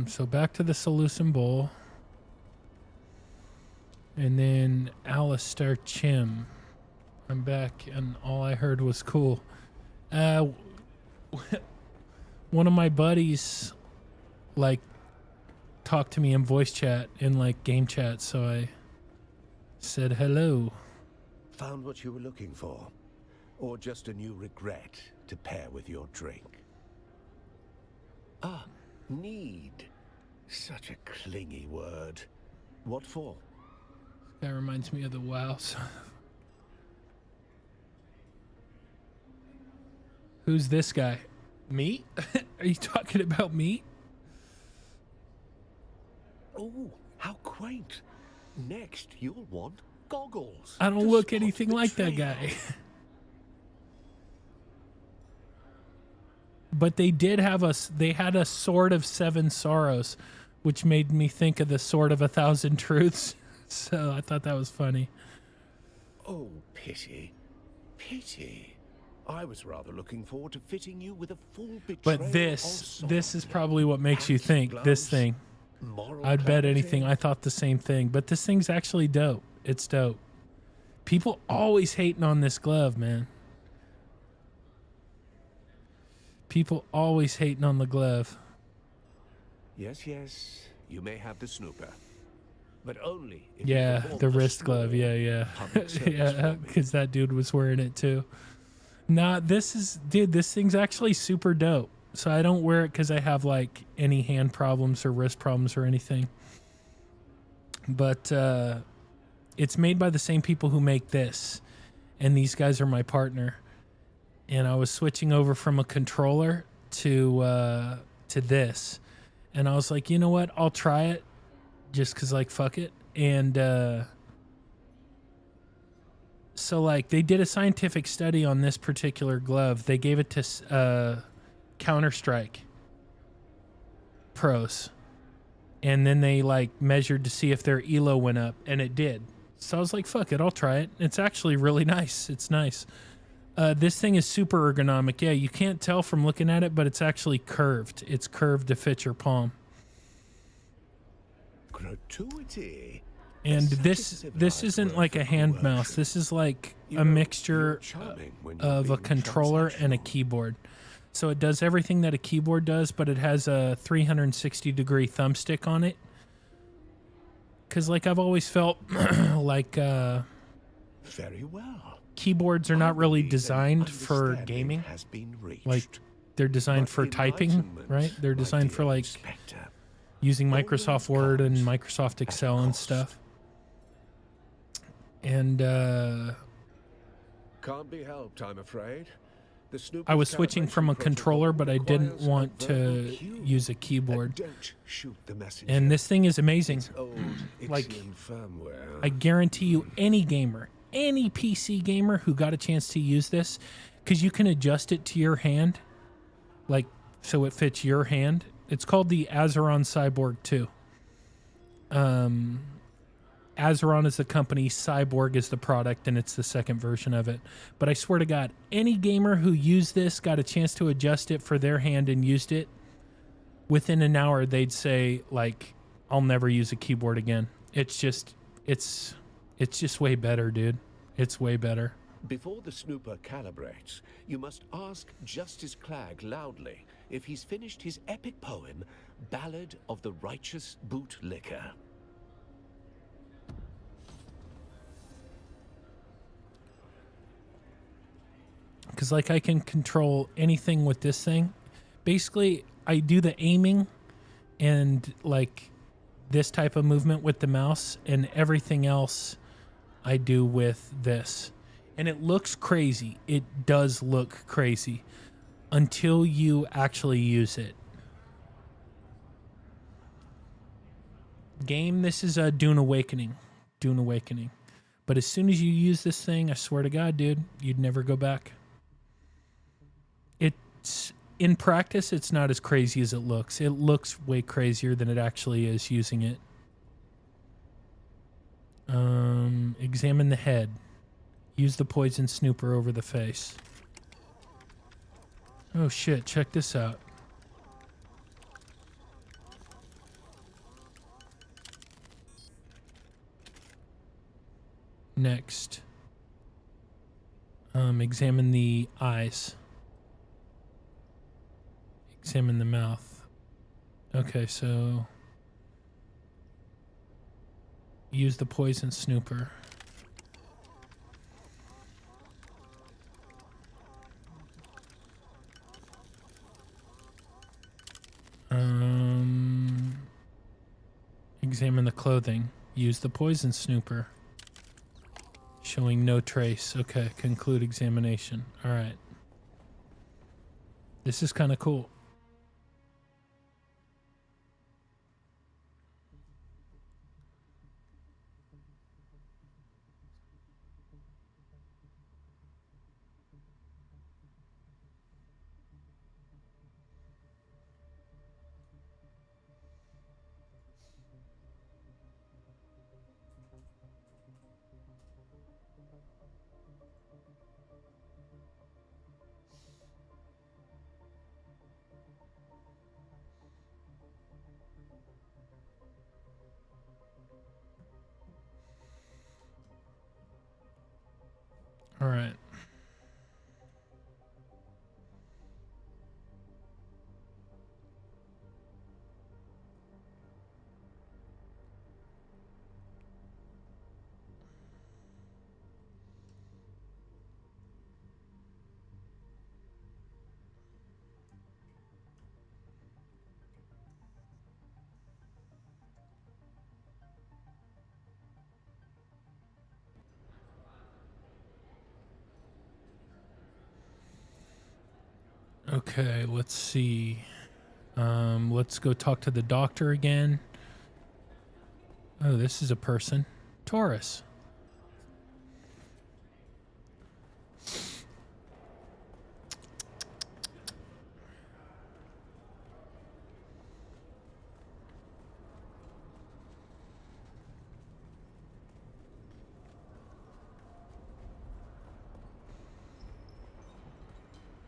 A: So back to the Seleucid Bowl. And then Alistair Chim. I'm back, and all I heard was cool. One of my buddies, like, talked to me in voice chat, in, like, game chat, so I said hello.
D: Found what you were looking for? Or just a new regret to pair with your drink? Ah, need. Such a clingy word. What for?
A: That reminds me of the WoW. Who's this guy? Me? Are you talking about me?
D: Oh, how quaint. Next, you'll want goggles.
A: I don't look anything like that guy. But they did have they had a Sword of Seven Sorrows, which made me think of the Sword of a Thousand Truths. So I thought that was funny.
D: Oh, pity. Pity. I was rather looking forward to fitting you with a full betrayal.
A: But this is probably what makes you think this thing. I'd bet anything. I thought the same thing. But this thing's actually dope. It's dope. People always hating on this glove, man. People always hating on the glove.
D: Yes, yes. You may have the snooper. But only if
A: Yeah,
D: you perform
A: the
D: a
A: wrist glove.
D: small
A: Yeah.
D: public service
A: Yeah,
D: for me.
A: because that dude was wearing it too. Nah, this thing's actually super dope. So I don't wear it because I have like any hand problems or wrist problems or anything. But it's made by the same people who make this. And these guys are my partner. And I was switching over from a controller to this. And I was like, you know what? I'll try it. Just because, like, fuck it. And so, like, they did a scientific study on this particular glove. They gave it to Counter-Strike pros. And then they, like, measured to see if their ELO went up. And it did. So I was like, fuck it. I'll try it. It's actually really nice. It's nice. This thing is super ergonomic. Yeah, you can't tell from looking at it, but it's actually curved. It's curved to fit your palm.
D: Gratuity.
A: And this isn't like a hand mouse. This is like a mixture of a controller and a keyboard. So it does everything that a keyboard does, but it has a 360-degree thumbstick on it. Because, like, I've always felt like
D: very well.
A: Keyboards are not really designed for gaming. Like, they're designed for typing, right? They're designed for, like, using Microsoft Word and Microsoft Excel and stuff. And
R: Can't be helped, I'm afraid. The
A: I was switching from a controller, but I didn't want to use a keyboard.
R: Don't shoot the messenger.
A: And this thing is amazing.
R: It's old
A: Like,
R: Ixion firmware.
A: I guarantee you, any gamer, any PC gamer who got a chance to use this, because you can adjust it to your hand, like, so it fits your hand. It's called the Azeron Cyborg 2. Azeron is the company, Cyborg is the product, and it's the second version of it. But I swear to God, any gamer who used this, got a chance to adjust it for their hand and used it, within an hour they'd say, like, I'll never use a keyboard again. It's just way better, dude. It's way better.
R: Before the snooper calibrates, you must ask Justice Clag loudly if he's finished his epic poem, Ballad of the Righteous Bootlicker.
A: Because, like, I can control anything with this thing. Basically, I do the aiming and, like, this type of movement with the mouse, and everything else I do with this. And it looks crazy. It does look crazy until you actually use it. Game, this is a Dune Awakening. Dune Awakening. But as soon as you use this thing, I swear to God, dude, you'd never go back. It's, in practice, it's not as crazy as it looks. It looks way crazier than it actually is using it. Examine the head. Use the poison snooper over the face. Oh shit, check this out. Next. Examine the eyes. Examine the mouth. Okay, so use the poison snooper. Examine the clothing. Use the poison snooper. Showing no trace. Okay, conclude examination. All right. This is kind of cool. All right. Okay, let's see. Let's go talk to the doctor again. Oh, this is a person. Taurus.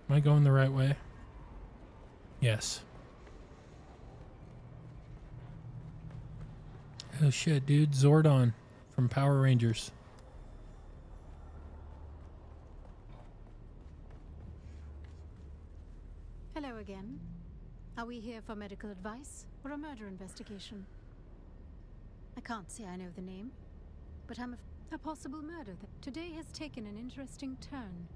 A: Am I going the right way? Yes. Oh shit, dude. Zordon from Power Rangers.
C: Hello again. Are we here for medical advice or a murder investigation? I can't say I know the name, but I'm a possible murder that today has taken an interesting turn.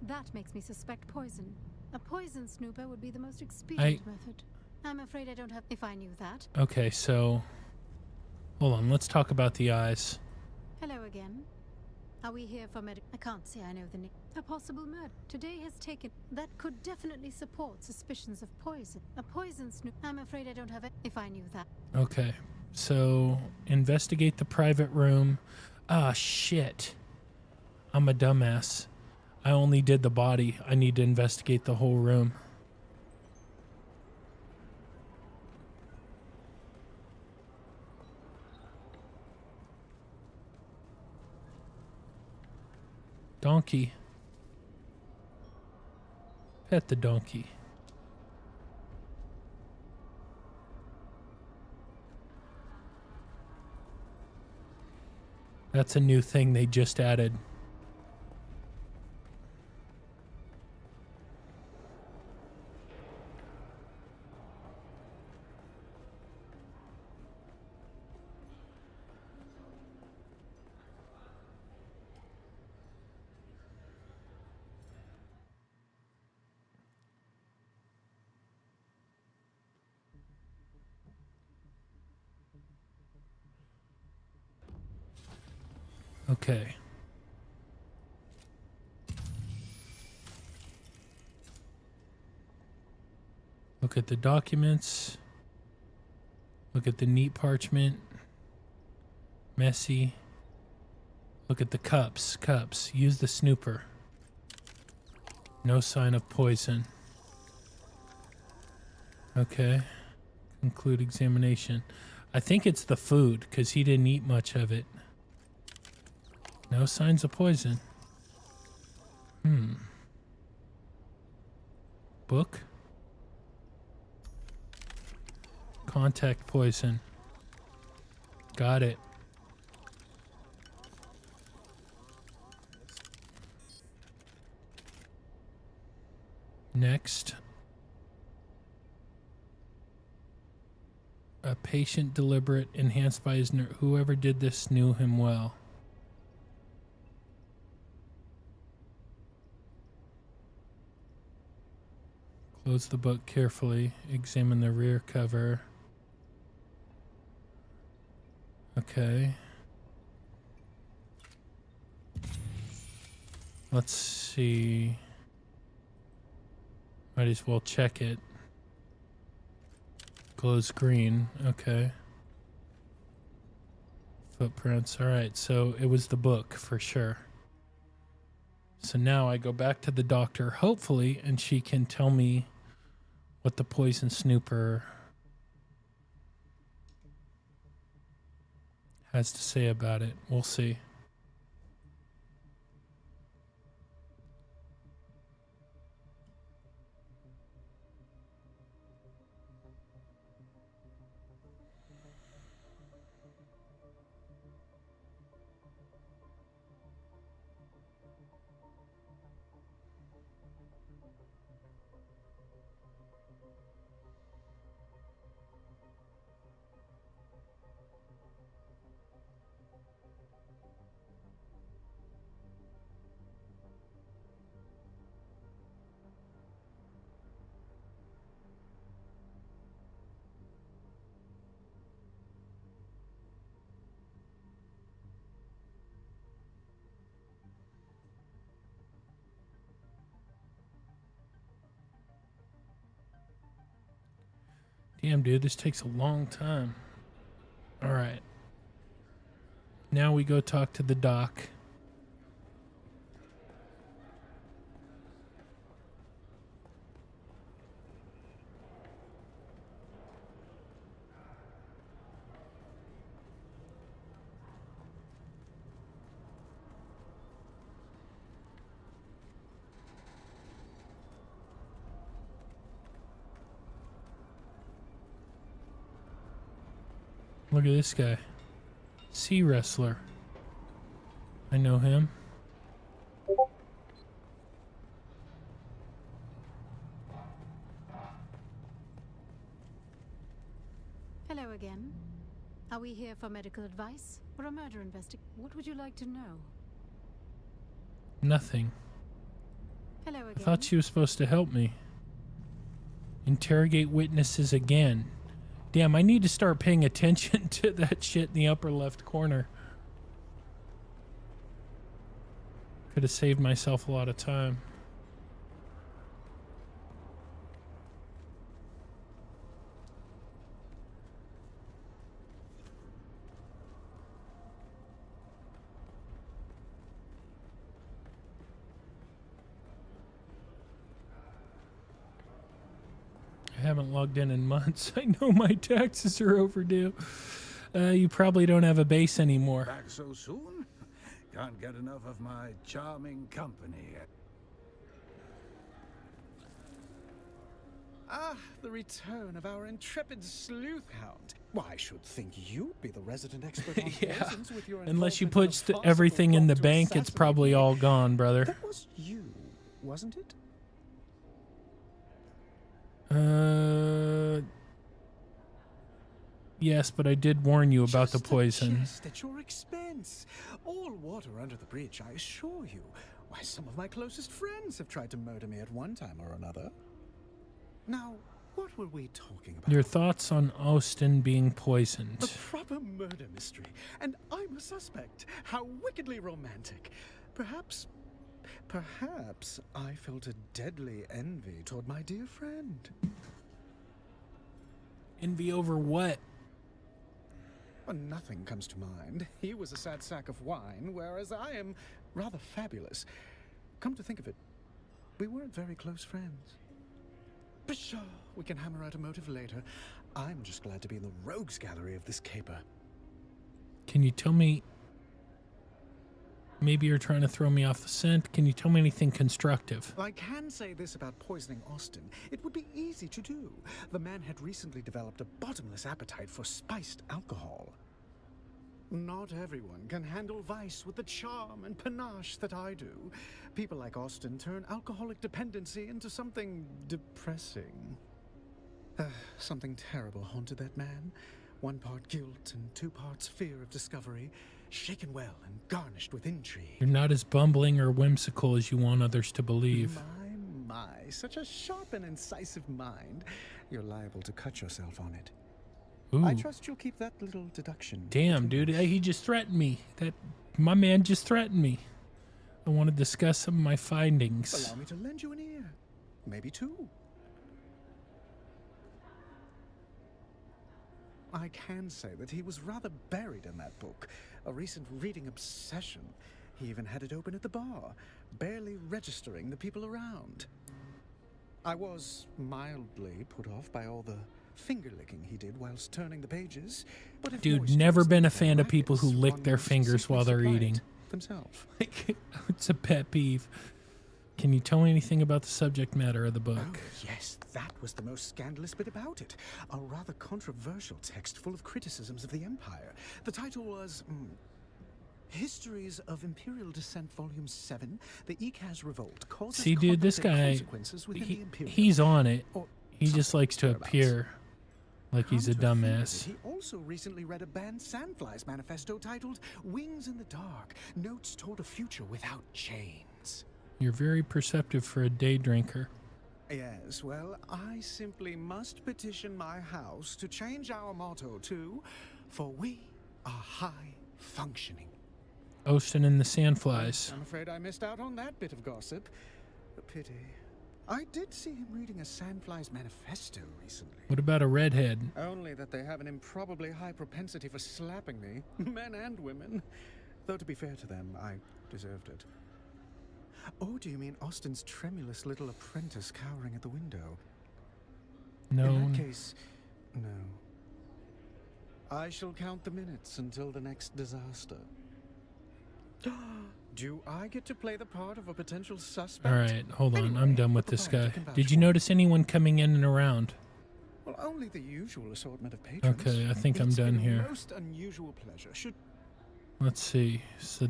C: That makes me suspect poison. A poison snooper would be the most expedient method. I'm afraid I don't have. If I knew that.
A: Okay, so hold on. Let's talk about the eyes.
C: Hello again. Are we here for I can't say I know the name. A possible murder. Today has taken. That could definitely support suspicions of poison. A poison snoop. I'm afraid I don't have it. If I knew that.
A: Okay, so investigate the private room. Ah, shit. I'm a dumbass. I only did the body. I need to investigate the whole room. Donkey. Pet the donkey. That's a new thing they just added. Okay. Look at the documents. Look at the neat parchment. Messy. Look at the cups. Cups. Use the snooper. No sign of poison. Okay. Conclude examination. I think it's the food, because he didn't eat much of it. No signs of poison. Book. Contact poison. Got it. Next. A patient deliberate, enhanced by his nurse. Whoever did this knew him well. Close the book carefully. Examine the rear cover. Okay. Let's see. Might as well check it. Glows green. Okay. Footprints. Alright, so it was the book for sure. So now I go back to the doctor, hopefully, and she can tell me what the poison snooper has to say about it. We'll see. Damn, dude, this takes a long time. All right. Now we go talk to the doc. Look at this guy. Sea wrestler. I know him.
C: Hello again. Are we here for medical advice or a murder investigation? What would you like to know?
A: Nothing.
C: Hello again.
A: I thought she was supposed to help me. Interrogate witnesses again. Damn, I need to start paying attention to that shit in the upper left corner. Could have saved myself a lot of time. I haven't logged in months. I know my taxes are overdue. You probably don't have a base anymore.
S: Back so soon? Can't get enough of my charming company.
E: Ah, the return of our intrepid sleuth hound. Why, I should think you'd be the resident expert on
A: Yeah.
E: poisons with your
A: Unless you
E: involvement in
A: put
E: a farcical
A: everything in
E: plot
A: the
E: to
A: bank, it's
E: assassinate
A: probably
E: me.
A: all gone, brother.
E: That was you, wasn't it?
A: Yes, but I did warn you about the poison.
E: Just at your expense. All water under the bridge, I assure you. Why, some of my closest friends have tried to murder me at one time or another. Now, what were we talking about?
A: Your thoughts on Austin being poisoned.
E: A proper murder mystery, and I'm a suspect. How wickedly romantic. Perhaps I felt a deadly envy toward my dear friend.
A: Envy over what?
E: Well, nothing comes to mind. He was a sad sack of wine, whereas I am rather fabulous. Come to think of it, we weren't very close friends. Pshaw, we can hammer out a motive later. I'm just glad to be in the rogues gallery of this caper.
A: Can you tell me... Maybe you're trying to throw me off the scent. Can you tell me anything constructive?
E: I can say this about poisoning Austin. It would be easy to do. The man had recently developed a bottomless appetite for spiced alcohol. Not everyone can handle vice with the charm and panache that I do. People like Austin turn alcoholic dependency into something depressing. Something terrible haunted that man. 1 part guilt and 2 parts fear of discovery. Shaken well and garnished with intrigue.
A: You're not as bumbling or whimsical as you want others to believe.
E: My, such a sharp and incisive mind. You're liable to cut yourself on it.
A: Ooh.
E: I trust you'll keep that little deduction.
A: Damn, dude, he just threatened me. My man just threatened me. I want to discuss some of my findings.
E: Allow me to lend you an ear. Maybe 2. I can say that he was rather buried in that book. A recent reading obsession. He even had it open at the bar, barely registering the people around. I was mildly put off by all the finger-licking he did whilst turning the pages. But if
A: Dude,
E: moisture
A: never
E: was
A: been a
E: the
A: fan of
E: practice,
A: people who lick
E: one
A: their
E: must
A: fingers
E: simply
A: while they're
E: supply it
A: eating.
E: Themselves.
A: It's a pet peeve. Can you tell me anything about the subject matter of the book?
E: Oh, yes, that was the most scandalous bit about it. A rather controversial text full of criticisms of the Empire. The title was Histories of Imperial Descent, Volume 7. The Ekaz Revolt causes
A: See, dude, this guy,
E: consequences within the Imperium.
A: he's on it.
E: Or
A: He just likes to
E: thereabouts.
A: appear like he's a
E: Come to think of
A: dumbass.
E: it, He also recently read a banned Sandflies manifesto titled Wings in the Dark, Notes Toward a Future Without Chains.
A: You're very perceptive for a day drinker.
E: Yes, well, I simply must petition my house to change our motto to, for we are high functioning.
A: Austin and the Sandflies.
E: I'm afraid I missed out on that bit of gossip. A pity. I did see him reading a Sandflies manifesto recently.
A: What about a redhead?
E: Only that they have an improbably high propensity for slapping me, men and women. Though to be fair to them, I deserved it. Oh, do you mean Austin's tremulous little apprentice cowering at the window?
A: No.
E: In that case, no. I shall count the minutes until the next disaster. Do I get to play the part of a potential suspect?
A: All right, hold on. I'm done with this guy.
E: can vouch
A: Did you
E: for
A: notice anyone coming in and around?
E: Well, only the usual assortment of patrons.
A: Okay, I think I'm
E: It's
A: done
E: been a
A: here.
E: Most unusual pleasure. Should
A: Let's see. So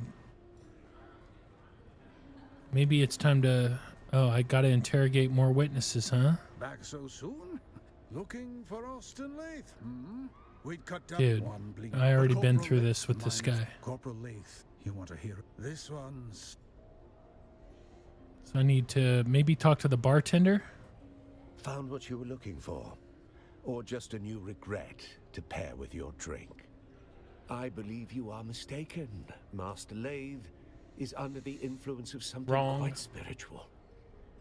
A: maybe it's time to... Oh, I gotta interrogate more witnesses, huh?
S: Back so soon? Looking for Austin Lath? We'd cut down
A: Dude,
S: one bleak.
A: I already been
S: Corporal
A: through
S: Lath,
A: this with this
S: mine is
A: guy.
S: Corporal Lath. You want to hear it? This one's...
A: So I need to maybe talk to the bartender?
R: Found what you were looking for? Or just a new regret to pair with your drink? I believe you are mistaken. Master Lathe is under the influence of something quite spiritual.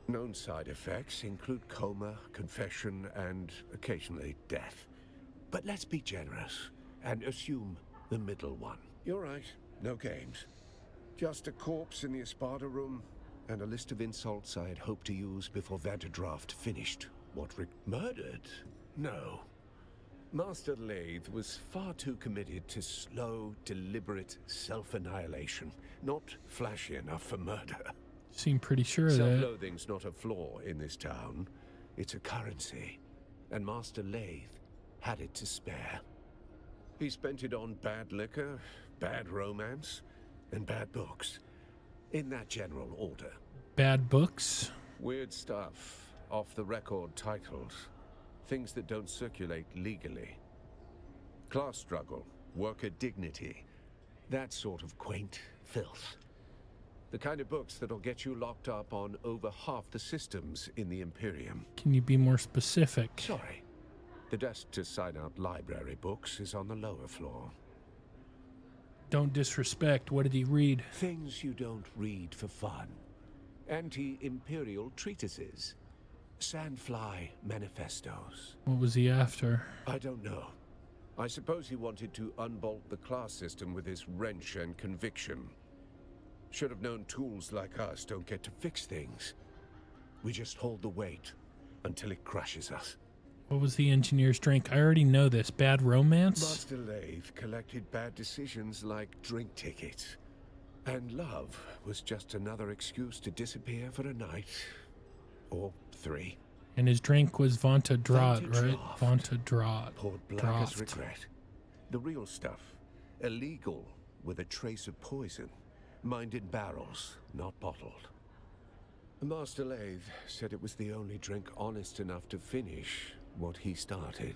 R: Known side effects include coma, confession, and occasionally death. But let's be generous and assume the middle one. You're right, no games. Just a corpse in the Espada room and a list of insults I'd hoped to use before Vanderdraft finished. Murdered? No. Master Lathe was far too committed to slow, deliberate self-annihilation, not flashy enough for murder.
A: Seem pretty sure of that.
R: Self-loathing's not a flaw in this town. It's a currency. And Master Lathe had it to spare. He spent it on bad liquor, bad romance, and bad books. In that general order.
A: Bad books?
R: Weird stuff. Off-the-record titles. Things that don't circulate legally. Class struggle, worker dignity. That sort of quaint filth. The kind of books that'll get you locked up on over half the systems in the Imperium.
A: Can you be more specific?
R: Sorry. The desk to sign out library books is on the lower floor.
A: Don't disrespect. What did he read?
R: Things you don't read for fun. Anti-Imperial treatises. Sandfly manifestos.
A: What was he after?
R: I don't know. I suppose he wanted to unbolt the class system with his wrench and conviction. Should have known tools like us don't get to fix things. We just hold the weight until it crushes us.
A: What was the engineer's drink? I already know this. Bad romance?
R: Master Lathe collected bad decisions like drink tickets. And love was just another excuse to disappear for a night. Or 3.
A: And his drink was Vanta Draught, right? Vanta Draught.
R: Poured black as regret. The real stuff. Illegal with a trace of poison. Mined in barrels, not bottled. Master Lathe said it was the only drink honest enough to finish what he started.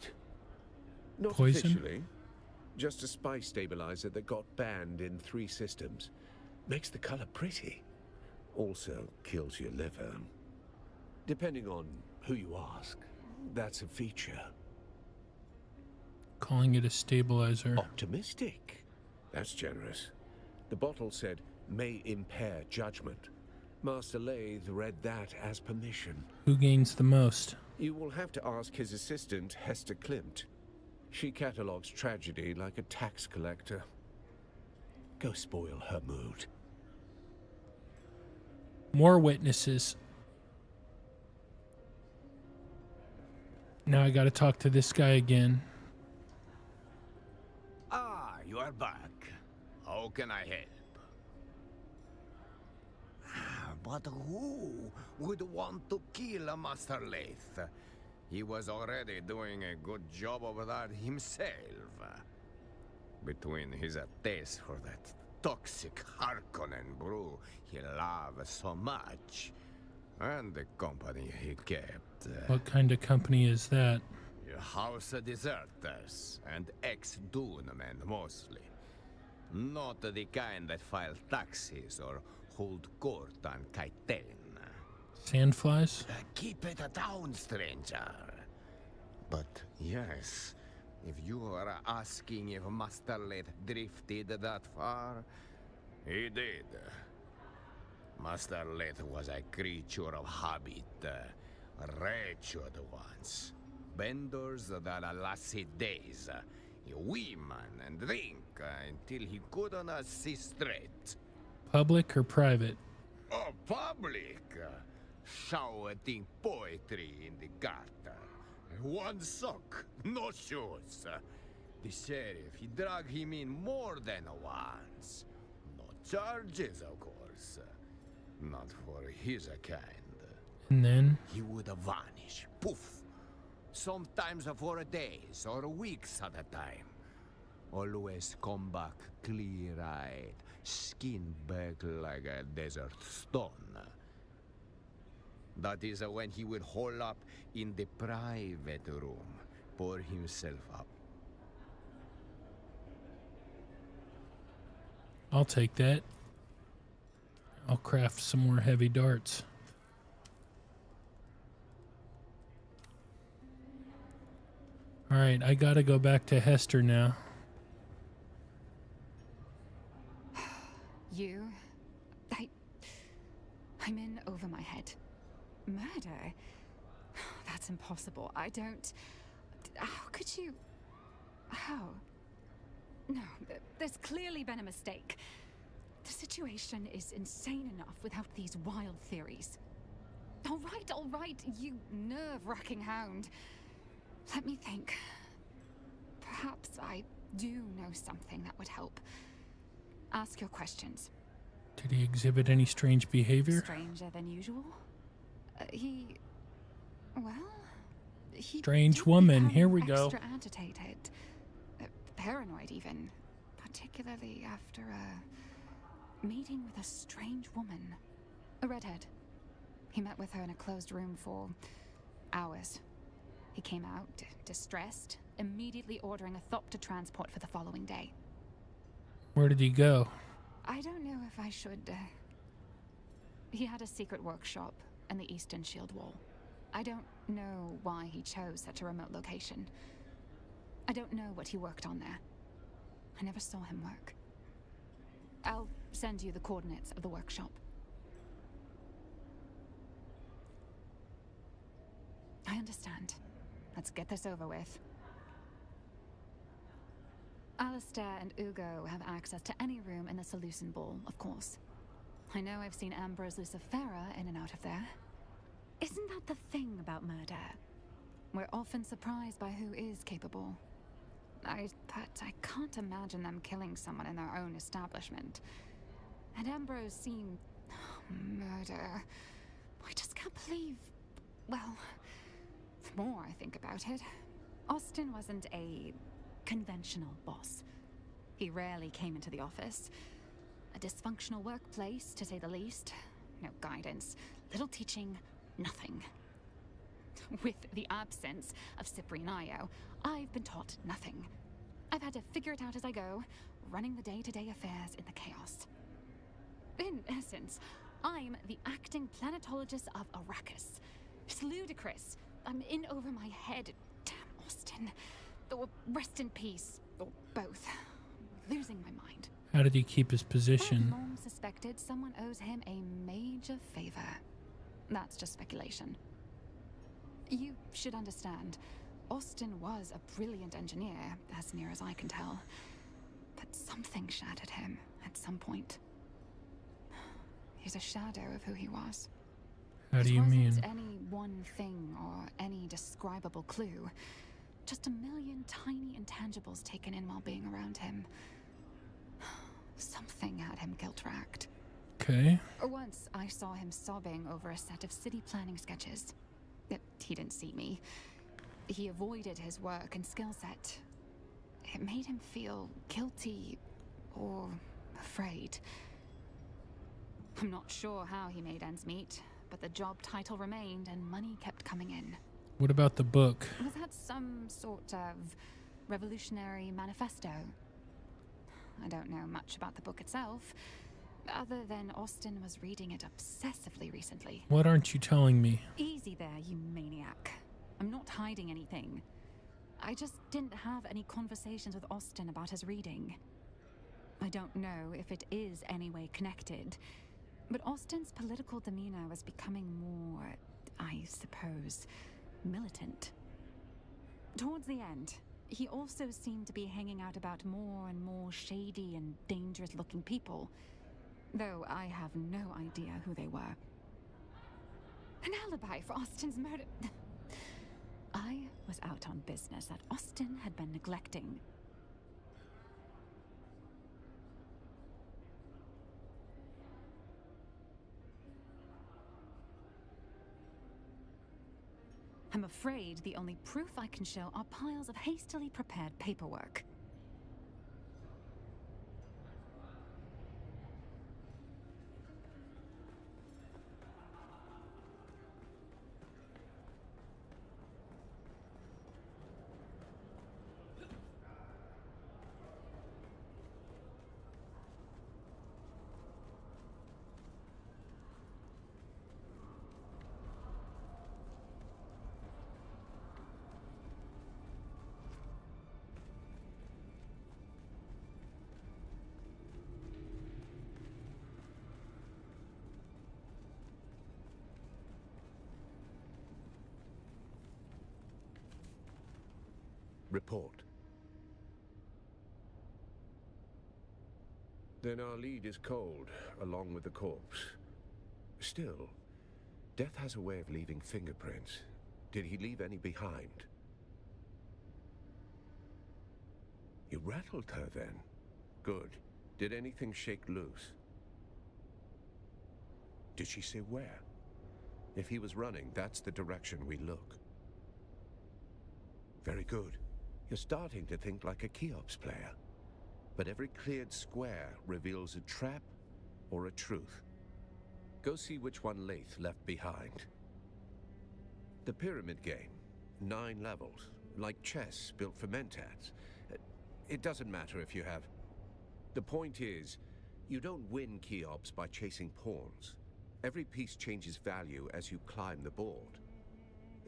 R: Not
A: Poison?
R: officially. Just a spice stabilizer that got banned in 3 systems. Makes the color pretty. Also kills your liver. Depending on who you ask, that's a feature.
A: Calling it a stabilizer.
R: Optimistic. That's generous. The bottle said, may impair judgment. Master Lathe read that as permission.
A: Who gains the most?
R: You will have to ask his assistant, Hester Klimt. She catalogues tragedy like a tax collector. Go spoil her mood.
A: More witnesses. Now I gotta talk to this guy again.
U: Ah, you are back. How can I help? But who would want to kill Master Lathe? He was already doing a good job over that himself. Between his taste for that toxic Harkonnen brew he loved so much, and the company he kept.
A: What kind of company is that?
U: House deserters and ex-DUNE men mostly. Not the kind that file taxes or hold court on Kaiten.
A: Sandflies?
U: Keep it down, stranger. But yes, if you are asking if Master Lathe drifted that far, he did. Master Lathe was a creature of habit, wretched ones. Benders that lasted days, women and drink until he couldn't see straight.
A: Public or private?
U: Oh, public! Shouting poetry in the gutter. One sock, no shoes. The sheriff, he dragged him in more than once. No charges, of course. Not for his kind.
A: And then?
U: He would vanish. Poof. Sometimes for days or weeks at a time. Always come back clear-eyed, skin back like a desert stone. That is when he would hole up in the private room, pour himself up.
A: I'll take that. I'll craft some more heavy darts. All right, I gotta go back to Hester now.
T: I'm in over my head. Murder? That's impossible. I don't... How could you... How? No, there's clearly been a mistake. The situation is insane enough without these wild theories. All right, you nerve-wracking hound. Let me think. Perhaps I do know something that would help. Ask your questions.
A: Did he exhibit any strange behavior?
T: Stranger than usual? He
A: Strange
T: did
A: woman.
T: become
A: Here we go.
T: Extra agitated. Paranoid even. Particularly after a meeting with a strange woman. A redhead. He met with her in a closed room for hours. He came out, distressed, immediately ordering a Thopter transport for the following day.
A: Where did he go?
T: I don't know if I should... He had a secret workshop in the Eastern Shield Wall. I don't know why he chose such a remote location. I don't know what he worked on there. I never saw him work. I'll send you the coordinates of the workshop. I understand. Let's get this over with. Alistair and Ugo have access to any room in the Seleucid Ball, of course. I know I've seen Ambrose Lucifera in and out of there. Isn't that the thing about murder? We're often surprised by who is capable. But I can't imagine them killing someone in their own establishment. And Ambrose seemed... murder... I just can't believe... Well, the more I think about it, Austin wasn't a conventional boss. He rarely came into the office. A dysfunctional workplace, to say the least. No guidance, little teaching, nothing. With the absence of Cyprian Io, I've been taught nothing. I've had to figure it out as I go, running the day-to-day affairs in the chaos. In essence, I'm the acting planetologist of Arrakis. It's ludicrous. I'm in over my head. Damn Austin. Or rest in peace, or both. Losing my mind.
A: How did he keep his position?
T: I've long suspected someone owes him a major favor. That's just speculation. You should understand, Austin was a brilliant engineer, as near as I can tell. But something shattered him at some point. He's a shadow of who he was.
A: How do you mean?
T: It wasn't any one thing or any describable clue. Just a million tiny intangibles taken in while being around him. Something had him guilt-racked.
A: Okay.
T: Once I saw him sobbing over a set of city planning sketches. He didn't see me. He avoided his work and skill set. It made him feel guilty or afraid. I'm not sure how he made ends meet, but the job title remained and money kept coming in.
A: What about the book?
T: Was that some sort of revolutionary manifesto? I don't know much about the book itself, other than Austin was reading it obsessively recently.
A: What aren't you telling me?
T: Easy there, you maniac. I'm not hiding anything. I just didn't have any conversations with Austin about his reading. I don't know if it is any way connected, but Austin's political demeanor was becoming more, I suppose, militant. Towards the end, he also seemed to be hanging out about more and more shady and dangerous-looking people, though I have no idea who they were. An alibi for Austin's murder... I was out on business that Austin had been neglecting. I'm afraid the only proof I can show are piles of hastily prepared paperwork.
R: Report. Then our lead is cold, along with the corpse. Still, death has a way of leaving fingerprints. Did he leave any behind? You rattled her then. Good. Did anything shake loose? Did she say where? If he was running, that's the direction we look. Very good. You're starting to think like a Cheops player. But every cleared square reveals a trap or a truth. Go see which one Lath left behind. The pyramid game. 9 levels. Like chess built for mentats. It doesn't matter if you have... The point is, you don't win Cheops by chasing pawns. Every piece changes value as you climb the board.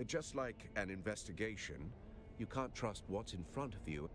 R: Just like an investigation, you can't trust what's in front of you.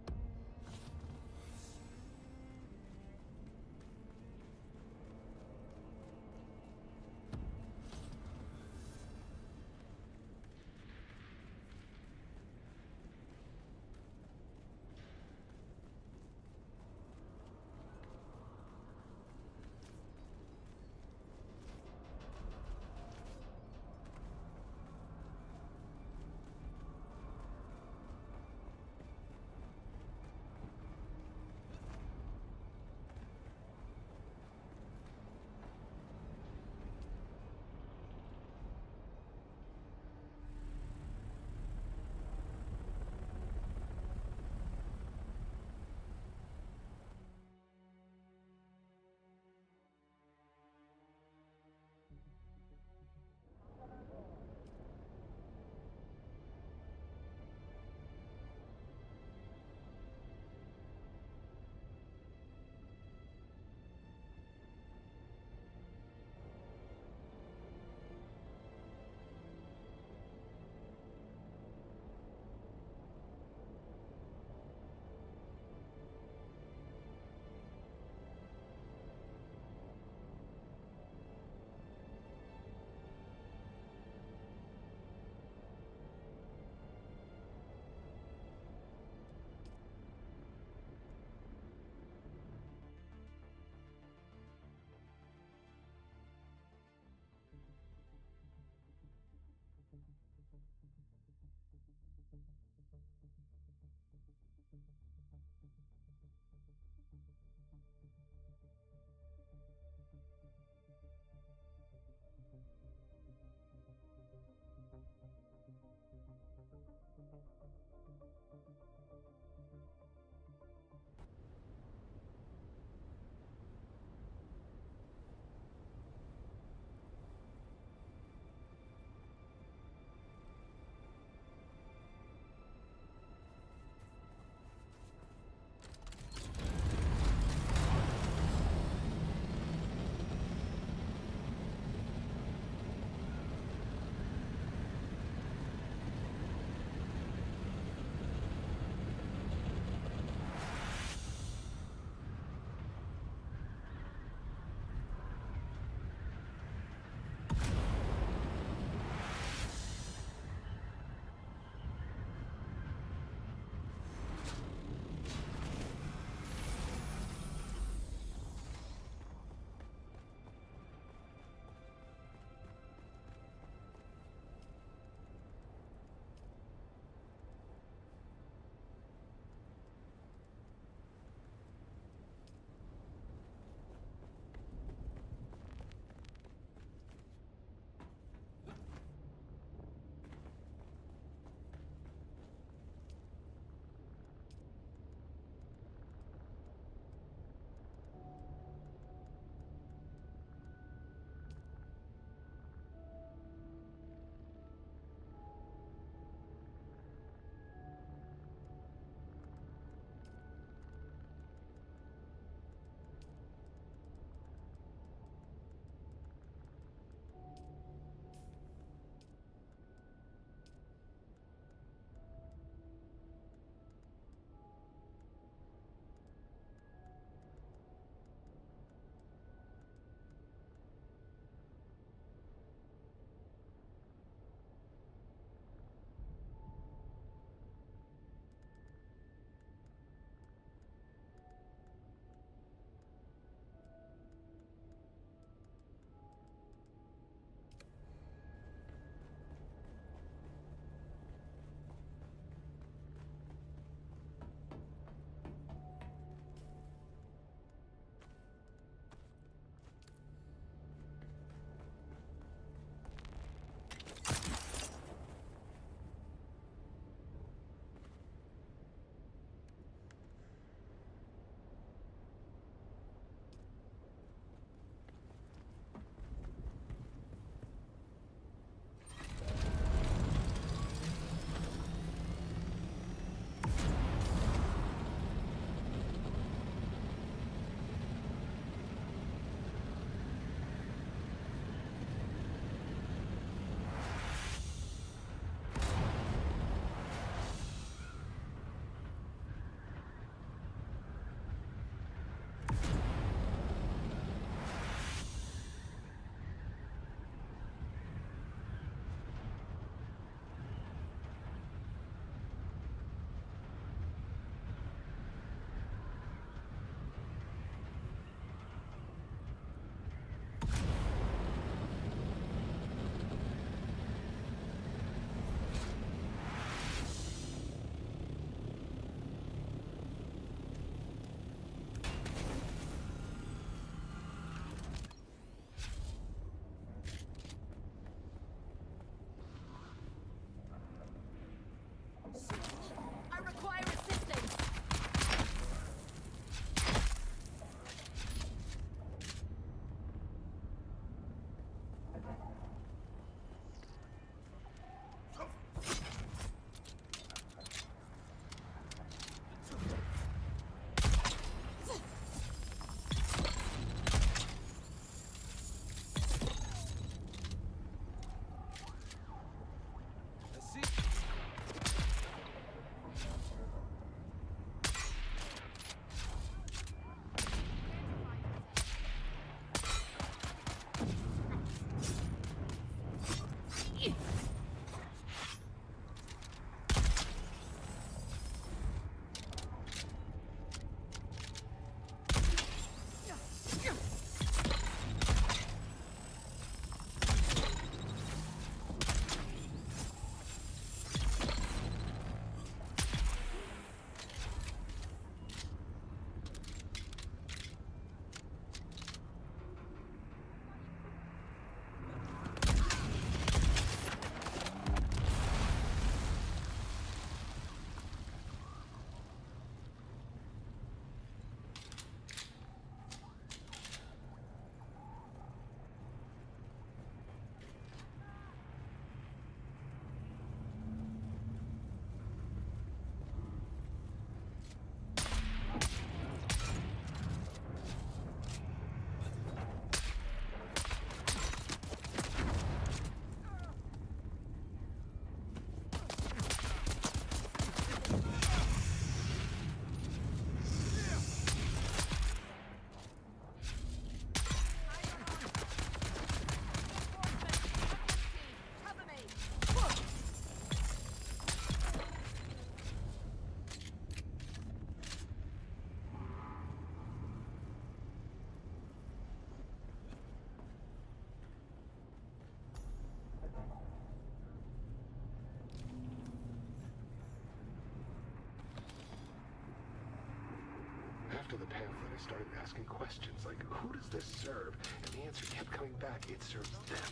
F: After the pamphlet, I started asking questions like, who does this serve? And the answer kept coming back. It serves them,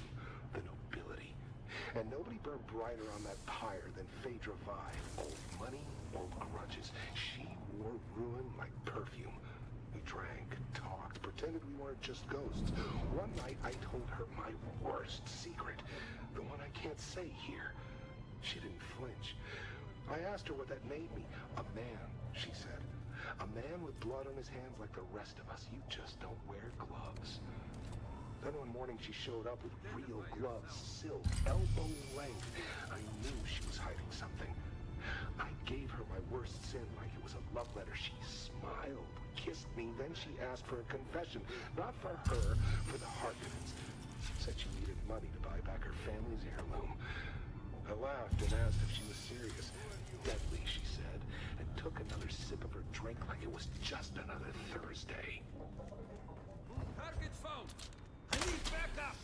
F: the nobility. And nobody burned brighter on that pyre than Phaedra Vi. Old money, old grudges. She wore ruin like perfume. We drank, talked, pretended we weren't just ghosts. One night, I told her my worst secret. The one I can't say here. She didn't flinch. I asked her what that made me. A man, she said. A man with blood on his hands like the rest of us. You just don't wear gloves. Then one morning she showed up with real gloves, silk, elbow length. I knew she was hiding something. I gave her my worst sin like it was a love letter. She smiled, kissed me, then she asked for a confession. Not for her, for the Harkonnens. Said she needed money to buy back her family's heirloom. I laughed and asked if she was serious. Deadly, she said, and took another sip of her drink like it was just another Thursday.
I: Target found! I need backup!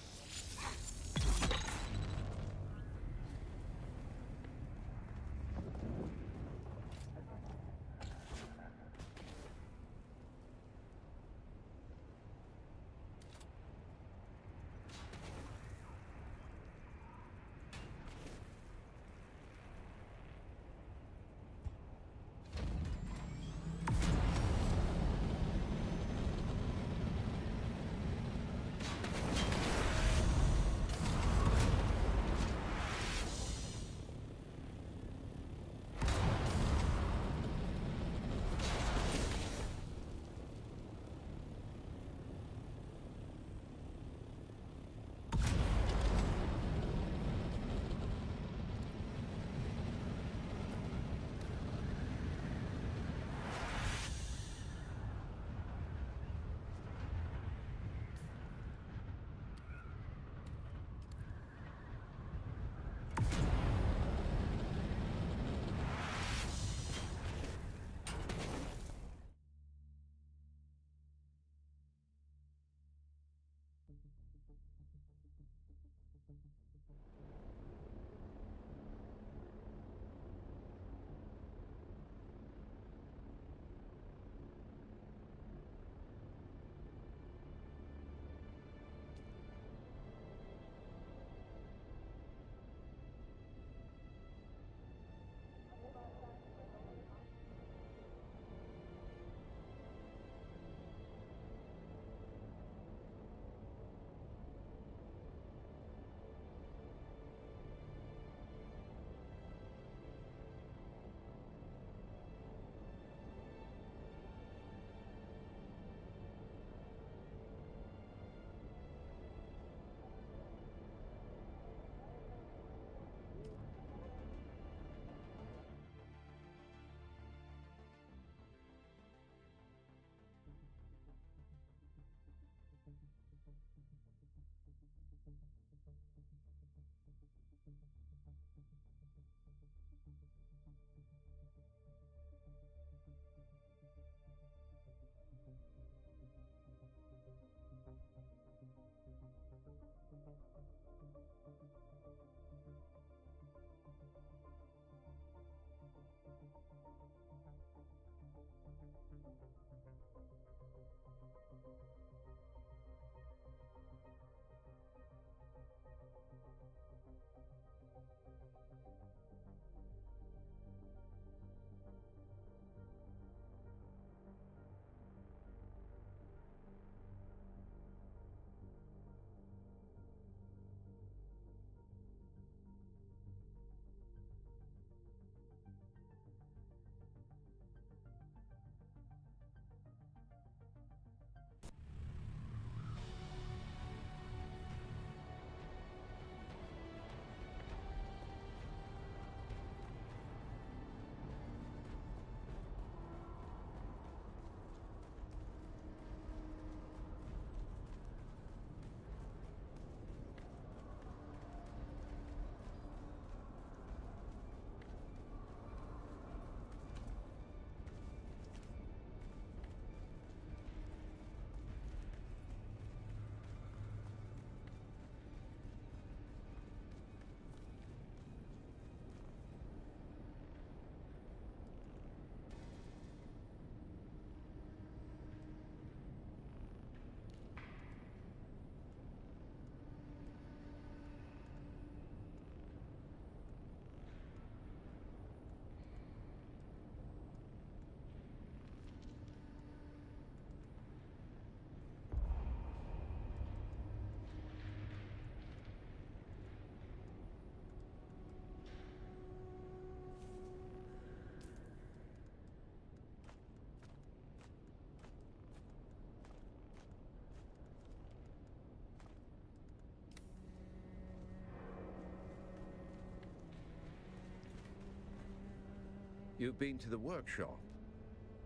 R: You've been to the workshop.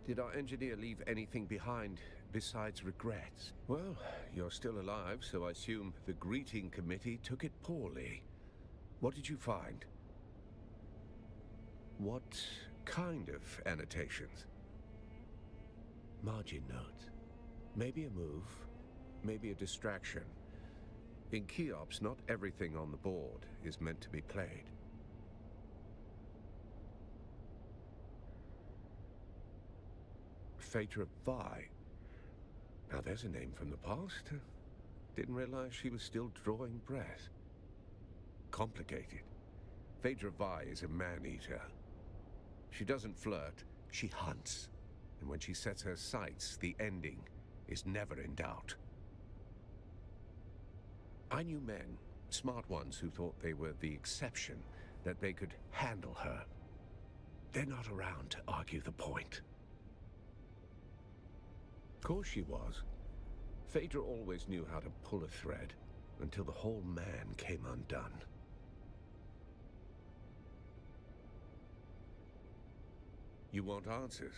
R: Did our engineer leave anything behind besides regrets? Well, you're still alive, so I assume the greeting committee took it poorly. What did you find? What kind of annotations? Margin notes. Maybe a move, maybe a distraction. In Keops, not everything on the board is meant to be played. Phaedra Vi. Now there's a name from the past. Didn't realize she was still drawing breath. Complicated. Phaedra Vi is a man-eater. She doesn't flirt, she hunts. And when she sets her sights, the ending is never in doubt. I knew men, smart ones who thought they were the exception, that they could handle her. They're not around to argue the point. Of course she was. Phaedra always knew how to pull a thread, until the whole man came undone. You want answers?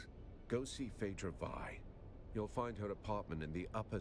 R: Go see Phaedra Vi. You'll find her apartment in the upper...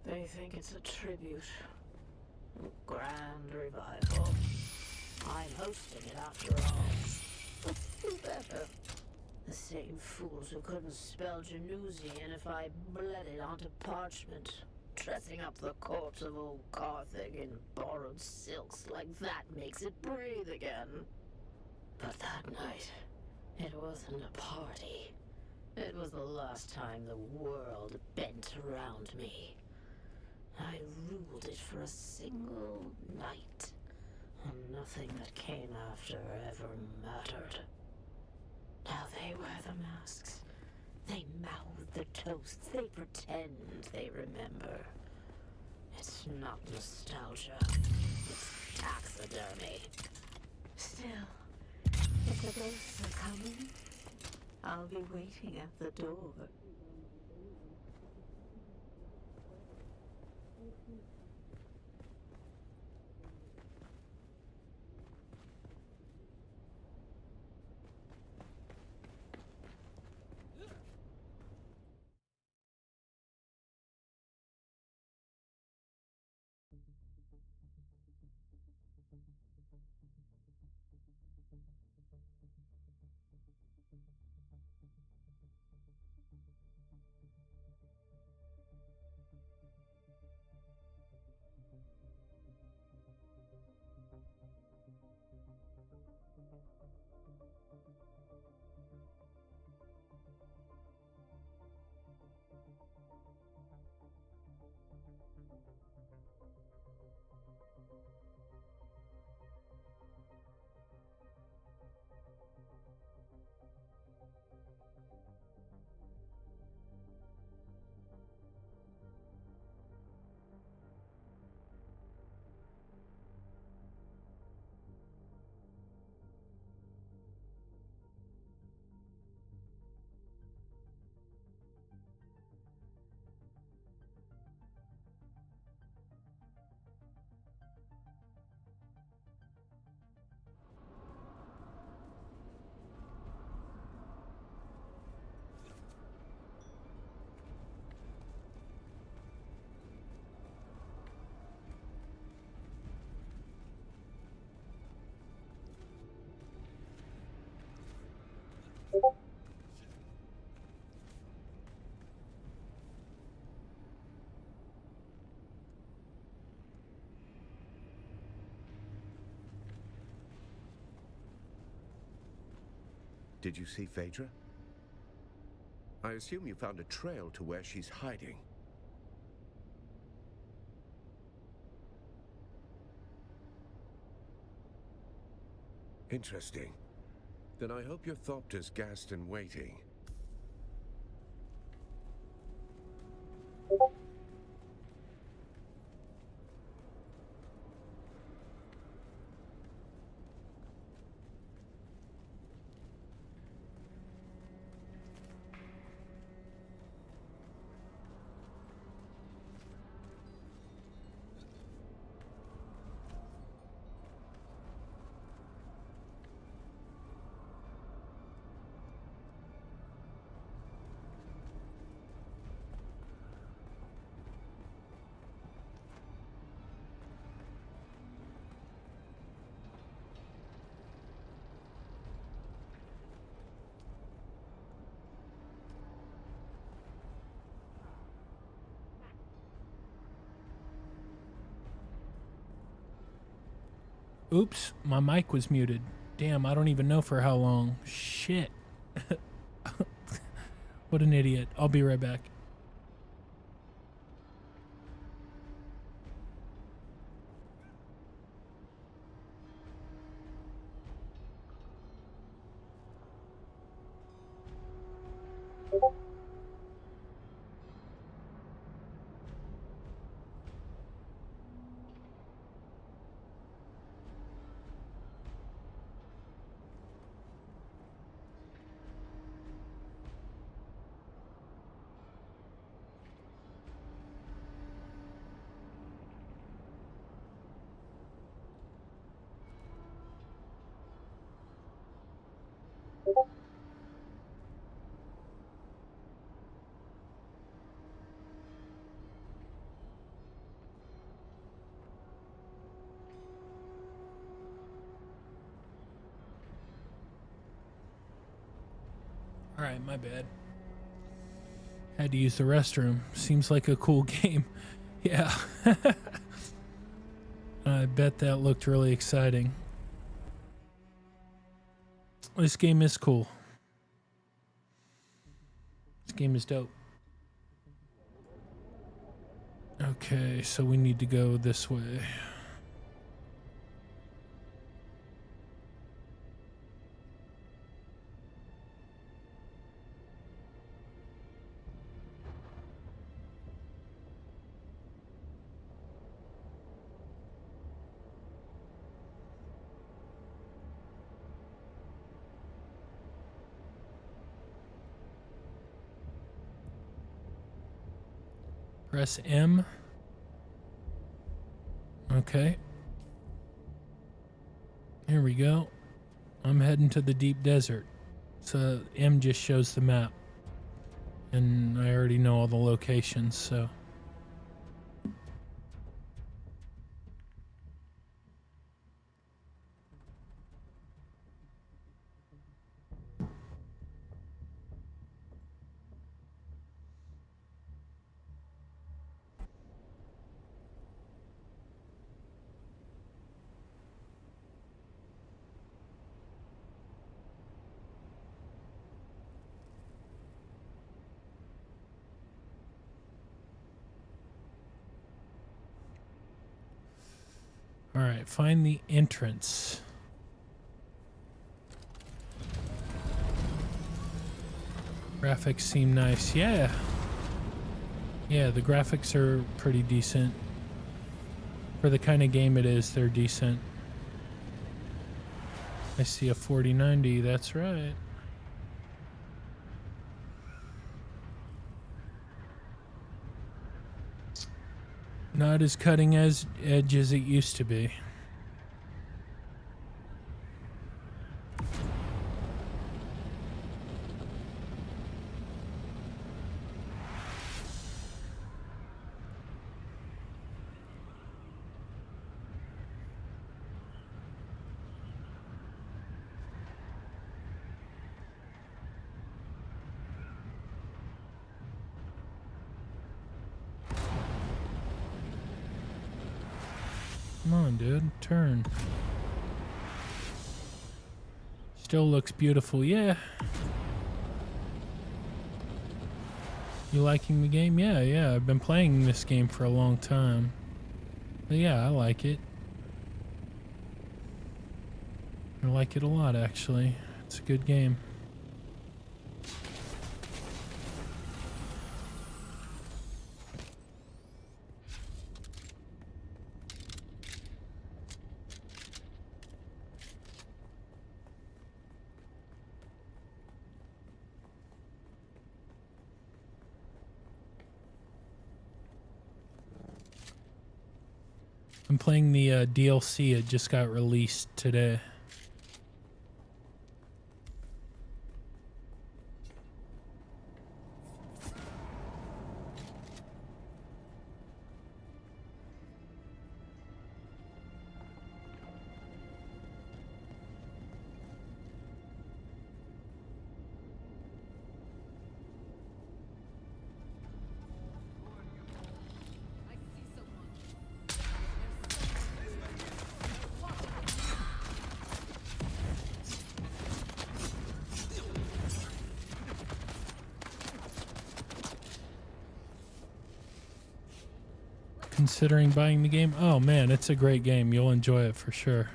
J: They think it's a tribute. A grand revival. I'm hosting it after all. Who better? The same fools who couldn't spell Januzzian if I bled it onto parchment. Dressing up the corpse of old Carthage in borrowed silks like that makes it breathe again. But that night, it wasn't a party. It was the last time the world bent around me. I ruled it for a single night, and nothing that came after ever mattered. Now they wear the masks. They mouth the toasts. They pretend they remember. It's not nostalgia. It's taxidermy. Still, if the ghosts are coming, I'll be waiting at the door.
R: Did you see Phaedra? I assume you found a trail to where she's hiding. Interesting. Then I hope your Thopter's gassed and waiting.
A: Oops, my mic was muted. Damn, I don't even know for how long. Shit. What an idiot. I'll be right back. Alright, my bad. Had to use the restroom. Seems like a cool game. Yeah. I bet that looked really exciting. This game is cool. This game is dope. Okay, so we need to go this way. Press M. Okay. Here we go. I'm heading to the deep desert. So M just shows the map. And I already know all the locations, so. All right, find the entrance. Graphics seem nice. Yeah. Yeah, the graphics are pretty decent. For the kind of game it is, they're decent. I see a 4090, that's right. Not as cutting edge as it used to be. Come on, dude. Turn. Still looks beautiful. Yeah. You liking the game? Yeah. I've been playing this game for a long time. But yeah, I like it. I like it a lot, actually. It's a good game. I'm playing the DLC. It just got released today. Considering buying the game? Oh man, it's a great game. You'll enjoy it for sure.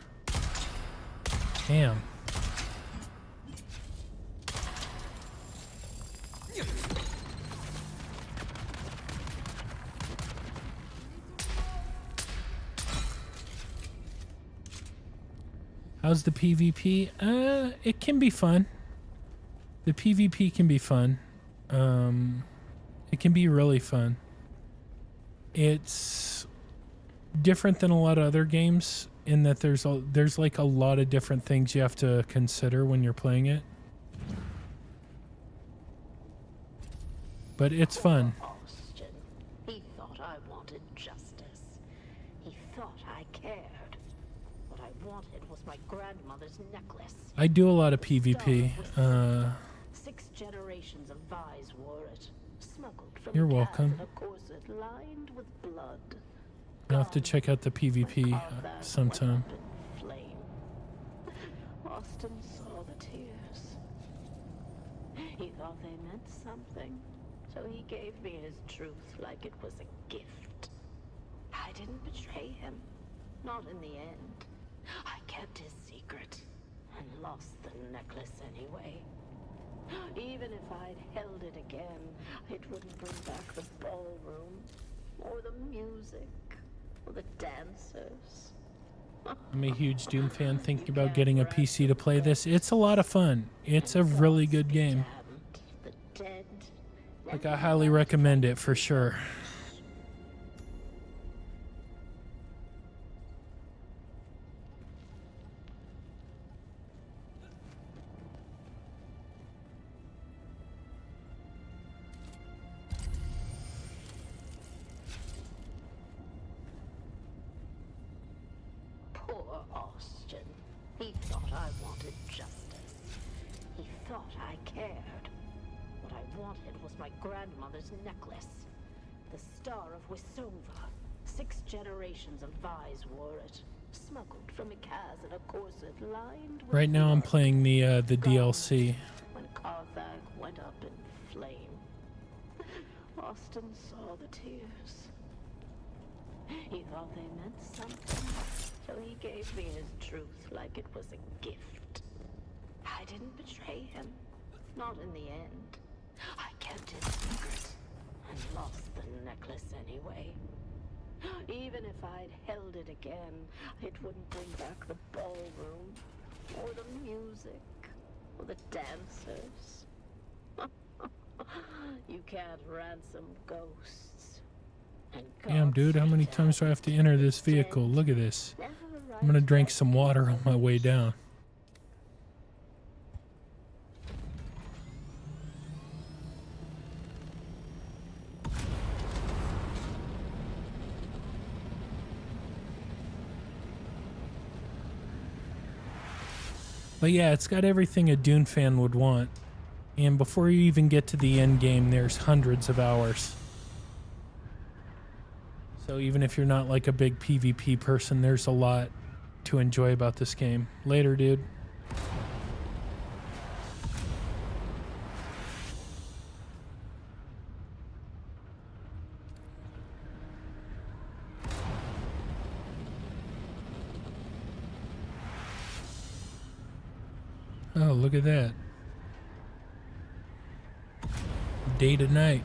A: Damn. How's the PvP? It can be fun. The PvP can be fun. It can be really fun. It's different than a lot of other games in that there's like a lot of different things you have to consider when you're playing it. But it's fun.
J: Austin. He thought I wanted justice. He thought I cared. What I wanted was my grandmother's necklace.
A: I do a lot of PvP.
J: 6 generations of Vi's wore it. Smuggled from
A: You're
J: a
A: welcome.
J: in a corset lined with blood.
A: I'll have to check out the PvP sometime.
J: Flame. Austin saw the tears. He thought they meant something, so he gave me his truth like it was a gift. I didn't betray him, not in the end. I kept his secret and lost the necklace anyway. Even if I'd held it again, it wouldn't bring back the ballroom, or the music, or the dancers.
A: I'm a huge Doom fan, thinking about getting a PC to play this. It's a lot of fun. It's a really good game. Like, I highly recommend it for sure.
J: Poor Austin. He thought I wanted justice. He thought I cared. What I wanted was my grandmother's necklace. The Star of Wisova. 6 generations of Vi's wore it. Smuggled from Ikaz in a corset lined with
A: Right now I'm
J: blood.
A: playing the DLC.
J: When Carthag went up in flame, Austin saw the tears. He thought they meant something, so he gave me his truth like it was a gift. I didn't betray him, not in the end. I kept his secret and lost the necklace anyway. Even if I'd held it again, it wouldn't bring back the ballroom, or the music, or the dancers. You can't ransom ghosts. And
A: Damn, dude, how many times do I have to enter this vehicle? Look at this. I'm gonna drink some water on my way down. But yeah, it's got everything a Dune fan would want. And before you even get to the end game, there's hundreds of hours. So even if you're not like a big PvP person, there's a lot to enjoy about this game. Later, dude. Oh, look at that. Day to night.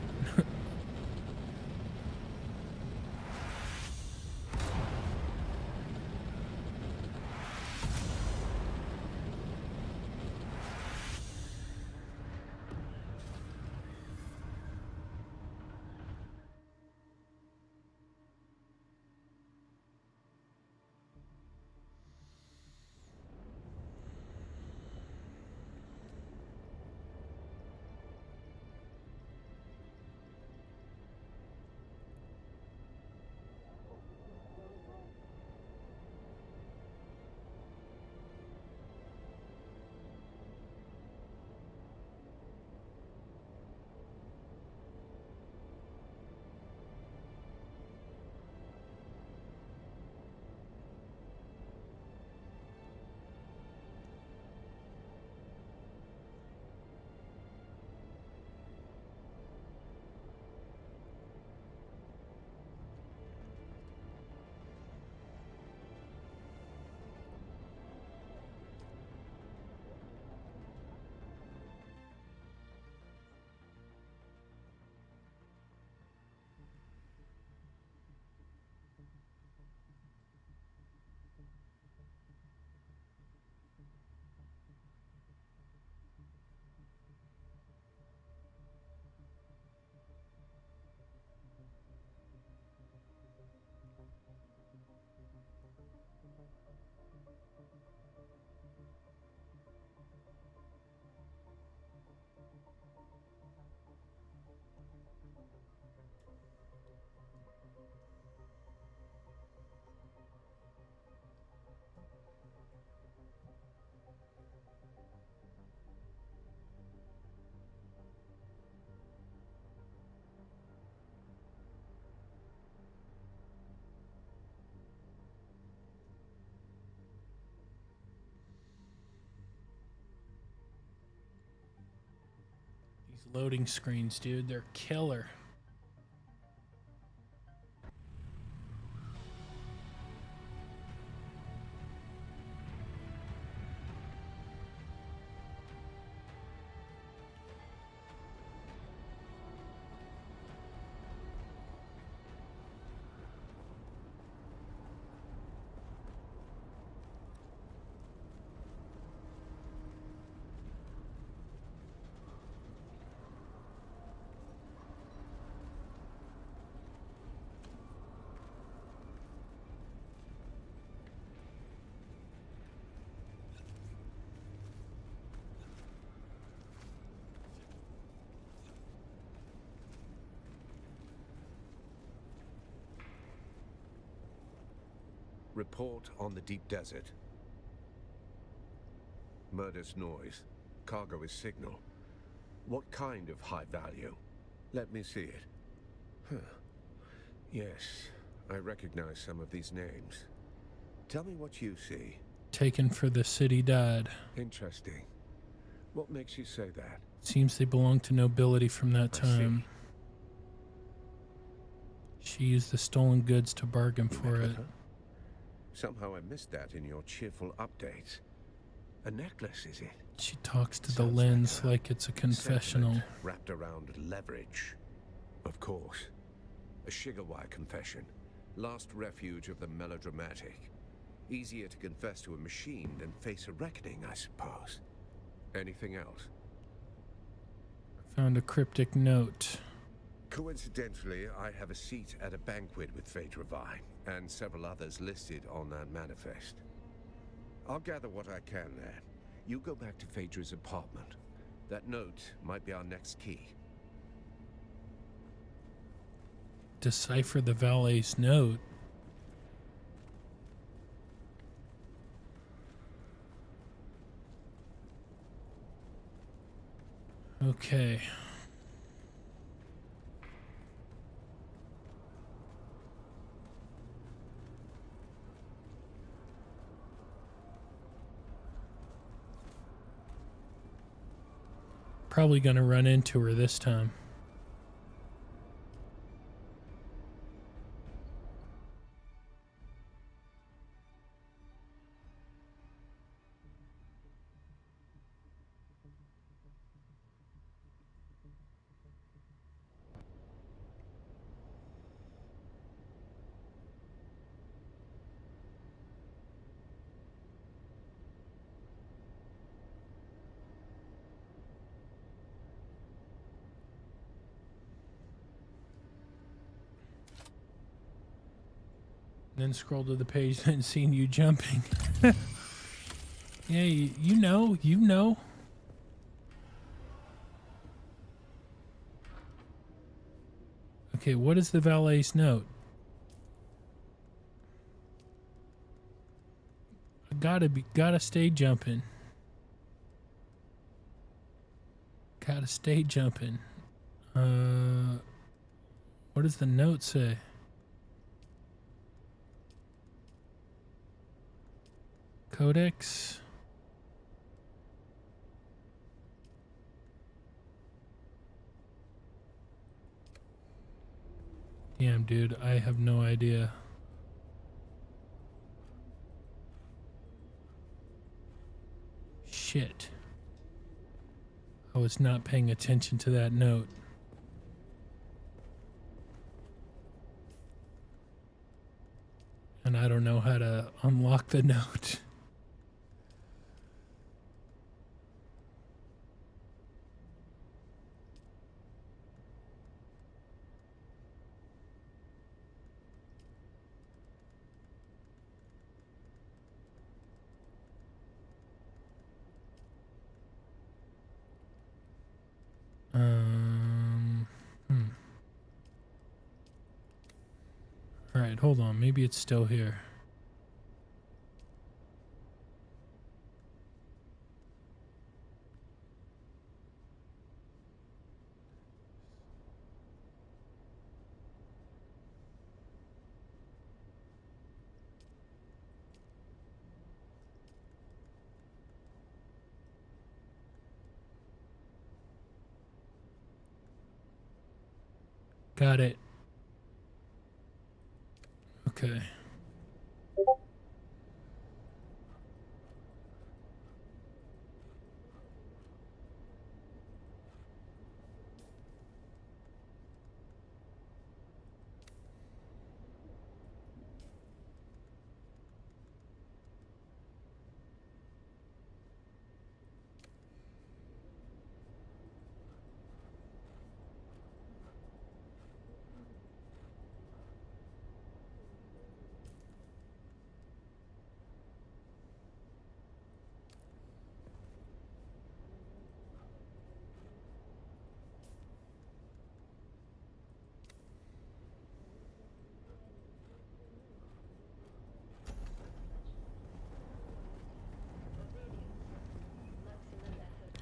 A: These loading screens, dude, they're killer.
R: Report on the deep desert. Murder's noise. Cargo is signal. What kind of high value? Let me see it. Huh. Yes, I recognize some of these names. Tell me what you see.
A: Taken for the city died.
R: Interesting. What makes you say that?
A: Seems they belong to nobility from that time. She used the stolen goods to bargain for it.
R: Somehow I missed that in your cheerful updates. A necklace, is it?
A: She talks to the lens like it's a confessional.
R: Sentiment wrapped around leverage. Of course. A Shigawa confession. Last refuge of the melodramatic. Easier to confess to a machine than face a reckoning, I suppose. Anything else?
A: Found a cryptic note.
R: Coincidentally, I have a seat at a banquet with Phaedra Vine, and several others listed on that manifest. I'll gather what I can there. You go back to Phaedra's apartment. That note might be our next key.
A: Decipher the valet's note. Okay. Probably gonna run into her this time. Then scroll to the page and seen you jumping. Yeah, you know. Okay, what is the valet's note? Gotta stay jumping. Gotta stay jumping. What does the note say? Codex? Damn, dude, I have no idea. Shit. I was not paying attention to that note. And I don't know how to unlock the note. Alright, hold on. Maybe it's still here. Got it. Okay.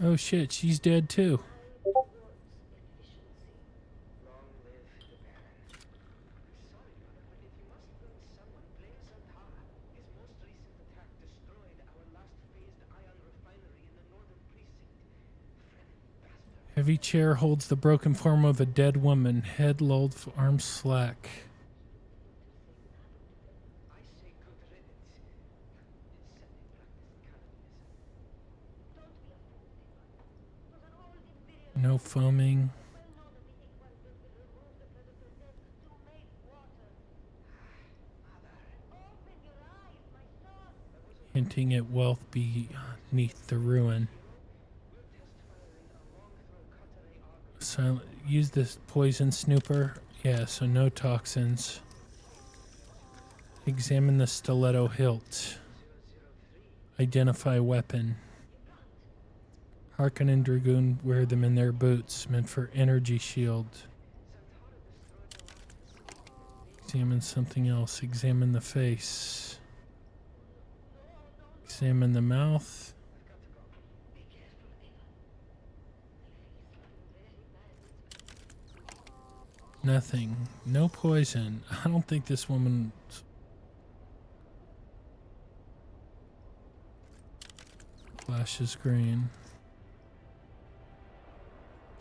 A: Oh shit, she's dead too. Heavy chair holds the broken form of a dead woman, head lolled, arms slack. No foaming. Hinting at wealth beneath the ruin. Use this poison snooper. Yeah, so no toxins. Examine the stiletto hilt. Identify weapon. Harkonnen and Dragoon wear them in their boots, meant for energy shield. Examine something else. Examine the face. Examine the mouth. Nothing. No poison. I don't think this woman... Flashes green.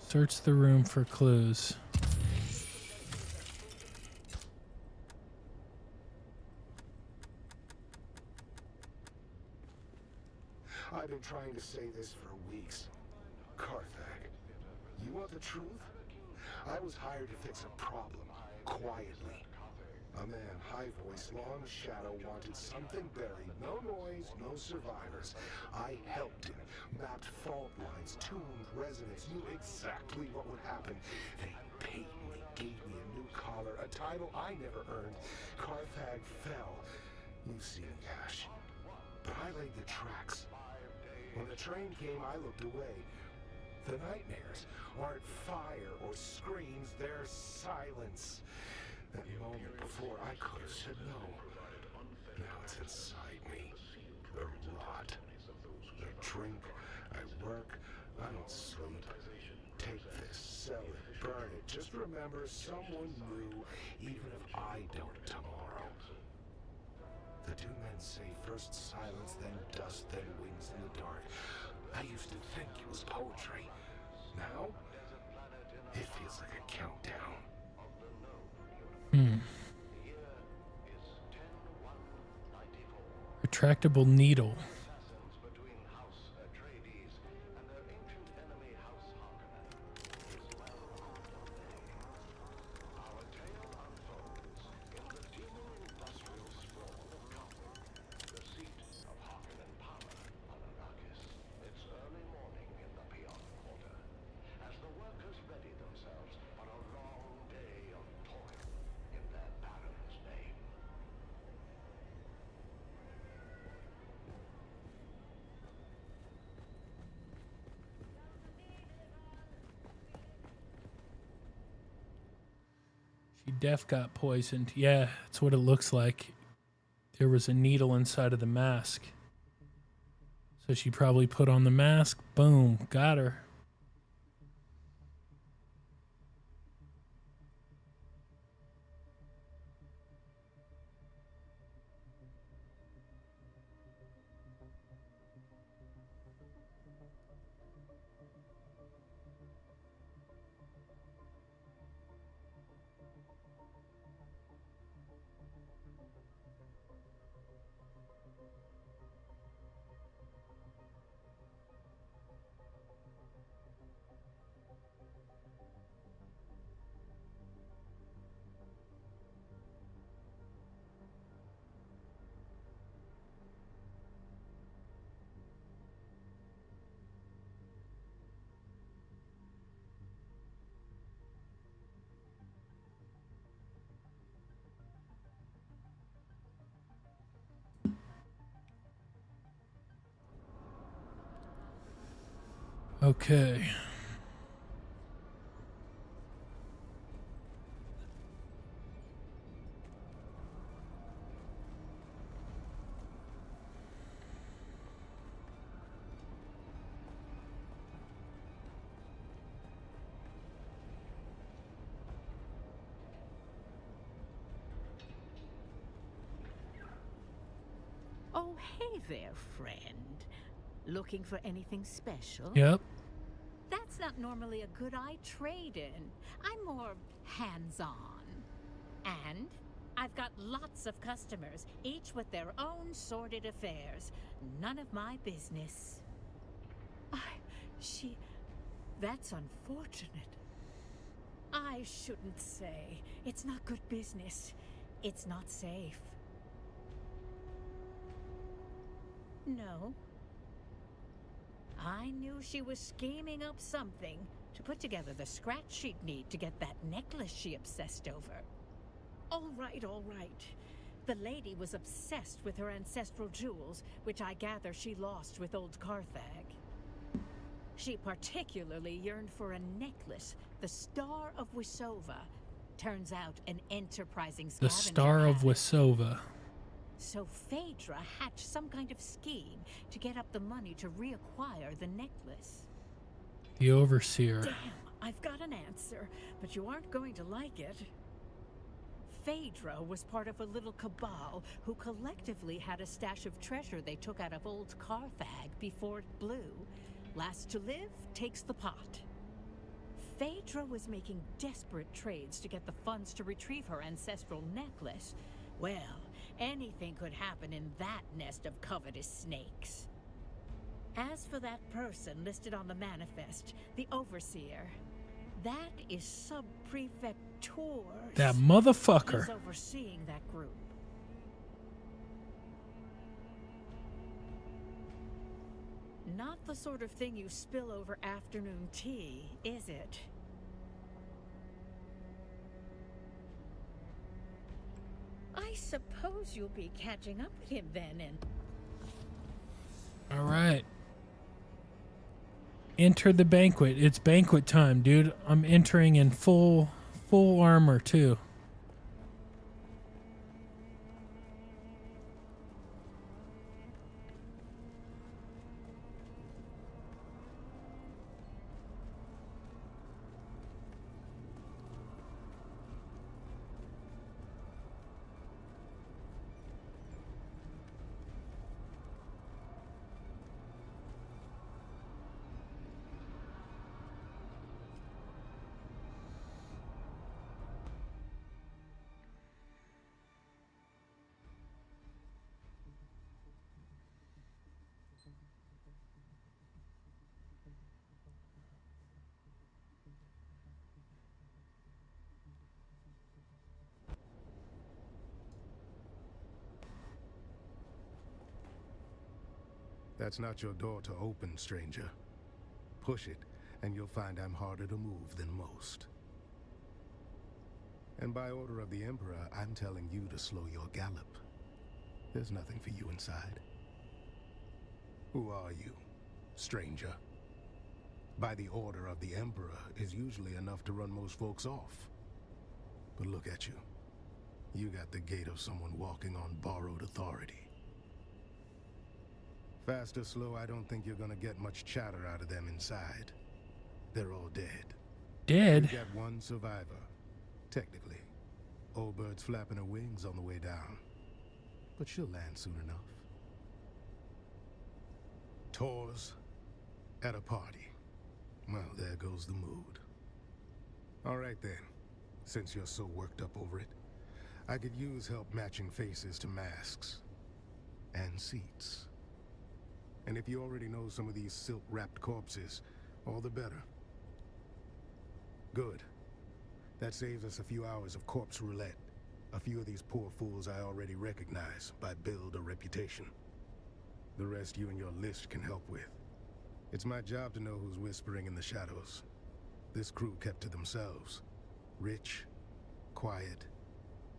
A: Search the room for clues.
F: I've been trying to say this for weeks. Carthag, you want the truth? I was hired to fix a problem, quietly. A man, high voice, long shadow, wanted something buried. No noise, no survivors. I helped him, mapped fault lines, tuned resonance, knew exactly what would happen. They paid me, gave me a new collar, a title I never earned. Carthag flag fell. You've seen it, Ash. But I laid the tracks. When the train came, I looked away. The nightmares aren't fire or screams, they're silence. That moment before, I could have said no. Now it's inside me. The rot. I drink, I work, I don't sleep. Take this, sell it, burn it. Just remember someone new, even if I don't tomorrow. The DUNE men say first silence, then dust, then wings in the dark. I used to think it was poetry. Now, it feels like a countdown.
A: Retractable needle. She def got poisoned. Yeah, that's what it looks like. There was a needle inside of the mask. So she probably put on the mask. Boom, got her. Okay.
K: Oh, hey there, friend. Looking for anything special?
A: Yep.
K: That's not normally a good eye trade-in. I'm more hands-on. And I've got lots of customers, each with their own sordid affairs. None of my business. That's unfortunate. I shouldn't say. It's not good business. It's not safe. No. I knew she was scheming up something to put together the scratch she'd need to get that necklace she obsessed over. All right, all right. The lady was obsessed with her ancestral jewels, which I gather she lost with old Carthag. She particularly yearned for a necklace, the Star of Wisova. Turns out an enterprising
A: The
K: scavenger
A: Star of
K: had it.
A: Wisova.
K: So Phaedra hatched some kind of scheme to get up the money to reacquire the necklace.
A: The Overseer.
K: Damn, I've got an answer, but you aren't going to like it. Phaedra was part of a little cabal who collectively had a stash of treasure they took out of old Carthag before it blew. Last to live takes the pot. Phaedra was making desperate trades to get the funds to retrieve her ancestral necklace. Well, anything could happen in that nest of covetous snakes. As for that person listed on the manifest, the Overseer, that is Sub-Prefector.
A: That motherfucker.
K: He's overseeing that group. Not the sort of thing you spill over afternoon tea, is it? I
J: I suppose you'll be catching up with him then, and...
A: All right. Enter the banquet. It's banquet time, dude. I'm entering in full armor too.
D: That's not your door to open, stranger. Push it, and you'll find I'm harder to move than most. And by order of the Emperor, I'm telling you to slow your gallop. There's nothing for you inside. Who are you, stranger? By the order of the Emperor is usually enough to run most folks off. But look at you. You got the gait of someone walking on borrowed authority. Fast or slow, I don't think you're gonna get much chatter out of them inside. They're all dead.
A: Dead?
D: You got one survivor, technically. Old bird's flapping her wings on the way down. But she'll land soon enough. Tours at a party. Well, there goes the mood. All right then, since you're so worked up over it, I could use help matching faces to masks. And seats. And if you already know some of these silk-wrapped corpses, all the better. Good. That saves us a few hours of corpse roulette. A few of these poor fools I already recognize by build or reputation. The rest you and your list can help with. It's my job to know who's whispering in the shadows. This crew kept to themselves. Rich, quiet,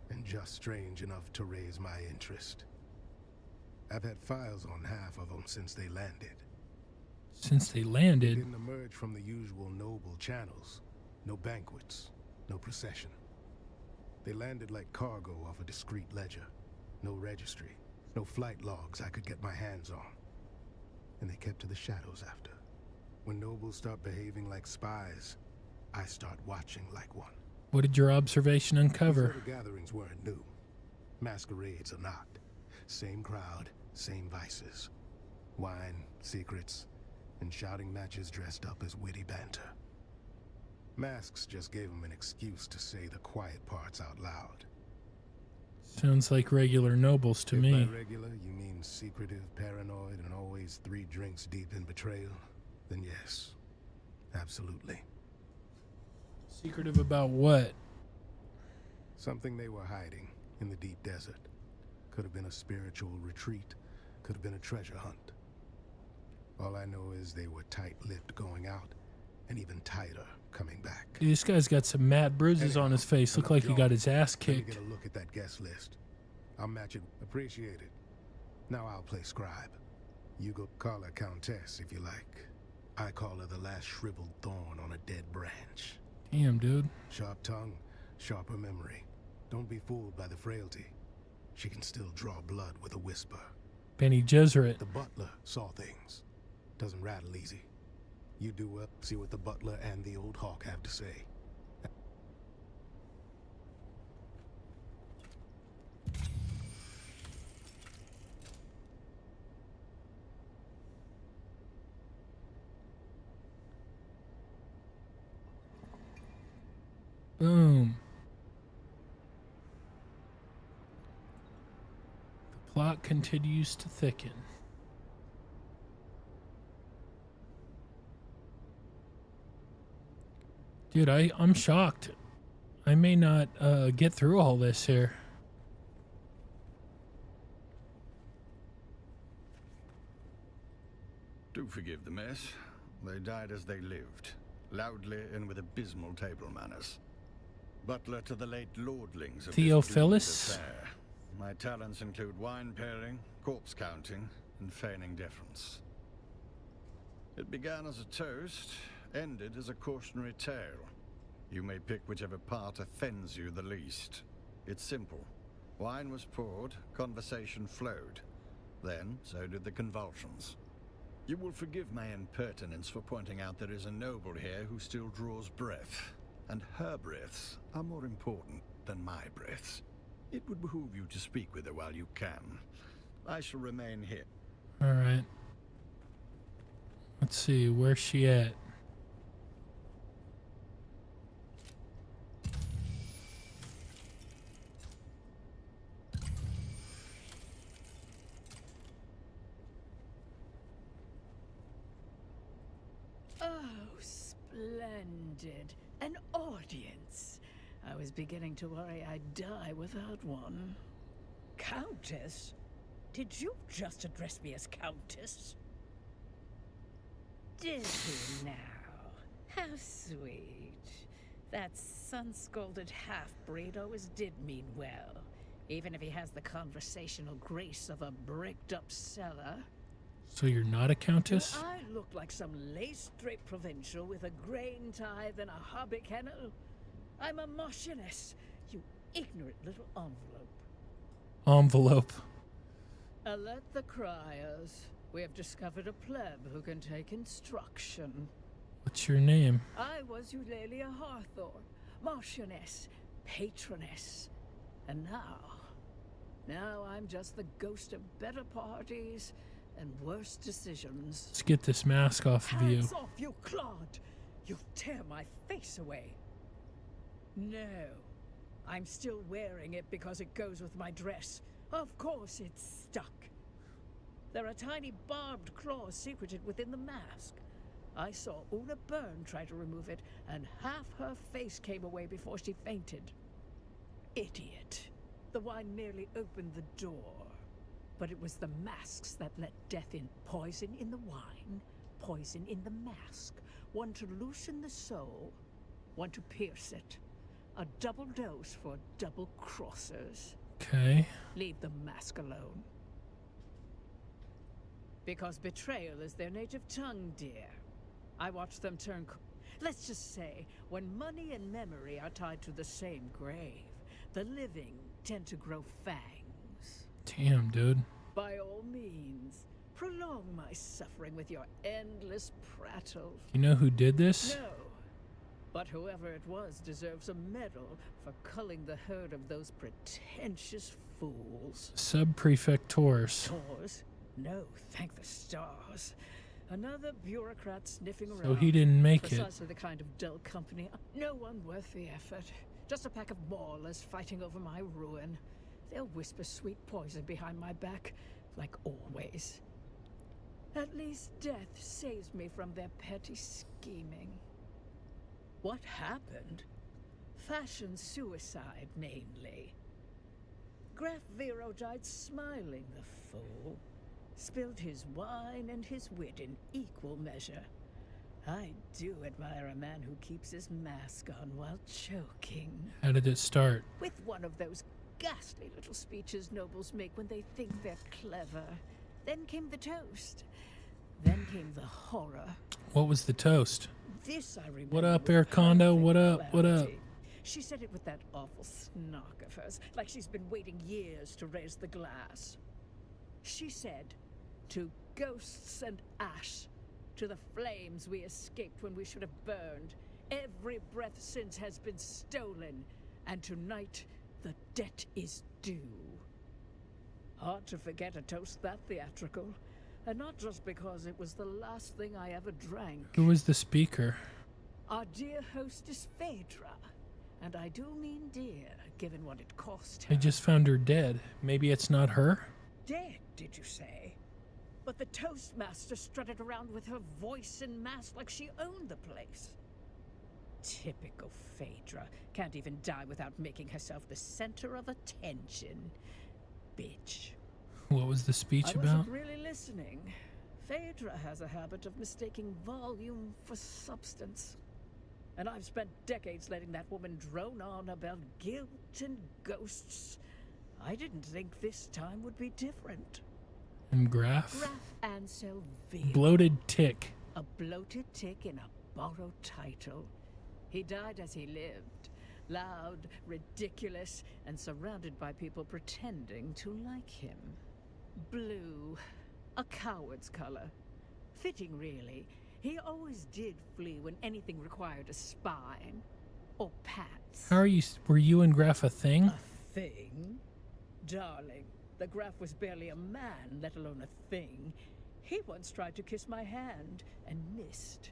D: and just strange enough to raise my interest. I've had files on half of them since they landed.
A: Since they landed?
D: They didn't emerge from the usual noble channels. No banquets, no procession. They landed like cargo off a discreet ledger. No registry, no flight logs I could get my hands on. And they kept to the shadows after. When nobles start behaving like spies, I start watching like one.
A: What did your observation uncover?
D: These sort of gatherings weren't new. Masquerades are not. Same crowd, same vices. Wine, secrets, and shouting matches dressed up as witty banter. Masks just gave them an excuse to say the quiet parts out loud.
A: Sounds like regular nobles to me.
D: By regular, you mean secretive, paranoid, and always 3 drinks deep in betrayal? Then yes, absolutely.
A: Secretive about what?
D: Something they were hiding in the deep desert. Could have been a spiritual retreat. Could have been a treasure hunt. All I know is they were tight-lipped going out, and even tighter coming back.
A: Dude, this guy's got some mad bruises on his face. Look like he got his ass
D: Let me
A: kicked.
D: get a look at that guest list. I'll match it. Appreciate it. Now I'll play scribe. You go call her Countess if you like. I call her the last shriveled thorn on a dead branch.
A: Damn, dude.
D: Sharp tongue, sharper memory. Don't be fooled by the frailty. She can still draw blood with a whisper.
A: Benny Gesserit.
D: The butler saw things. Doesn't rattle easy. You do well, see what the butler and the old hawk have to say.
A: Boom. The plot continues to thicken. Dude, I'm shocked. I may not get through all this here.
Q: Do forgive the mess. They died as they lived, loudly and with abysmal table manners. Butler to the late lordlings of
A: Theophilus?
Q: this doomed affair.
M: My talents include wine pairing, corpse counting, and feigning deference. It began as a toast, ended as a cautionary tale. You may pick whichever part offends you the least. It's simple. Wine was poured, conversation flowed. Then, so did the convulsions. You will forgive my impertinence for pointing out there is a noble here who still draws breath. And her breaths are more important than my breaths. It would behoove you to speak with her while you can. I shall remain here.
A: Alright. Let's see, where's she at?
J: Oh, splendid. An audience. I was beginning to worry I'd die without one. Countess? Did you just address me as Countess? Did he now? How sweet. That sun-scalded half-breed always did mean well, even if he has the conversational grace of a bricked-up cellar.
A: So you're not a countess?
J: Do I look like some lace-draped provincial with a grain tithe and a hobby kennel? I'm a marchioness, you ignorant little envelope.
A: Envelope.
J: Alert the criers. We have discovered a pleb who can take instruction.
A: What's your name?
J: I was Eulalia Harthor, marchioness, patroness. And now I'm just the ghost of better parties and worse decisions.
A: Let's get this mask off of you.
J: Hands off, you clod! You'll tear my face away. No, I'm still wearing it because it goes with my dress. Of course it's stuck. There are tiny barbed claws secreted within the mask. I saw Una Byrne try to remove it, and half her face came away before she fainted. Idiot. The wine merely opened the door. But it was the masks that let death in. Poison in the wine, poison in the mask. One to loosen the soul, one to pierce it. A double dose for double crossers.
A: Okay.
J: Leave the mask alone. Because betrayal is their native tongue, dear. I watch them turn... Let's just say, when money and memory are tied to the same grave, the living tend to grow fangs.
A: Damn, dude.
J: By all means, prolong my suffering with your endless prattle.
A: You know who did this?
J: No. But whoever it was deserves a medal for culling the herd of those pretentious fools.
A: Sub-prefectors.
J: Tours? No, thank the stars. Another bureaucrat sniffing around.
A: So he didn't make it.
J: Precisely the kind of dull company. No one worth the effort. Just a pack of maulers fighting over my ruin. They'll whisper sweet poison behind my back, like always. At least death saves me from their petty scheming. What happened? Fashion suicide, mainly. Graf Vero died smiling, the fool. Spilled his wine and his wit in equal measure. I do admire a man who keeps his mask on while choking.
A: How did it start?
J: With one of those ghastly little speeches nobles make when they think they're clever. Then came the toast. Then came the horror.
A: What was the toast?
J: This I remember.
A: What up, Air Condo? What up? What up?
J: She said it with that awful snark of hers, like she's been waiting years to raise the glass. She said, to ghosts and ash, to the flames we escaped when we should have burned, every breath since has been stolen, and tonight the debt is due. Hard to forget a toast that theatrical, and not just because it was the last thing I ever drank.
A: Who was the speaker?
J: Our dear hostess Phaedra. And I do mean dear, given what it cost her.
A: I just found her dead. Maybe it's not her?
J: Dead, did you say? But the Toastmaster strutted around with her voice and mask like she owned the place. Typical Phaedra. Can't even die without making herself the center of attention. Bitch.
A: What was the speech
J: I
A: about?
J: wasn't really listening. Phaedra has a habit of mistaking volume for substance. And I've spent decades letting that woman drone on about guilt and ghosts. I didn't think this time would be different.
A: And Graf?
J: Graf Ansel Veal.
A: Bloated tick.
J: A bloated tick in a borrowed title. He died as he lived. Loud, ridiculous, and surrounded by people pretending to like him. Blue. A coward's color. Fitting, really. He always did flee when anything required a spine. Or pats.
A: How are you? Were you and Graf a thing?
J: A thing? Darling, the Graf was barely a man, let alone a thing. He once tried to kiss my hand and missed.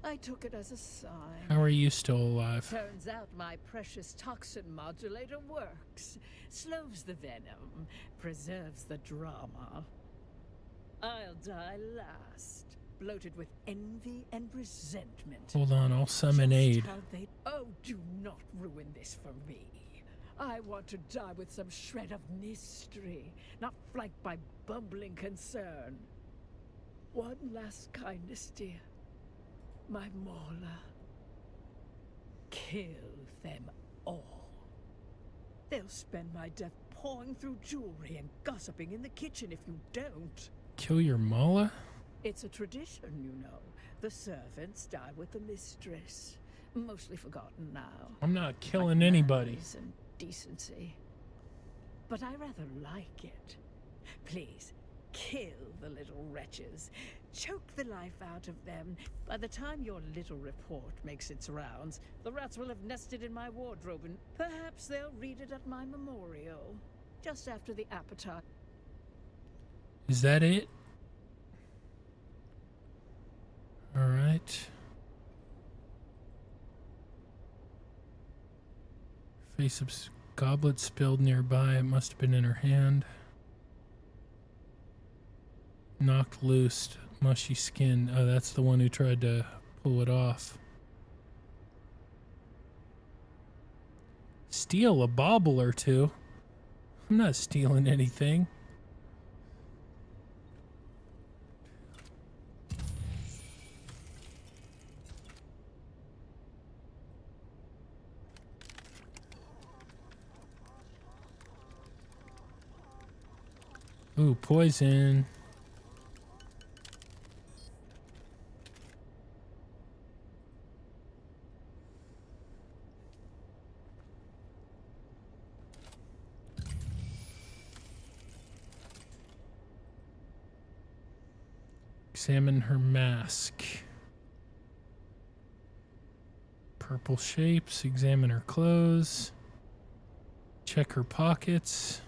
J: I took it as a sign.
A: How are you still alive?
J: Turns out my precious toxin modulator works. Slows the venom, preserves the drama. I'll die last, bloated with envy and resentment.
A: Hold on, I'll summon aid.
J: Oh, do not ruin this for me. I want to die with some shred of mystery, not flanked by bumbling concern. One last kindness, dear. My Mauler. Kill them all. They'll spend my death pawing through jewelry and gossiping in the kitchen if you don't.
A: Kill your Mala?
J: It's a tradition, you know. The servants die with the mistress. Mostly forgotten now.
A: I'm not killing anybody.
J: Manners and decency. But I rather like it. Please, kill the little wretches. Choke the life out of them. By the time your little report makes its rounds, the rats will have nested in my wardrobe, and perhaps they'll read it at my memorial. Just after the appetite.
A: Is that it? All right. Face of goblet spilled nearby. It must have been in her hand. Knocked loose. Mushy skin. Oh, that's the one who tried to pull it off. Steal a bauble or two. I'm not stealing anything. Ooh, poison. Examine her mask. Purple shapes. Examine her clothes. Check her pockets.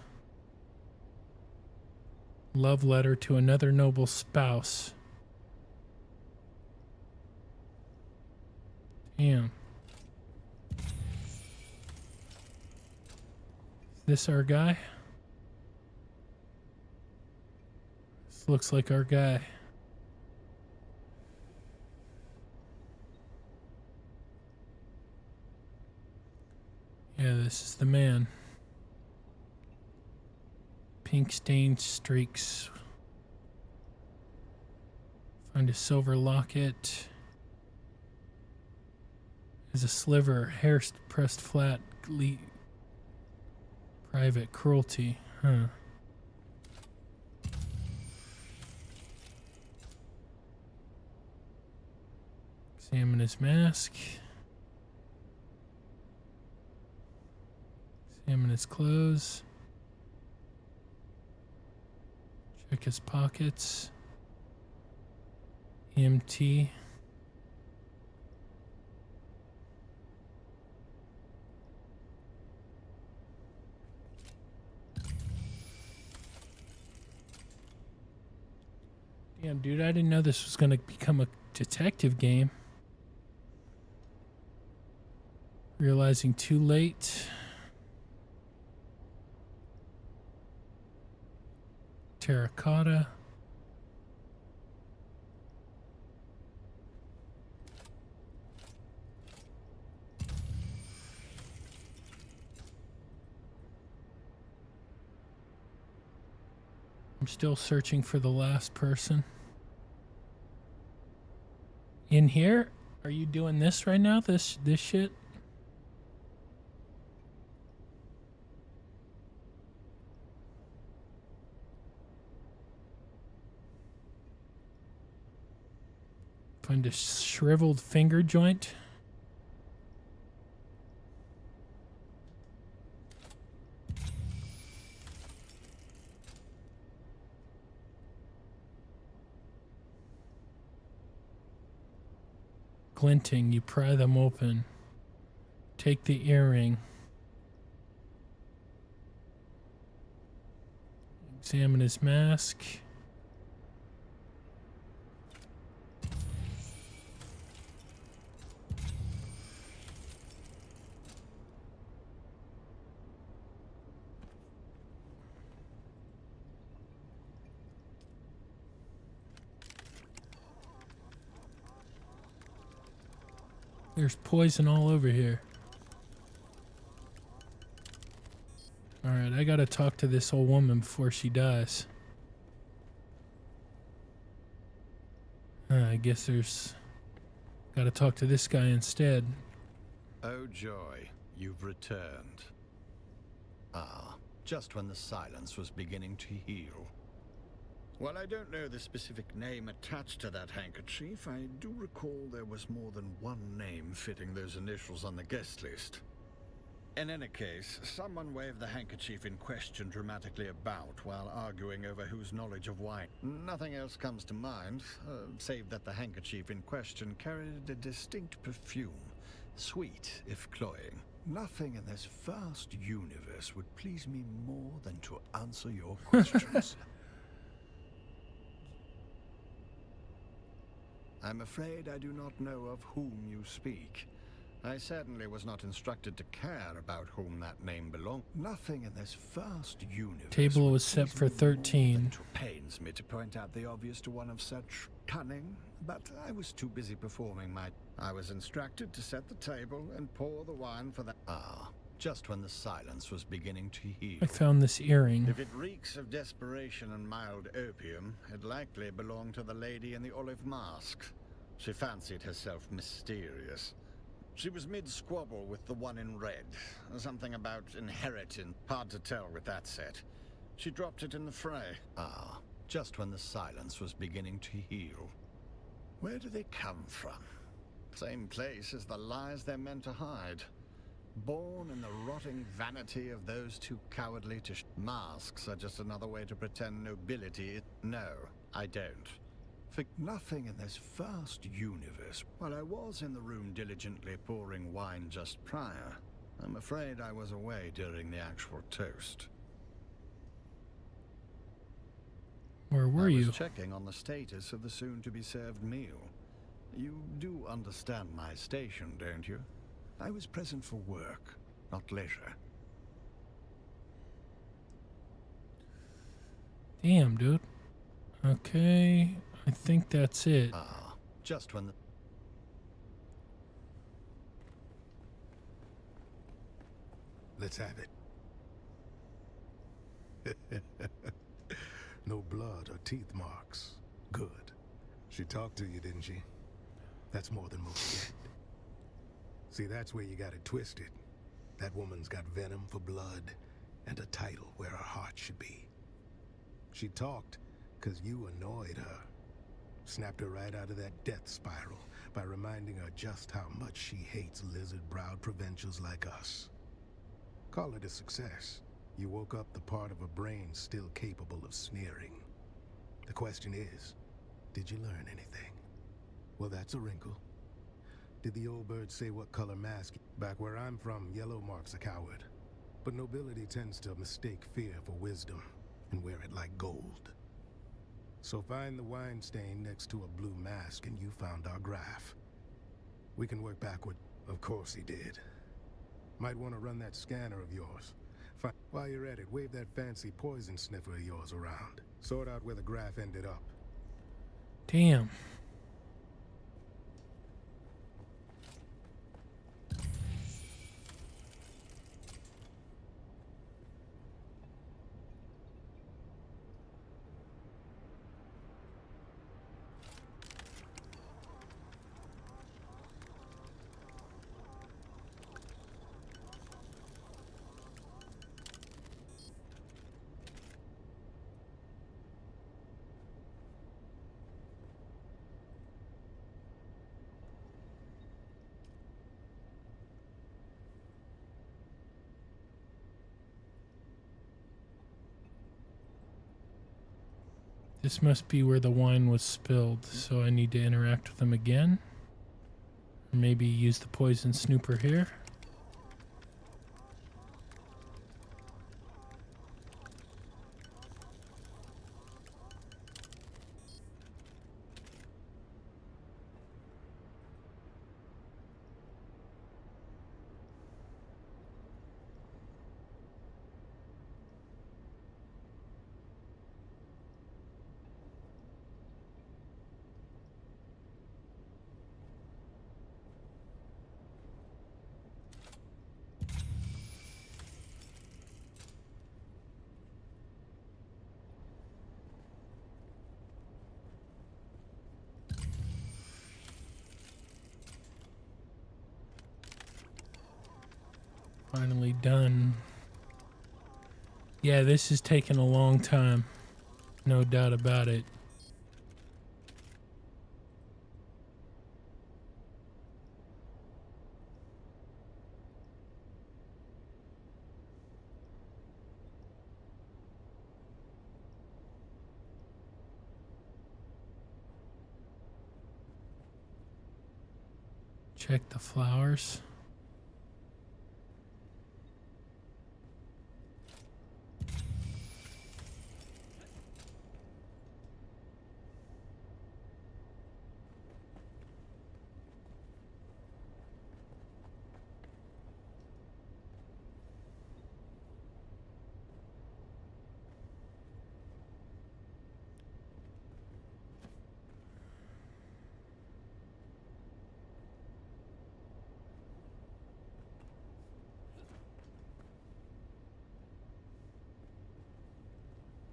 A: Love letter to another noble spouse. Damn. Is this our guy? This looks like our guy. Yeah, this is the man. Pink stained streaks. Find a silver locket. There's a sliver, hair pressed flat. Private cruelty. Huh. Examine his mask. Examine his clothes. Check his pockets. EMT. Damn, dude, I didn't know this was going to become a detective game. Realizing too late. Terracotta. I'm still searching for the last person. In here? Are you doing this right now? This shit? Find a shriveled finger joint. Glinting, you pry them open. Take the earring. Examine his mask. There's poison all over here. Alright, I gotta talk to this old woman before she dies. I guess there's... Gotta talk to this guy instead.
M: Oh joy, you've returned. Ah, just when the silence was beginning to heal. While I don't know the specific name attached to that handkerchief, I do recall there was more than one name fitting those initials on the guest list. In any case, someone waved the handkerchief in question dramatically about while arguing over whose knowledge of wine. Nothing else comes to mind, save that the handkerchief in question carried a distinct perfume, sweet if cloying. Nothing in this vast universe would please me more than to answer your questions. I'm afraid I do not know of whom you speak. I certainly was not instructed to care about whom that name belonged. Nothing in this vast universe.
A: Table was set for 13.
M: It pains me to point out the obvious to one of such cunning, but I was too busy performing my... I was instructed to set the table and pour the wine for that. Ah, just when the silence was beginning to heal.
A: I found this earring.
M: If it reeks of desperation and mild opium, it likely belonged to the lady in the olive mask. She fancied herself mysterious. She was mid-squabble with the one in red. Something about inheriting. Hard to tell with that set. She dropped it in the fray. Ah, just when the silence was beginning to heal. Where do they come from? Same place as the lies they're meant to hide. Born in the rotting vanity of those too cowardly to masks are just another way to pretend nobility. No, I don't. For nothing in this vast universe. While I was in the room diligently pouring wine just prior, I'm afraid I was away during the actual toast.
A: Where were you?
M: I was checking on the status of the soon-to-be-served meal. You do understand my station, don't you? I was present for work, not leisure.
A: Damn, dude. Okay, I think that's it.
M: Ah, just when the...
N: Let's have it. No blood or teeth marks. Good. She talked to you, didn't she? That's more than most get. See, that's where you got it twisted. That woman's got venom for blood and a title where her heart should be. She talked because you annoyed her. Snapped her right out of that death spiral by reminding her just how much she hates lizard-browed provincials like us. Call it a success. You woke up the part of her brain still capable of sneering. The question is, did you learn anything? Well, that's a wrinkle. Did the old bird say what color mask? Back where I'm from, yellow marks a coward. But nobility tends to mistake fear for wisdom and wear it like gold. So find the wine stain next to a blue mask and you found our graph. We can work backward. Of course he did. Might want to run that scanner of yours. While you're at it, wave that fancy poison sniffer of yours around. Sort out where the graph ended up.
A: Damn. This must be where the wine was spilled, so I need to interact with them again. Or maybe use the poison snooper here. Finally done. Yeah, this is taking a long time. No doubt about it. Check the flowers.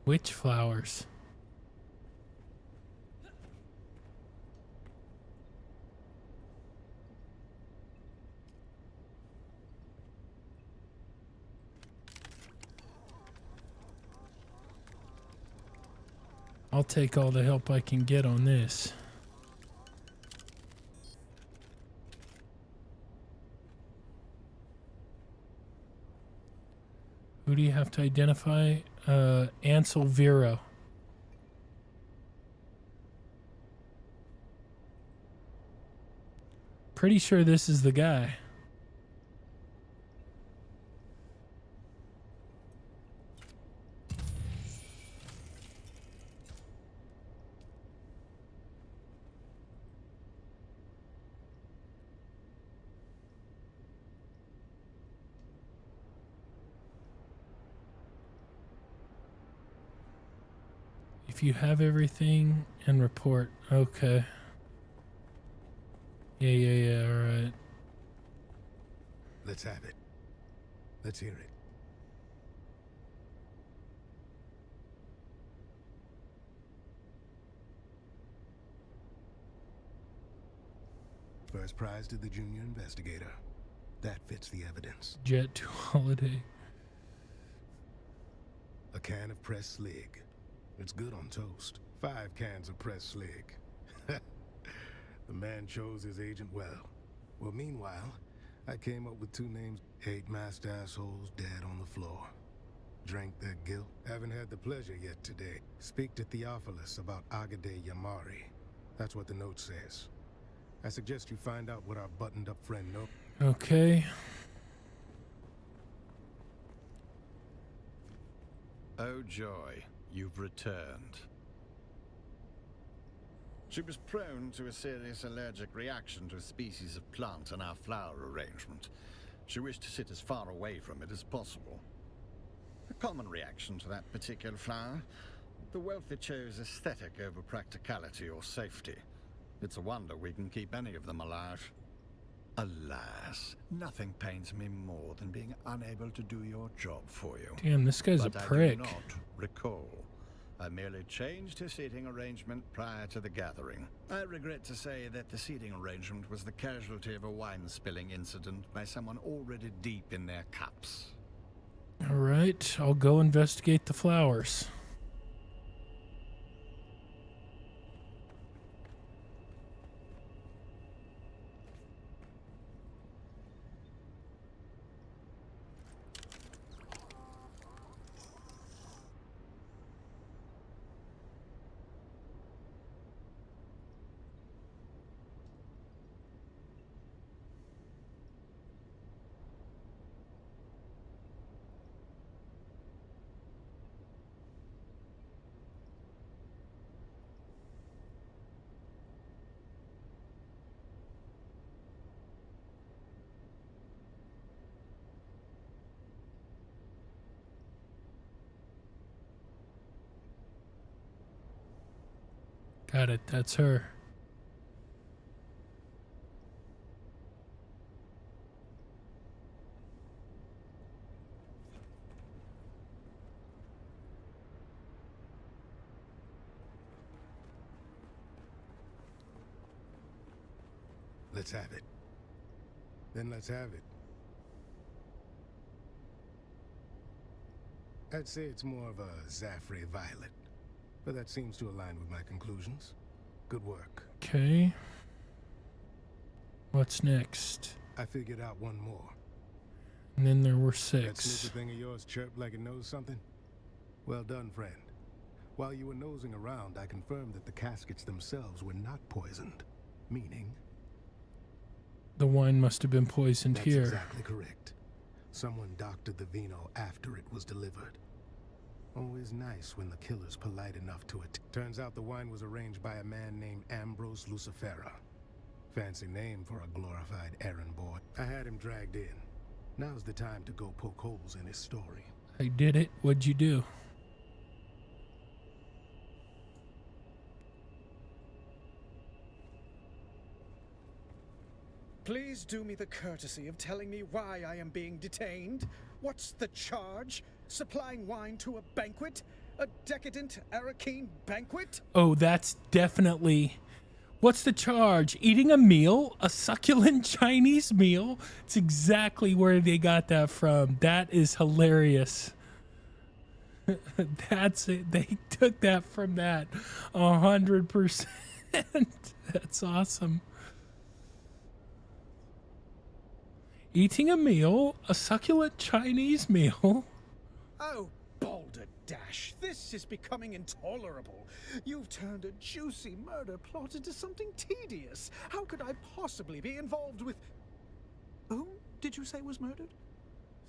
A: Which flowers? I'll take all the help I can get on this. Who do you have to identify? Ansel Vero. Pretty sure this is the guy. If you have everything and report. Okay. Yeah, alright.
N: Let's have it. Let's hear it. First prize to the junior investigator. That fits the evidence.
A: Jet to holiday.
N: A can of pressed slig. It's good on toast. 5 cans of pressed slig. The man chose his agent well. Well, meanwhile, I came up with 2 names. 8 masked assholes dead on the floor. Drank their guilt. Haven't had the pleasure yet today. Speak to Theophilus about Agade Yamari. That's what the note says. I suggest you find out what our buttoned-up friend knows.
A: Okay.
M: Oh joy, you've returned. She was prone to a serious allergic reaction to a species of plant in our flower arrangement. She wished to sit as far away from it as possible. A common reaction to that particular flower. The wealthy chose aesthetic over practicality or safety. It's a wonder we can keep any of them alive. Alas, nothing pains me more than being unable to do your job for you.
A: Damn, this guy's
M: but
A: a prick.
M: I do not recall. I merely changed his seating arrangement prior to the gathering. I regret to say that the seating arrangement was the casualty of a wine spilling incident by someone already deep in their cups.
A: Alright, I'll go investigate the flowers. Got it. That's her.
N: Let's have it. Then let's have it. I'd say it's more of a Zaffre violet, but that seems to align with my conclusions. Good work.
A: Okay. What's next?
N: I figured out one more.
A: And then there were
N: That
A: 6.
N: snoopy thing of yours chirped like it knows something? Well done, friend. While you were nosing around, I confirmed that the caskets themselves were not poisoned. Meaning?
A: The wine must have been poisoned
N: That's
A: here.
N: exactly correct. Someone doctored the vino after it was delivered. Always nice when the killer's polite enough to it. Turns out the wine was arranged by a man named Ambrose Lucifera. Fancy name for a glorified errand boy. I had him dragged in. Now's the time to go poke holes in his story.
A: I did it. What'd you do?
E: Please do me the courtesy of telling me why I am being detained. What's the charge? Supplying wine to a banquet? A decadent Arakeen banquet?
A: Oh, that's definitely... What's the charge? Eating a meal? A succulent Chinese meal? It's exactly where they got that from. That is hilarious. That's it. They took that from that. 100%. That's awesome. Eating a meal? A succulent Chinese meal?
E: Oh, balderdash, this is becoming intolerable. You've turned a juicy murder plot into something tedious. How could I possibly be involved with... Who did you say was murdered?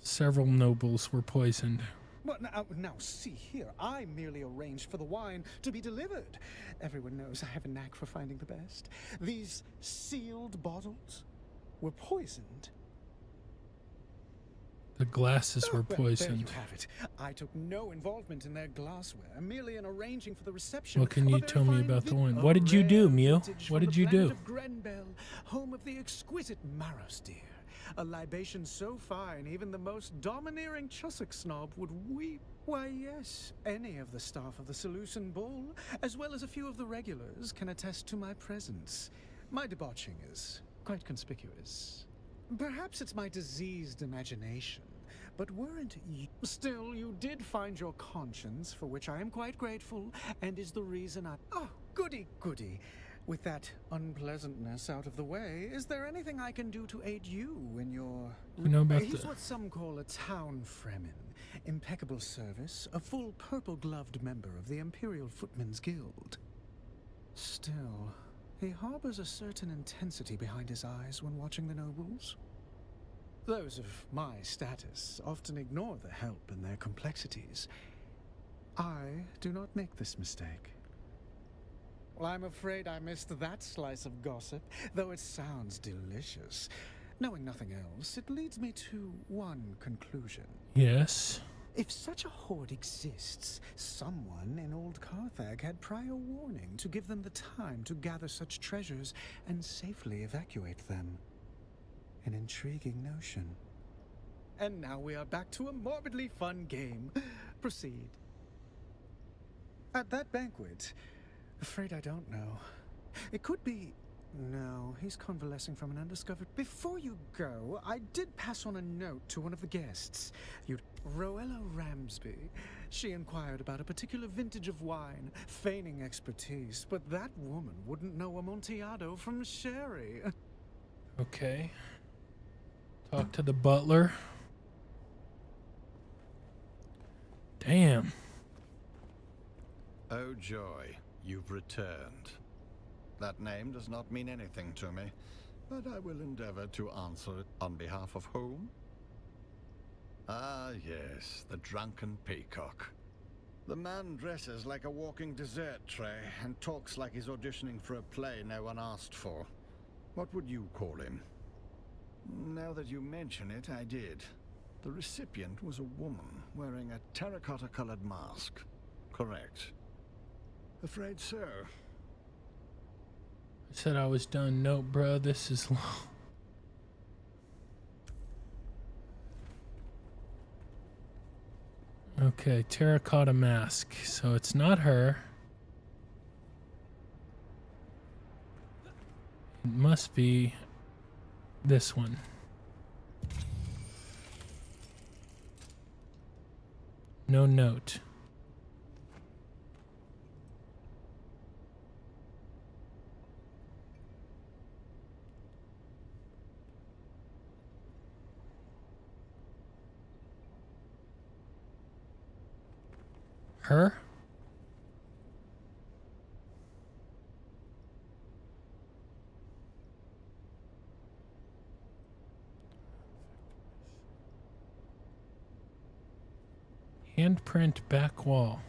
A: Several nobles were poisoned.
E: Well, now see here, I merely arranged for the wine to be delivered. Everyone knows I have a knack for finding the best. These sealed bottles were poisoned.
A: The glasses were
E: Well,
A: poisoned.
E: there you have it. I took no involvement in their glassware, merely in arranging for the reception.
A: What can
E: of
A: you
E: a very
A: tell me
E: fine
A: about the
E: vin-
A: wine?
E: a
A: What did you do,
E: rare
A: Mio?
E: vintage
A: What
E: from
A: did
E: the
A: you
E: planet
A: do?
E: of Grenbel, home of the exquisite Maros deer. A libation so fine, even the most domineering Chussock snob would weep. Why, yes, any of the staff of the Seleucid Bull, as well as a few of the regulars, can attest to my presence. My debauching is quite conspicuous. Perhaps it's my diseased imagination, but weren't you... Still, you did find your conscience, for which I am quite grateful, and is the reason I... Oh, goody, goody. With that unpleasantness out of the way, is there anything I can do to aid you in your...
A: You know about
E: He's
A: the...
E: what some call a town fremen. Impeccable service, a full purple-gloved member of the Imperial Footmen's Guild. Still, he harbors a certain intensity behind his eyes when watching the nobles. Those of my status often ignore the help in their complexities. I do not make this mistake. Well, I'm afraid I missed that slice of gossip, though it sounds delicious. Knowing nothing else, it leads me to one conclusion.
A: Yes.
E: If such a hoard exists, someone in old Carthage had prior warning to give them the time to gather such treasures and safely evacuate them. An intriguing notion. And now we are back to a morbidly fun game. Proceed. At that banquet, afraid I don't know. It could be... No, he's convalescing from an undiscovered... Before you go, I did pass on a note to one of the guests. Roella Ramsby. She inquired about a particular vintage of wine, feigning expertise, but that woman wouldn't know Amontillado from sherry.
A: Okay. Talk to the butler. Damn.
M: Oh joy, you've returned. That name does not mean anything to me, but I will endeavor to answer it on behalf of whom? Ah, yes, the drunken peacock. The man dresses like a walking dessert tray and talks like he's auditioning for a play no one asked for. What would you call him? Now that you mention it, I did. The recipient was a woman wearing a terracotta-colored mask. Correct. Afraid so.
A: Said I was done. Nope, bro. This is long. Okay, terracotta mask. So it's not her. It must be this one. No note. Her? Handprint back wall.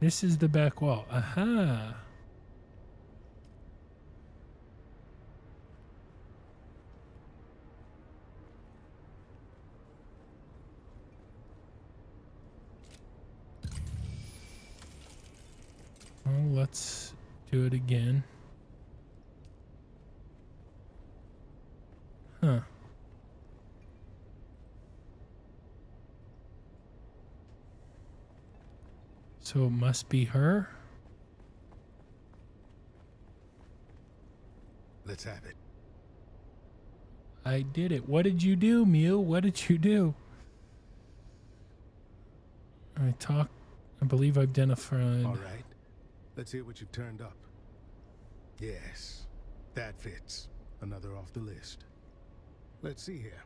A: This is the back wall. Aha. Well, let's do it again. Huh. So it must be her?
N: Let's have it.
A: I did it. What did you do, Mew? What did you do? I believe I've identified.
N: All right. Let's hear what you've turned up. Yes, that fits. Another off the list. Let's see here.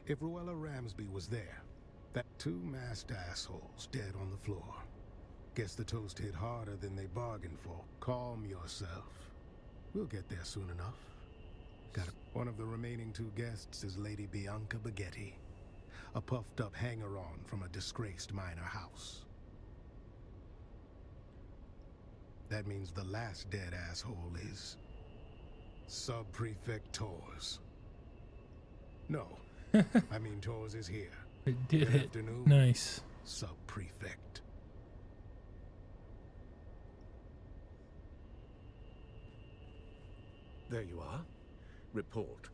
N: If Ruella Ramsby was there, that two masked assholes dead on the floor. Guess the toast hit harder than they bargained for. Calm yourself. We'll get there soon enough. One of the remaining two guests is Lady Bianca Baghetti, a puffed-up hanger-on from a disgraced minor house. That means the last dead asshole is Sub-Prefect Tors. No, I mean Tors is here.
A: It did
N: Good
A: it.
N: afternoon,
A: Nice.
N: Sub-Prefect.
R: There you are. Report.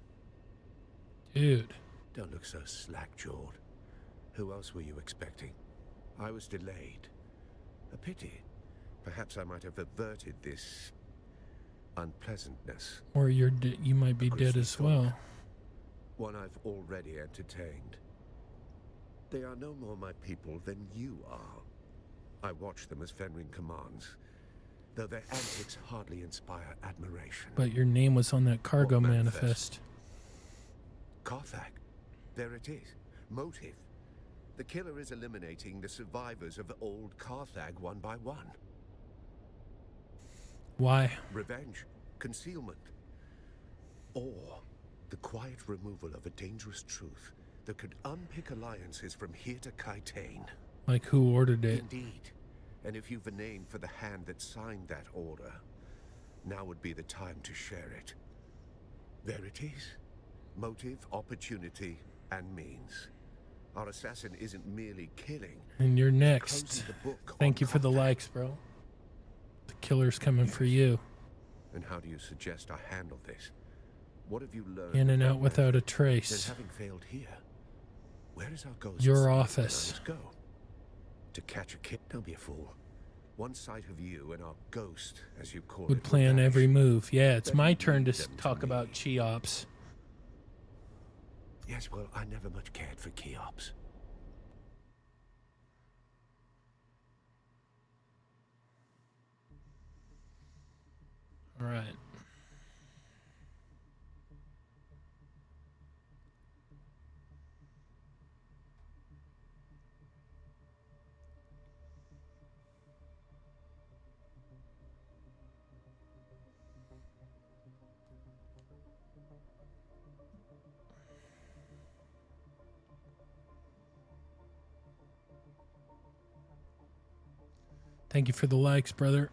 A: Dude.
R: Don't look so slack-jawed. Who else were you expecting? I was delayed. A pity. Perhaps I might have averted this unpleasantness.
A: Or you might be dead as well.
R: One I've already entertained. They are no more my people than you are. I watch them as Fenring commands, though their antics hardly inspire admiration.
A: But your name was on that cargo manifest.
R: Carthag. There it is. Motive. The killer is eliminating the survivors of old Carthag one by one.
A: Why?
R: Revenge. Concealment. Or the quiet removal of a dangerous truth that could unpick alliances from here to Kaitane.
A: Like who ordered it?
R: Indeed. And if you've a name for the hand that signed that order, now would be the time to share it. There it is. Motive, opportunity, and means. Our assassin isn't merely killing.
A: And you're next.
R: Closing the book
A: Thank
R: on
A: you for the likes, bro. The killer's coming for you.
R: And how do you suggest I handle this? What have you learned?
A: In and out
R: about
A: without a
R: Then
A: trace.
R: having failed here, where is our ghost?
A: Your office.
R: Let's go. To catch a kid, don't be a fool. One sight of you and our ghost, as you call
A: Would
R: it,
A: plan
R: vanish.
A: every move. Yeah, it's
R: Better
A: my turn to
R: leave them to
A: talk
R: me.
A: about Cheops.
R: Yes, well, I never much cared for Cheops.
A: All right. Thank you for the likes, brother.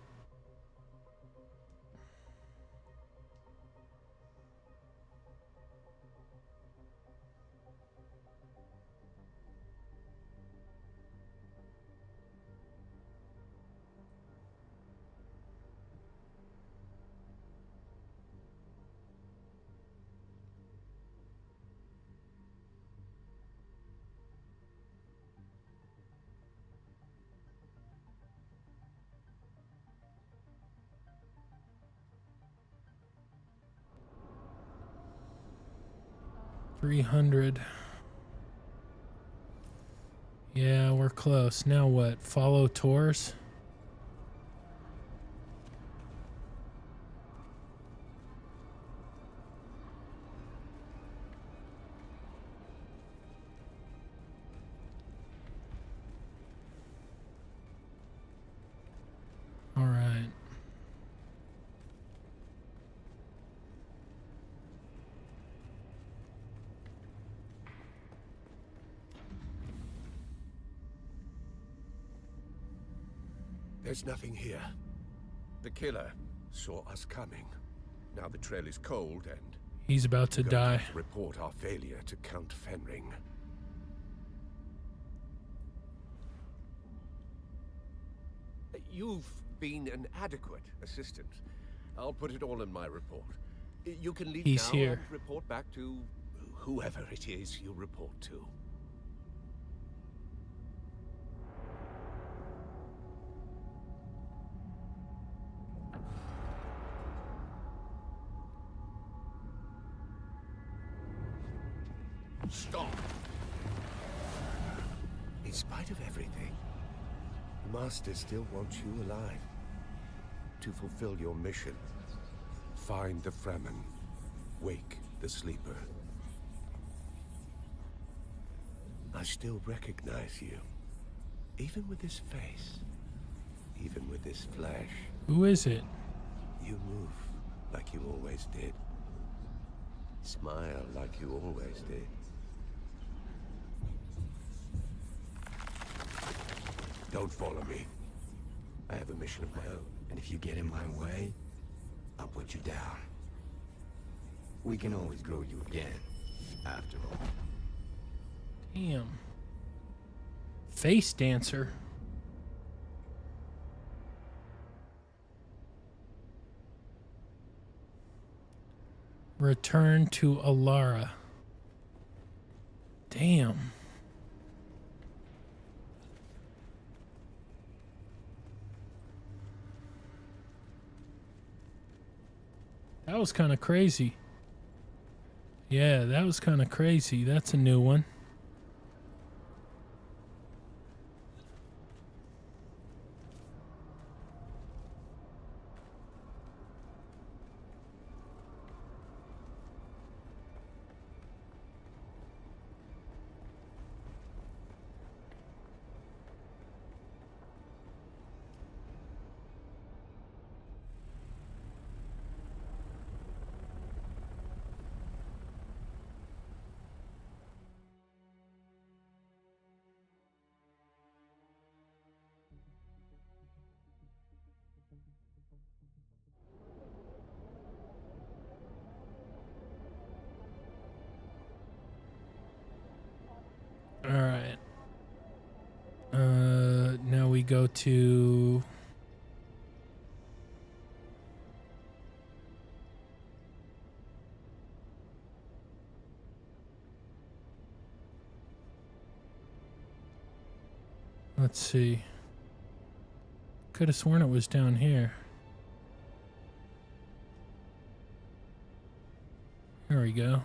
A: 300. Yeah, we're close. Now what? Follow tours? All right.
R: There's nothing here. The killer saw us coming. Now the trail is cold and...
A: He's about to die.
R: have to report our failure to Count Fenring. You've been an adequate assistant. I'll put it all in my report. You can leave
A: He's
R: now
A: here.
R: and report back to whoever it is you report to. Stop! In spite of everything, the Master still wants you alive. To fulfill your mission. Find the Fremen. Wake the sleeper. I still recognize you. Even with this face. Even with this flesh.
A: Who is it?
R: You move like you always did. Smile like you always did. Don't follow me. I have a mission of my own.
O: And if you get in my way, I'll put you down. We can always grow you again, after all.
A: Damn. Face dancer. Return to Alara. Damn. That was kind of crazy. Yeah, that was kind of crazy. That's a new one. All right. Now we go to... Let's see. Could have sworn it was down here. There we go.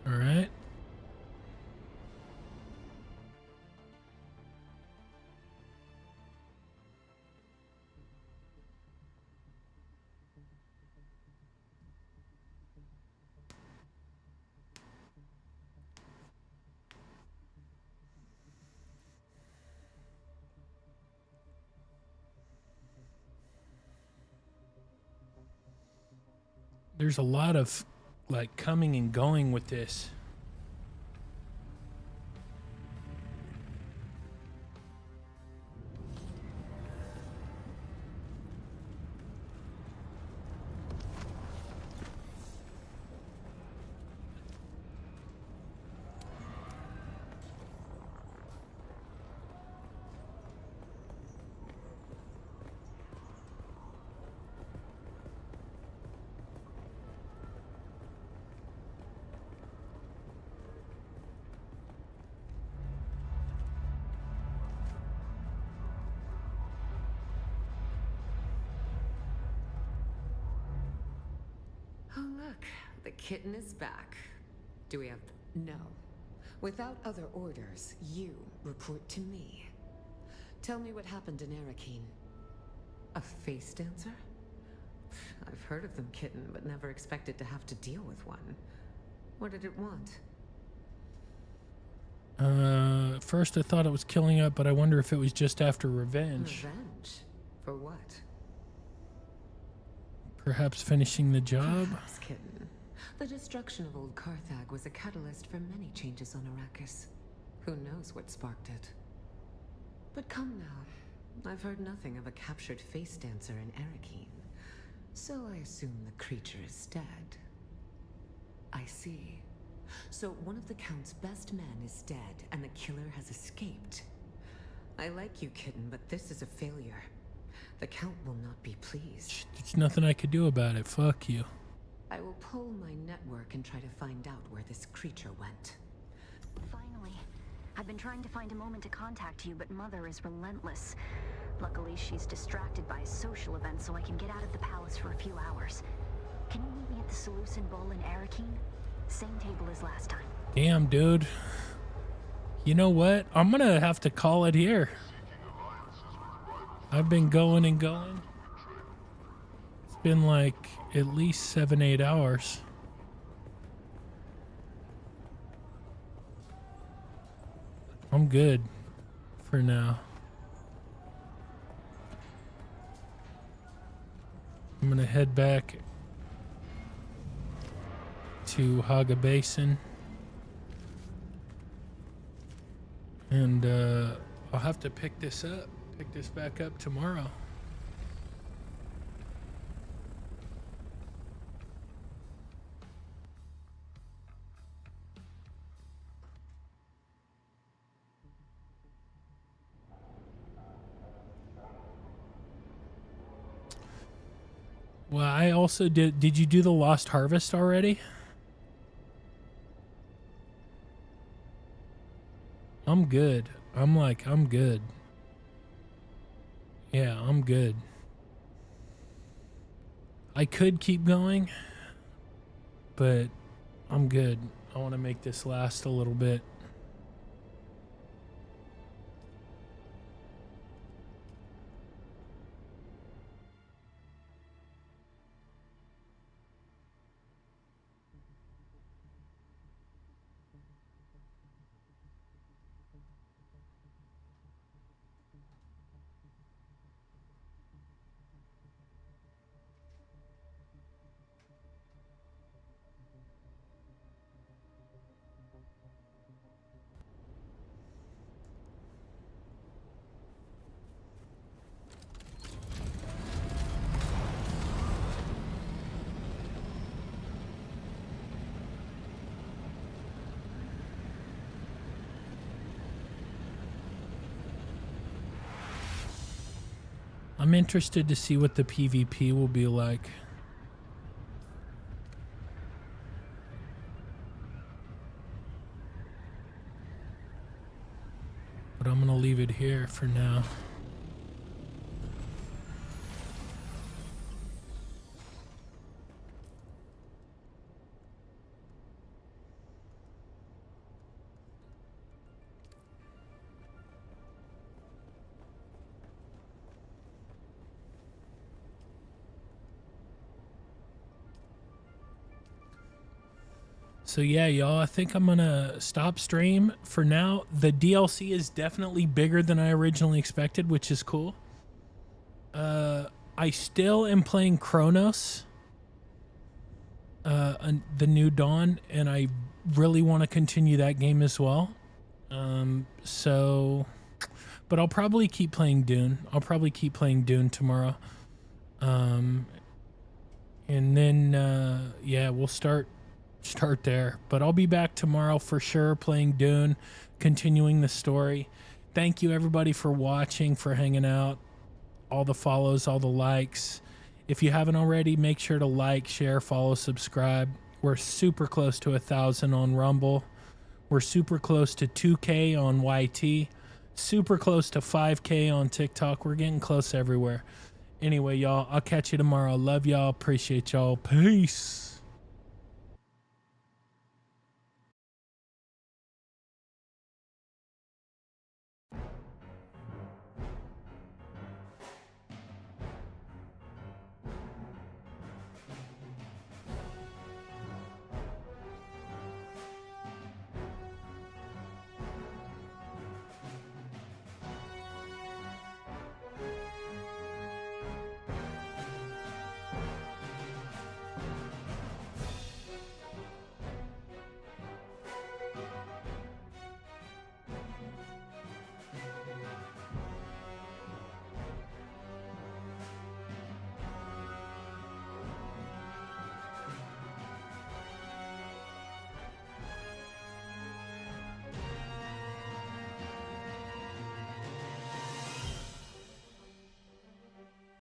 A: All right. There's a lot of like coming and going with this.
L: Oh, look. The kitten is back. Do we have... No. Without other orders, you report to me. Tell me what happened in Arakeen. A face dancer? I've heard of them, kitten, but never expected to have to deal with one. What did it want?
A: First I thought it was killing up, but I wonder if it was just after revenge.
L: Revenge? For what?
A: Perhaps finishing the job?
L: Perhaps, kitten. The destruction of old Carthag was a catalyst for many changes on Arrakis. Who knows what sparked it? But come now. I've heard nothing of a captured face dancer in Arakeen. So I assume the creature is dead. I see. So one of the Count's best men is dead, and the killer has escaped. I like you, kitten, but this is a failure. The Count will not be pleased.
A: There's nothing I could do about it. Fuck you.
L: I will pull my network and try to find out where this creature went.
P: Finally. I've been trying to find a moment to contact you, but Mother is relentless. Luckily, she's distracted by a social event, so I can get out of the palace for a few hours. Can you meet me at the Seleucid Bowl in Arakeen? Same table as last time.
A: Damn, dude. You know what? I'm gonna have to call it here. I've been going and going. It's been like at least 7-8 hours. I'm good for now. I'm gonna head back to Haga Basin, and I'll have to pick this back up tomorrow. Well, I also did you do the Lost Harvest already? I'm good. I'm good. Yeah, I'm good. I could keep going, but I'm good. I want to make this last a little bit. I'm interested to see what the PvP will be like. But I'm gonna leave it here for now. So yeah, y'all, I think I'm gonna stop stream for now. The DLC is definitely bigger than I originally expected, which is cool. I still am playing Chronos, the new Dawn, and I really want to continue that game as well. But I'll probably keep playing Dune. I'll probably keep playing Dune tomorrow. And then, yeah, we'll start there, but I'll be back tomorrow for sure playing Dune, continuing the story. Thank you everybody for watching, for hanging out, all the follows, all the likes. If you haven't already, make sure to like, share, follow, subscribe. We're super close to 1,000 on Rumble. We're super close to 2K on YT, super close to 5K on TikTok. We're getting close everywhere. Anyway, y'all, I'll catch you tomorrow. Love y'all, appreciate y'all. Peace.